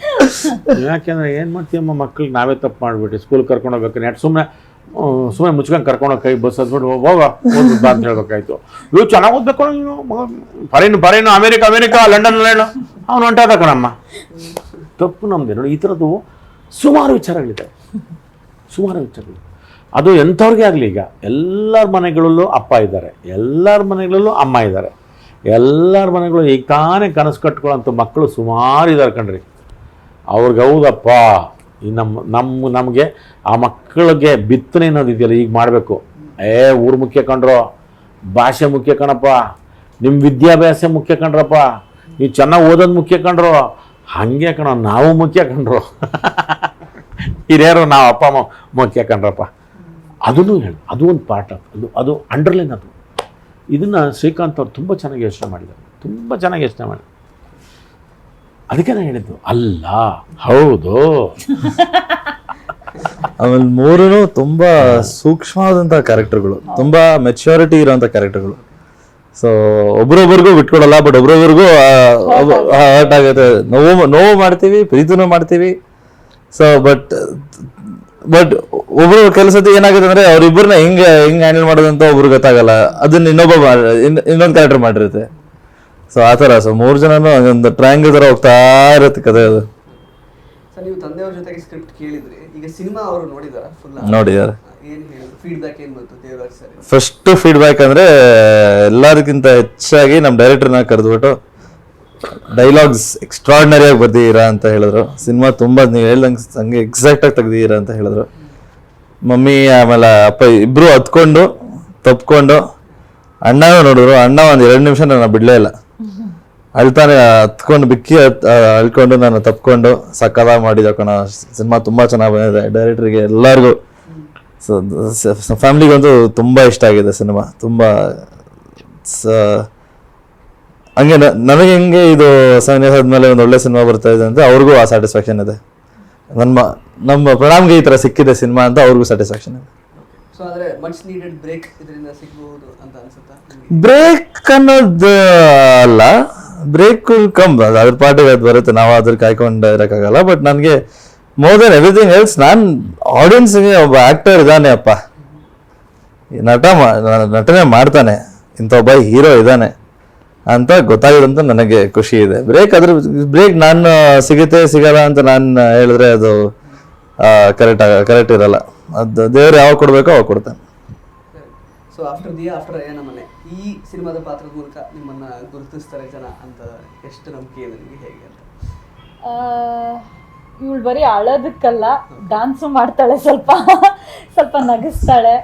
ಯಾಕೆಂದ್ರೆ ಏನು ಮಾಡ್ತೀವಮ್ಮ, ಮಕ್ಳಿಗೆ ನಾವೇ ತಪ್ಪು ಮಾಡಿಬಿಟ್ಟು ಸ್ಕೂಲ್ಗೆ ಕರ್ಕೊಂಡು ಹೋಗ್ಬೇಕು, ಸುಮ್ಮನೆ ಮುಚ್ಕೊಂಡು ಕರ್ಕೊಂಡು ಕೈ ಬಸ್ ಹತ್ಬಿಟ್ಟು ಓದ್ಬಿಟ್ಟು ಬಾ ಅಂತ ಹೇಳ್ಬೇಕಾಯ್ತು. ಇವು ಚೆನ್ನಾಗಿ ಓದ್ಬೇಕು, ಫಾರಿನ್ ಅಮೇರಿಕಾ ಲಂಡನ್ ಅವ್ನು ಹೊಂಟಾದ ಕಣಮ್ಮ. ತಪ್ಪು ನಮ್ಮದೇ ನೋಡಿ. ಈ ಥರದ್ದು ಸುಮಾರು ವಿಚಾರಗಳಿದೆ. ಅದು ಎಂಥವ್ರಿಗೆ ಆಗಲಿ, ಈಗ ಎಲ್ಲರ ಮನೆಗಳಲ್ಲೂ ಅಪ್ಪ ಇದ್ದಾರೆ, ಎಲ್ಲರ ಮನೆಗಳಲ್ಲೂ ಅಮ್ಮ ಇದ್ದಾರೆ, ಎಲ್ಲರ ಮನೆಗಳು ಈಗ ತಾನೇ ಕನಸು ಕಟ್ಕೊಳ್ಳೋಂಥ ಮಕ್ಕಳು ಸುಮಾರು ಇದ್ದಾರೆ ಕಣ್ರಿ. ಅವ್ರಿಗೆ ಹೌದಪ್ಪ, ಈ ನಮಗೆ ಆ ಮಕ್ಕಳಿಗೆ ಬಿತ್ತನೆ ಅನ್ನೋದು ಇದೆಯಲ್ಲ ಈಗ ಮಾಡಬೇಕು. ಊರು ಮುಖ್ಯ ಕಂಡ್ರೋ, ಭಾಷೆ ಮುಖ್ಯ ಕಣಪ್ಪ, ನಿಮ್ಮ ವಿದ್ಯಾಭ್ಯಾಸ ಮುಖ್ಯ ಕಂಡ್ರಪ್ಪ, ನೀವು ಚೆನ್ನಾಗಿ ಓದೋದು ಮುಖ್ಯ ಕಂಡ್ರೋ, ಹಾಗೆ ಕಣ ನಾವು ಮುಖ್ಯ ಕಂಡ್ರು, ಹಿರಿಯರು ನಾವು ಅಪ್ಪ ಅಮ್ಮ ಮುಖ್ಯ ಕಂಡ್ರಪ್ಪ. ಅದನ್ನು ಹೇಳಿ, ಅದು ಒಂದು ಪಾಠ, ಅದು ಅಂಡರ್ಲೈನ್. ಅದು ಇದನ್ನು ಶ್ರೀಕಾಂತ್ ಅವ್ರು ತುಂಬ ಚೆನ್ನಾಗಿ ಯೋಚನೆ ಮಾಡಿದ್ದಾರೆ, ಅದಕ್ಕೆ ನಾನು ಹೇಳಿದ್ದು ಅಲ್ಲ ಹೌದು. ಆಮೇಲೆ ಮೂರೂ ತುಂಬಾ ಸೂಕ್ಷ್ಮವಾದಂತಹ ಕ್ಯಾರೆಕ್ಟರ್ಗಳು, ತುಂಬಾ ಮೆಚ್ಯೂರಿಟಿ ಇರೋಂಥ ಕ್ಯಾರೆಕ್ಟರ್ಗಳು. ಸೊ ಒಬ್ರೊಬ್ರಿಗೂ ಬಿಟ್ಕೊಡಲ್ಲ, ಬಟ್ ಒಬ್ರೊಬ್ರಿಗೂ ಹರ್ಟ್ ಆಗುತ್ತೆ, ನೋವು ಮಾಡ್ತೀವಿ, ಪ್ರೀತಿನೂ ಮಾಡ್ತೀವಿ. ಸೊ ಬಟ್ ಒಬ್ರು ಕೆಲಸದ ಏನಾಗುತ್ತೆ ಅಂದ್ರೆ ಅವ್ರಿಬ್ಬರನ್ನ ಹೆಂಗ್ ಹ್ಯಾಂಡಲ್ ಮಾಡೋದಂತ ಒಬ್ರು ಗೊತ್ತಾಗಲ್ಲ, ಅದನ್ನ ಇನ್ನೊಂದು ಕ್ಯಾರೆಕ್ಟರ್ ಮಾಡಿರುತ್ತೆ. ಸೊ ಆ ಥರ. ಸೊ 3 ಜನನು ಒಂದು ಟ್ರಯಾಂಗಲ್ ಥರ ಹೋಗ್ತಾ ಇರುತ್ತೆ ಕಥೆ ಅದು. ಸರ್, ನೀವು ತಂದೆಯವ್ರ ಜೊತೆಗೆ ಸ್ಕ್ರಿಪ್ಟ್ ಕೇಳಿದ್ರಿ, ಈಗ ಸಿನಿಮಾ ಅವರು ನೋಡಿದಾರ? ನೋಡಿದ್ದಾರೆ. ಏನು ಹೇಳಿದ್ರು, ಫೀಡ್ಬ್ಯಾಕ್ ಏನು ಬಂತು ದೇವರಾಜ್ ಸರ್? ಫಸ್ಟ್ ಫೀಡ್ಬ್ಯಾಕ್ ಅಂದ್ರೆ ಎಲ್ಲದಕ್ಕಿಂತ ಹೆಚ್ಚಾಗಿ ನಮ್ಮ ಡೈರೆಕ್ಟರ್ನ ಕರೆದ್ಬಿಟ್ಟು ಡೈಲಾಗ್ಸ್ ಎಕ್ಸ್ಟ್ರಾರ್ಡಿನರಿ ಆಗಿ ಬರ್ದಿದ್ದೀರಾ ಅಂತ ಹೇಳಿದ್ರು. ಸಿನಿಮಾ ತುಂಬಾ ನೀವು ಹೇಳ್ದಂಗೆ ಹಂಗೆ ಎಕ್ಸಾಕ್ಟ್ ಆಗಿ ತೆಗ್ದಿದ್ದೀರಾ ಅಂತ ಹೇಳಿದ್ರು. ಮಮ್ಮಿ ಆಮೇಲೆ ಅಪ್ಪ ಇಬ್ರು ಹತ್ಕೊಂಡು ತಪ್ಕೊಂಡು ಅಣ್ಣನೂ ನೋಡಿದ್ರು. ಅಣ್ಣ ಒಂದು 2 ನಿಮಿಷ ನಾನು ಬಿಡಲೇ ಇಲ್ಲ, ಅಳ್ತಾನೆ ಹತ್ಕೊಂಡು ಬಿಕ್ಕಿ ಅಳ್ಕೊಂಡು ನಾನು ತಪ್ಕೊಂಡು ಸಕ್ಕದಾಗ ಮಾಡಿದ ಕಣ. ಸಿನಿಮಾ ತುಂಬಾ ಚೆನ್ನಾಗಿ ಬಂದಿದೆ, ಡೈರೆಕ್ಟರ್ಗೆ ಎಲ್ಲರಿಗೂ, ಫ್ಯಾಮಿಲಿಗಂತೂ ತುಂಬ ಇಷ್ಟ ಆಗಿದೆ ಸಿನಿಮಾ. ತುಂಬ ಹಂಗೆ ನನಗೆ ಹೆಂಗೆ ಇದು 7 years ಆದ್ಮೇಲೆ ಒಂದು ಒಳ್ಳೆ ಸಿನಿಮಾ ಬರ್ತಾ ಇದೆ ಅಂತ ಅವ್ರಿಗೂ ಆ ಸ್ಯಾಟಿಸ್ಫ್ಯಾಕ್ಷನ್ ಇದೆ. ನಮ್ಮ ಪ್ರಣಾಮ್ಗೆ ಈ ಥರ ಸಿಕ್ಕಿದೆ ಸಿನಿಮಾ ಅಂತ ಅವ್ರಿಗೂ ಸ್ಯಾಟಿಸ್ಫ್ಯಾಕ್ಷನ್ ಇದೆ. ಸೊ ಆದರೆ ಮಚ್ ನೀಡೆಡ್ ಬ್ರೇಕ್ ಇದರಿಂದ ಸಿಗಬಹುದು ಅಂತ ಅನ್ಸುತ್ತಾ? ಬ್ರೇಕ್ ಅನ್ನೋದು ಅಲ್ಲ, ಬ್ರೇಕ್ ಕಮ್, ಅದ್ರ ಪಾರ್ಟಿಗೆ ಅದು ಬರುತ್ತೆ, ನಾವು ಅದ್ರ ಕಾಯ್ಕೊಂಡು ಇರೋಕ್ಕಾಗಲ್ಲ. ಬಟ್ ನನಗೆ ಮೋರ್ ದೆನ್ ಎವ್ರಿಥಿಂಗ್ ಎಲ್ಸ್ ನಾನು ಆಡಿಯನ್ಸ್ಗೆ ಒಬ್ಬ ಆ್ಯಕ್ಟರ್ ಇದ್ದಾನೆ ಅಪ್ಪ, ನಟನೆ ಮಾಡ್ತಾನೆ, ಇಂಥ ಒಬ್ಬ ಹೀರೋ ಇದ್ದಾನೆ ಅಂತ ಗೊತ್ತಾಗಿದಂತ ನನಗೆ ಖುಷಿ ಇದೆ. ಬ್ರೇಕ್ ನಾನು ಸಿಗಲ್ಲ ಅಂತ ನಾನು ಹೇಳಿದ್ರೆ ಅದು ಕರೆಕ್ಟ್ ಇರಲ್ಲ. ಅದು ದೇವ್ರು ಯಾವಾಗ ಕೊಡ್ಬೇಕೋ ಅವಾಗ ಕೊಡ್ತಾನೆ. ಸೊ ಆಫ್ಟರ್ ದಿಯಾ ಆಫ್ಟರ್ ಅಯ್ಯನ ಮನೆ ಈ ಸಿನಿಮಾದ ಪಾತ್ರದ ಮೂಲಕ ನಿಮ್ಮನ್ನ ಗುರುತಿಸ್ತಾರೆ ಜನ ಅಂತ ಎಷ್ಟು ನಂಬಿಕೆ ಇದೆ ನಿಮಗೆ, ಹೇಗೆ ಅಂತ? ಇವಳು ಬರೀ ಅಳೋದಕ್ಕಲ್ಲ, ಡ್ಯಾನ್ಸು ಮಾಡ್ತಾಳೆ, ಸ್ವಲ್ಪ ಸ್ವಲ್ಪ ನಗಿಸ್ತಾಳೆ,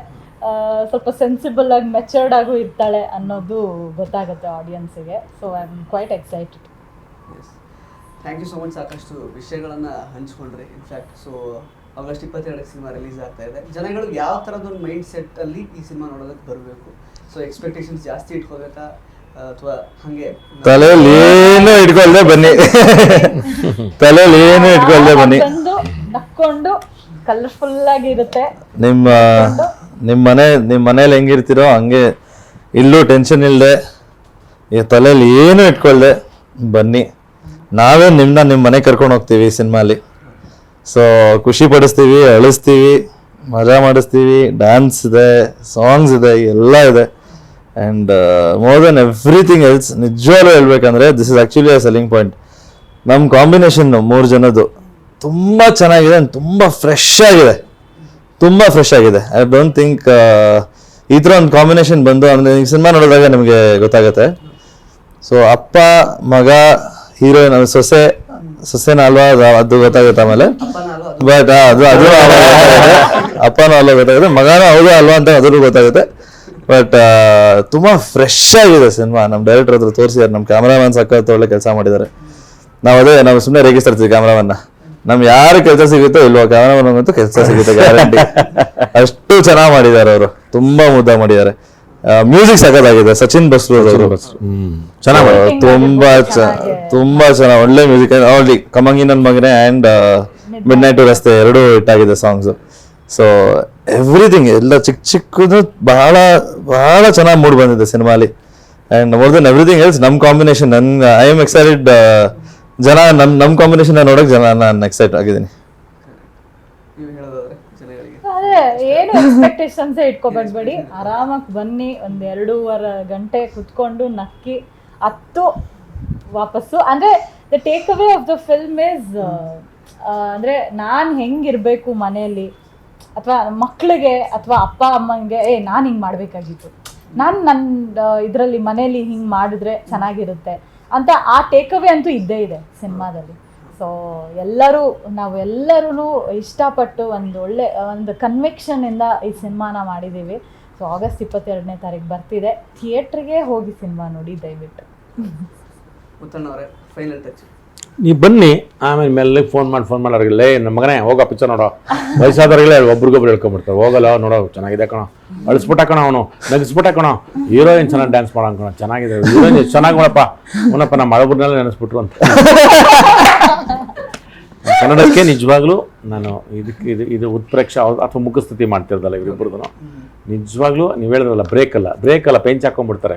ಸ್ವಲ್ಪ ಸೆನ್ಸಿಬಲ್ ಆಗಿ ಮೆಚರ್ಡ್ ಆಗು ಇರ್ತಾಳೆ ಅನ್ನೋದು ಗೊತ್ತಾಗುತ್ತೆ ಆಡಿಯನ್ಸಿಗೆ. So I am quite excited. Thank you so much. ಸಾಕಷ್ಟು ವಿಷಯಗಳನ್ನು ಹಂಚ್ಕೊಂಡ್ರಿ. ಇನ್ಫ್ಯಾಕ್ಟ್ ಸೊ ಆಗಸ್ಟ್ 22ಕ್ಕೆ ಸಿನಿಮಾ ರಿಲೀಸ್ ಆಗ್ತಾ ಇದೆ. ಜನಗಳು ಯಾವ ಥರದೊಂದು ಮೈಂಡ್ ಸೆಟ್ಟಲ್ಲಿ ಈ ಸಿನಿಮಾ ನೋಡೋದಕ್ಕೆ ಬರಬೇಕು? ಸೊ ಎಕ್ಸ್ಪೆಕ್ಟೇಷನ್ಸ್ ಜಾಸ್ತಿ ಇಟ್ಕೋಬೇಕಾ ಅಥವಾ ಹಾಗೆ ತಲೆಯಲ್ಲಿ ಏನು ಇಟ್ಕೊಳ್ದೆ ಬನ್ನಿ, ತಲೆಯಲ್ಲಿ ಏನು ಇಟ್ಕೊಳ್ದೆ ಬನ್ನಿ. ಬಂದು ನಕ್ಕೊಂಡು ಕಲರ್ಫುಲ್ ಆಗಿ ಇರುತ್ತೆ. ನಿಮ್ಮ ಮನೇಲಿ ಹೆಂಗಿರ್ತೀರೋ ಹಂಗೆ ಇಲ್ಲೂ ಟೆನ್ಷನ್ ಇಲ್ಲದೆ, ಈ ತಲೆಯಲ್ಲಿ ಏನು ಇಟ್ಕೊಳ್ದೆ ಬನ್ನಿ. ನಾವೇ ನಿಮ್ಮ ಮನೆಗೆ ಕರ್ಕೊಂಡು ಹೋಗ್ತೀವಿ ಸಿನಿಮಾಲಿ. ಸೊ ಖುಷಿ ಪಡಿಸ್ತೀವಿ, ಅಳಿಸ್ತೀವಿ, ಮಜಾ ಮಾಡಿಸ್ತೀವಿ, ಡ್ಯಾನ್ಸ್ ಇದೆ, ಸಾಂಗ್ಸ್ ಇದೆ, ಎಲ್ಲ ಇದೆ. And more than everything else, ನಿಜವಾಗ್ಲೂ ಹೇಳ್ಬೇಕಂದ್ರೆ this is actually a selling point. ನಮ್ಮ ಕಾಂಬಿನೇಷನ್ 3 ಜನದ್ದು ತುಂಬ ಚೆನ್ನಾಗಿದೆ, ತುಂಬ ಫ್ರೆಶ್ ಆಗಿದೆ, ತುಂಬ ಫ್ರೆಶ್ ಆಗಿದೆ. ಐ ಡೋಂಟ್ ಥಿಂಕ್ ಈ ಥರ ಒಂದು ಕಾಂಬಿನೇಷನ್ ಬಂದು ಅಂದರೆ ಈ ಸಿನಿಮಾ ನೋಡಿದಾಗ ನಿಮಗೆ ಗೊತ್ತಾಗುತ್ತೆ. ಸೊ ಅಪ್ಪ ಮಗ ಹೀರೋಯಿನ್, ಸೊಸೆನ ಅಲ್ವಾ ಅದು ಗೊತ್ತಾಗುತ್ತೆ ಆಮೇಲೆ. ಬಟ್ ಅದು ಅಪ್ಪನೂ ಅಲ್ವಾ ಗೊತ್ತಾಗುತ್ತೆ, ಮಗನೂ ಹೌದು ಅಲ್ವಾ ಅಂತ ಅದ್ರೂ ಗೊತ್ತಾಗುತ್ತೆ. ಬಟ್ ತುಂಬ ಫ್ರೆಶ್ ಆಗಿದೆ ಸಿನಿಮಾ. ನಮ್ಮ ಡೈರೆಕ್ಟರ್ ಹತ್ರ ತೋರಿಸಿದ್ದಾರೆ, ನಮ್ಮ ಕ್ಯಾಮ್ರಾಮನ್ ಸಕ್ಕತ್ತು ಒಳ್ಳೆ ಕೆಲಸ ಮಾಡಿದ್ದಾರೆ. ನಾವು ಸುಮ್ಮನೆ ರೇಗಿಸ್ತಿರ್ತೀವಿ ಕ್ಯಾಮ್ರಾಮನ್ನ. ನಮ್ಗೆ ಯಾರು ಕೆಲಸ ಸಿಗುತ್ತೋ ಇಲ್ವೋ ಕ್ಯಾಮ್ರಾಮನ್ಗಂತೂ ಕೆಲಸ ಸಿಗುತ್ತೆ ಗ್ಯಾರಂಟಿ. ಅಷ್ಟು ಚೆನ್ನಾಗಿ ಮಾಡಿದ್ದಾರೆ ಅವರು, ತುಂಬಾ ಮುದ್ದ ಮಾಡಿದ್ದಾರೆ. ಮ್ಯೂಸಿಕ್ ಸಖತ್ತಾಗಿದೆ, ಸಚಿನ್ ಬಸ್ರು ಅವರು ಚೆನ್ನಾಗಿ, ತುಂಬಾ ಚೆನ್ನಾಗಿ, ಒಳ್ಳೆ ಮ್ಯೂಸಿಕ್. ಆಲ್ರೆಡಿ ಕಮಂಗಿ ನನ್ನ ಮಗನೆ ಆ್ಯಂಡ್ ಮಿಡ್ ನೈಟ್ ರಸ್ತೆ 2 ಹಿಟ್ಟಾಗಿದೆ ಸಾಂಗ್ಸು. ಸೊ ಎವ್ರಿಥಿಂಗ್ ಎಲ್ಲ ಚಿಕ್ಕದು ಬಹಳ ಬಹಳ ಚೆನ್ನಾಗಿ ಮೂಡ್ ಬಂದಿದೆ ಸಿನಿಮಾಲಿ. And more than everything else ನಮ್ಮ ಕಾಂಬಿನೇಷನ್, ಐ ಆಮ್ ಎಕ್ಸೈಟೆಡ್. ಜನ ನಮ್ಮ ಕಾಂಬಿನೇಷನ್ ನೋಡೋಕೆ ನಾನು ಎಕ್ಸೈಟ್ ಆಗಿದ್ದೀನಿ. ಅದೇ ಏನು ಎಕ್ಸ್ಪೆಕ್ಟೇಷನ್ಸ್ ಇಟ್ಕೊಬೇಡ್ಬೇಡಿ, ಆರಾಮಾಗಿ ಬನ್ನಿ. 1-2.5 ಗಂಟೆ ಕುತ್ಕೊಂಡು ನಕ್ಕಿ ಹತ್ತು ವಾಪಸ್ಸು. ಅಂದರೆ the take away of the film is ಅಂದರೆ ನಾನು ಹೆಂಗಿರಬೇಕು ಮನೆಯಲ್ಲಿ, ಅಥವಾ ಮಕ್ಕಳಿಗೆ ಅಥವಾ ಅಪ್ಪ ಅಮ್ಮಂಗೆ ನಾನು ಹಿಂಗೆ ಮಾಡಬೇಕಾಗಿತ್ತು, ನಾನು ನನ್ನ ಇದರಲ್ಲಿ ಮನೇಲಿ ಹಿಂಗೆ ಮಾಡಿದ್ರೆ ಚೆನ್ನಾಗಿರುತ್ತೆ ಅಂತ ಆ ಟೇಕ್ ಅವೇ ಅಂತೂ ಇದ್ದೇ ಇದೆ ಸಿನಿಮಾದಲ್ಲಿ. ಸೊ ನಾವೆಲ್ಲರೂ ಇಷ್ಟಪಟ್ಟು ಒಂದು ಕನ್ವಿಕ್ಷನಿಂದ ಈ ಸಿನಿಮಾನ ಮಾಡಿದ್ದೀವಿ. ಸೊ ಆಗಸ್ಟ್ 22ನೇ ತಾರೀಕು ಬರ್ತಿದೆ, ಥಿಯೇಟ್ರಿಗೆ ಹೋಗಿ ಸಿನಿಮಾ ನೋಡಿ ದಯವಿಟ್ಟು. ಮುತ್ತಣ್ಣವರೇ, ಫೈನಲ್ ಟಚ್. ನೀವು ಬನ್ನಿ, ಆಮೇಲೆ ಮೆಲ್ಲಗೆ ಫೋನ್ ಮಾಡಿ ಅವ್ರಿಗೆಲ್ಲ ನಮ್ಮ ಮಗನೇ ಹೋಗೋ ಪಿಕ್ಚರ್ ನೋಡೋ. ವಯಸ್ಸಾದವ್ರಿಗೆಲ್ಲ ಒಬ್ರಿಗೊಬ್ರು ಹೇಳ್ಕೊಂಬಿಡ್ತಾರೆ, ಹೋಗಲ್ಲ ನೋಡೋ ಚೆನ್ನಾಗಿದೆ ಕಣೋ, ಅಳಿಸ್ಬಿಟ್ಟ ಕಣೋ, ಅವನು ನಗಿಸ್ಬಿಟ್ಟ ಕಣೋ, ಹೀರೋಯಿನ್ ಚೆನ್ನಾಗಿ ಡ್ಯಾನ್ಸ್ ಮಾಡೋ ಕಣೋ, ಚೆನ್ನಾಗಿದೆ ಹೀರೋಯಿನ್ ಎಷ್ಟು ಚೆನ್ನಾಗಿ ಮಾಡಪ್ಪ ಅವನಪ್ಪ, ನಮ್ಮ ಮಳಬುರ್ನೆಲ್ಲ ನೆನೆಸ್ಬಿಟ್ರು ಅಂತ. ಕನ್ನಡಕ್ಕೆ ನಿಜವಾಗ್ಲೂ ನಾನು ಇದು ಉತ್ಪ್ರೇಕ್ಷೆ ಅಥವಾ ಮುಖಸ್ಥಿತಿ ಮಾಡ್ತಿರ್ದಲ್ಲ ಇವರಿಬ್ಬರದು. ನಿಜವಾಗ್ಲೂ ನೀವು ಹೇಳಿದ್ರಲ್ಲ, ಬ್ರೇಕ್ ಅಲ್ಲ ಪೆಂಚ್ ಹಾಕೊಂಡ್ಬಿಡ್ತಾರೆ.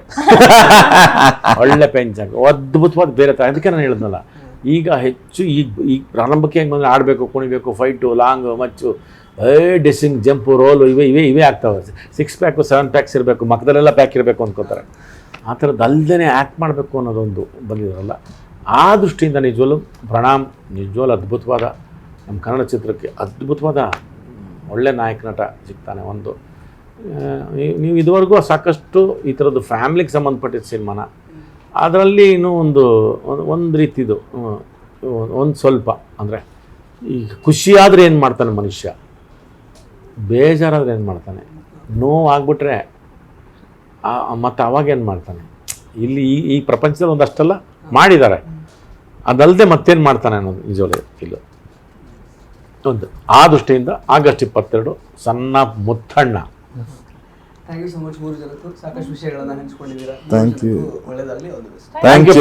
ಒಳ್ಳೆ ಪೆಂಚ್ ಹಾಕೋ ಅದ್ಭುತವಾದ ಬೇರೆ ಥರ. ಅದಕ್ಕೆ ನಾನು ಹೇಳಿದ್ನಲ್ಲ, ಈಗ ಹೆಚ್ಚು ಈಗ ಪ್ರಾರಂಭಕ್ಕೆ ಹೆಂಗೆ ಬಂದರೆ ಆಡಬೇಕು, ಕುಣಿಬೇಕು, ಫೈಟು, ಲಾಂಗ್ ಮಚ್ಚು, ಡೆಸ್ಸಿಂಗ್, ಜಂಪು, ರೋಲು ಇವೇ ಆಗ್ತಾವೆ. 6 ಪ್ಯಾಕು 7 ಪ್ಯಾಕ್ಸ್ ಇರಬೇಕು, ಮಕ್ಕದಲ್ಲೆಲ್ಲ ಪ್ಯಾಕ್ ಇರಬೇಕು ಅಂದ್ಕೋತಾರೆ. ಆ ಥರದ್ದು ಅಲ್ಲದೇ ಆ್ಯಕ್ಟ್ ಮಾಡಬೇಕು ಅನ್ನೋದೊಂದು ಬಂದಿದ್ದಾರಲ್ಲ, ಆ ದೃಷ್ಟಿಯಿಂದ ನಿಜವಲ್ಲೂ ಪ್ರಣಾಮ್. ನಿಜವಲ್ಲೂ ಅದ್ಭುತವಾದ ನಮ್ಮ ಕನ್ನಡ ಚಿತ್ರಕ್ಕೆ ಅದ್ಭುತವಾದ ಒಳ್ಳೆ ನಾಯಕ ನಟ ಸಿಗ್ತಾನೆ. ನೀವು ಇದುವರೆಗೂ ಸಾಕಷ್ಟು ಈ ಥರದ್ದು ಫ್ಯಾಮ್ಲಿಗೆ ಸಂಬಂಧಪಟ್ಟಿದ್ದ ಸಿನಿಮಾನ, ಅದರಲ್ಲಿ ಇನ್ನೂ ಒಂದು ರೀತಿದು ಒಂದು ಸ್ವಲ್ಪ ಅಂದರೆ ಈಗ ಖುಷಿಯಾದರೆ ಏನು ಮಾಡ್ತಾನೆ ಮನುಷ್ಯ, ಬೇಜಾರಾದ್ರೆ ಏನು ಮಾಡ್ತಾನೆ, ನೋವಾಗ್ಬಿಟ್ರೆ ಮತ್ತು ಅವಾಗೇನು ಮಾಡ್ತಾನೆ. ಇಲ್ಲಿ ಈ ಪ್ರಪಂಚದಲ್ಲಿ ಒಂದಷ್ಟೆಲ್ಲ ಮಾಡಿದ್ದಾರೆ, ಅದಲ್ಲದೆ ಮತ್ತೇನು ಮಾಡ್ತಾನೆ ಅನ್ನೋದು ನಿಜವೇ ಇಲ್ಲ. ಆ ದೃಷ್ಟಿಯಿಂದ ಆಗಸ್ಟ್ 22 ಸಣ್ಣ Muttanna. Thank you so much. 3 ಜನಕ್ಕೂ ಸಾಕಷ್ಟು ವಿಷಯಗಳನ್ನು ಹಂಚಿಕೊಂಡಿದ್ದೀರಾ. Thank you. ಒಳ್ಳೆದಾಗಲಿ. Thank you.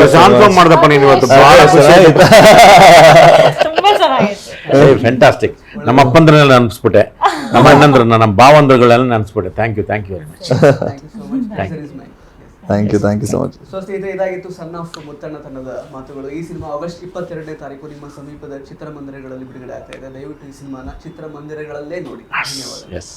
ಪ್ರಶಾಂತವಾಗಿ ಮಾಡ್ದಪ್ಪ ನೀನು ಇವತ್ತು, ಭಾಳ ತುಂಬಾ ಚೆನ್ನಾಗಿತ್ತು. ಫ್ಯಾಂಟಾಸ್ಟಿಕ್. ನಮ್ಮ ಅಪ್ಪಂದ್ರನ್ನೆಲ್ಲ ನೆನೆಸ್ಬಿಟ್ಟೆ, ನಮ್ಮ ಅಣ್ಣಂದ್ರನ್ನ, ನಮ್ಮ ಭಾವಂದ್ರಗಳೆಲ್ಲ ನೆನೆಸ್ಬಿಟ್ಟೆ. Thank you very much. Thank you so much. Thank you so much. So ಸ್ನೇಹಿತರೆ, ಇದಾಗಿತ್ತು ಸನ್ ಆಫ್ ಮುತ್ತಣ್ಣ ತಂಡದ ಮಾತುಗಳು. ಈ ಸಿನಿಮಾ ಆಗಸ್ಟ್ 22ನೇ ತಾರೀಕು ನಿಮ್ಮ ಸಮೀಪದ ಚಿತ್ರಮಂದಿರಗಳಲ್ಲಿ ಬಿಡುಗಡೆ ಆಗ್ತಾ ಇದೆ. ದಯವಿಟ್ಟು ಈ ಸಿನಿಮಾನ ಚಿತ್ರಮಂದಿರಗಳಲ್ಲೇ ನೋಡಿ. ಧನ್ಯವಾದ. ಎಸ್.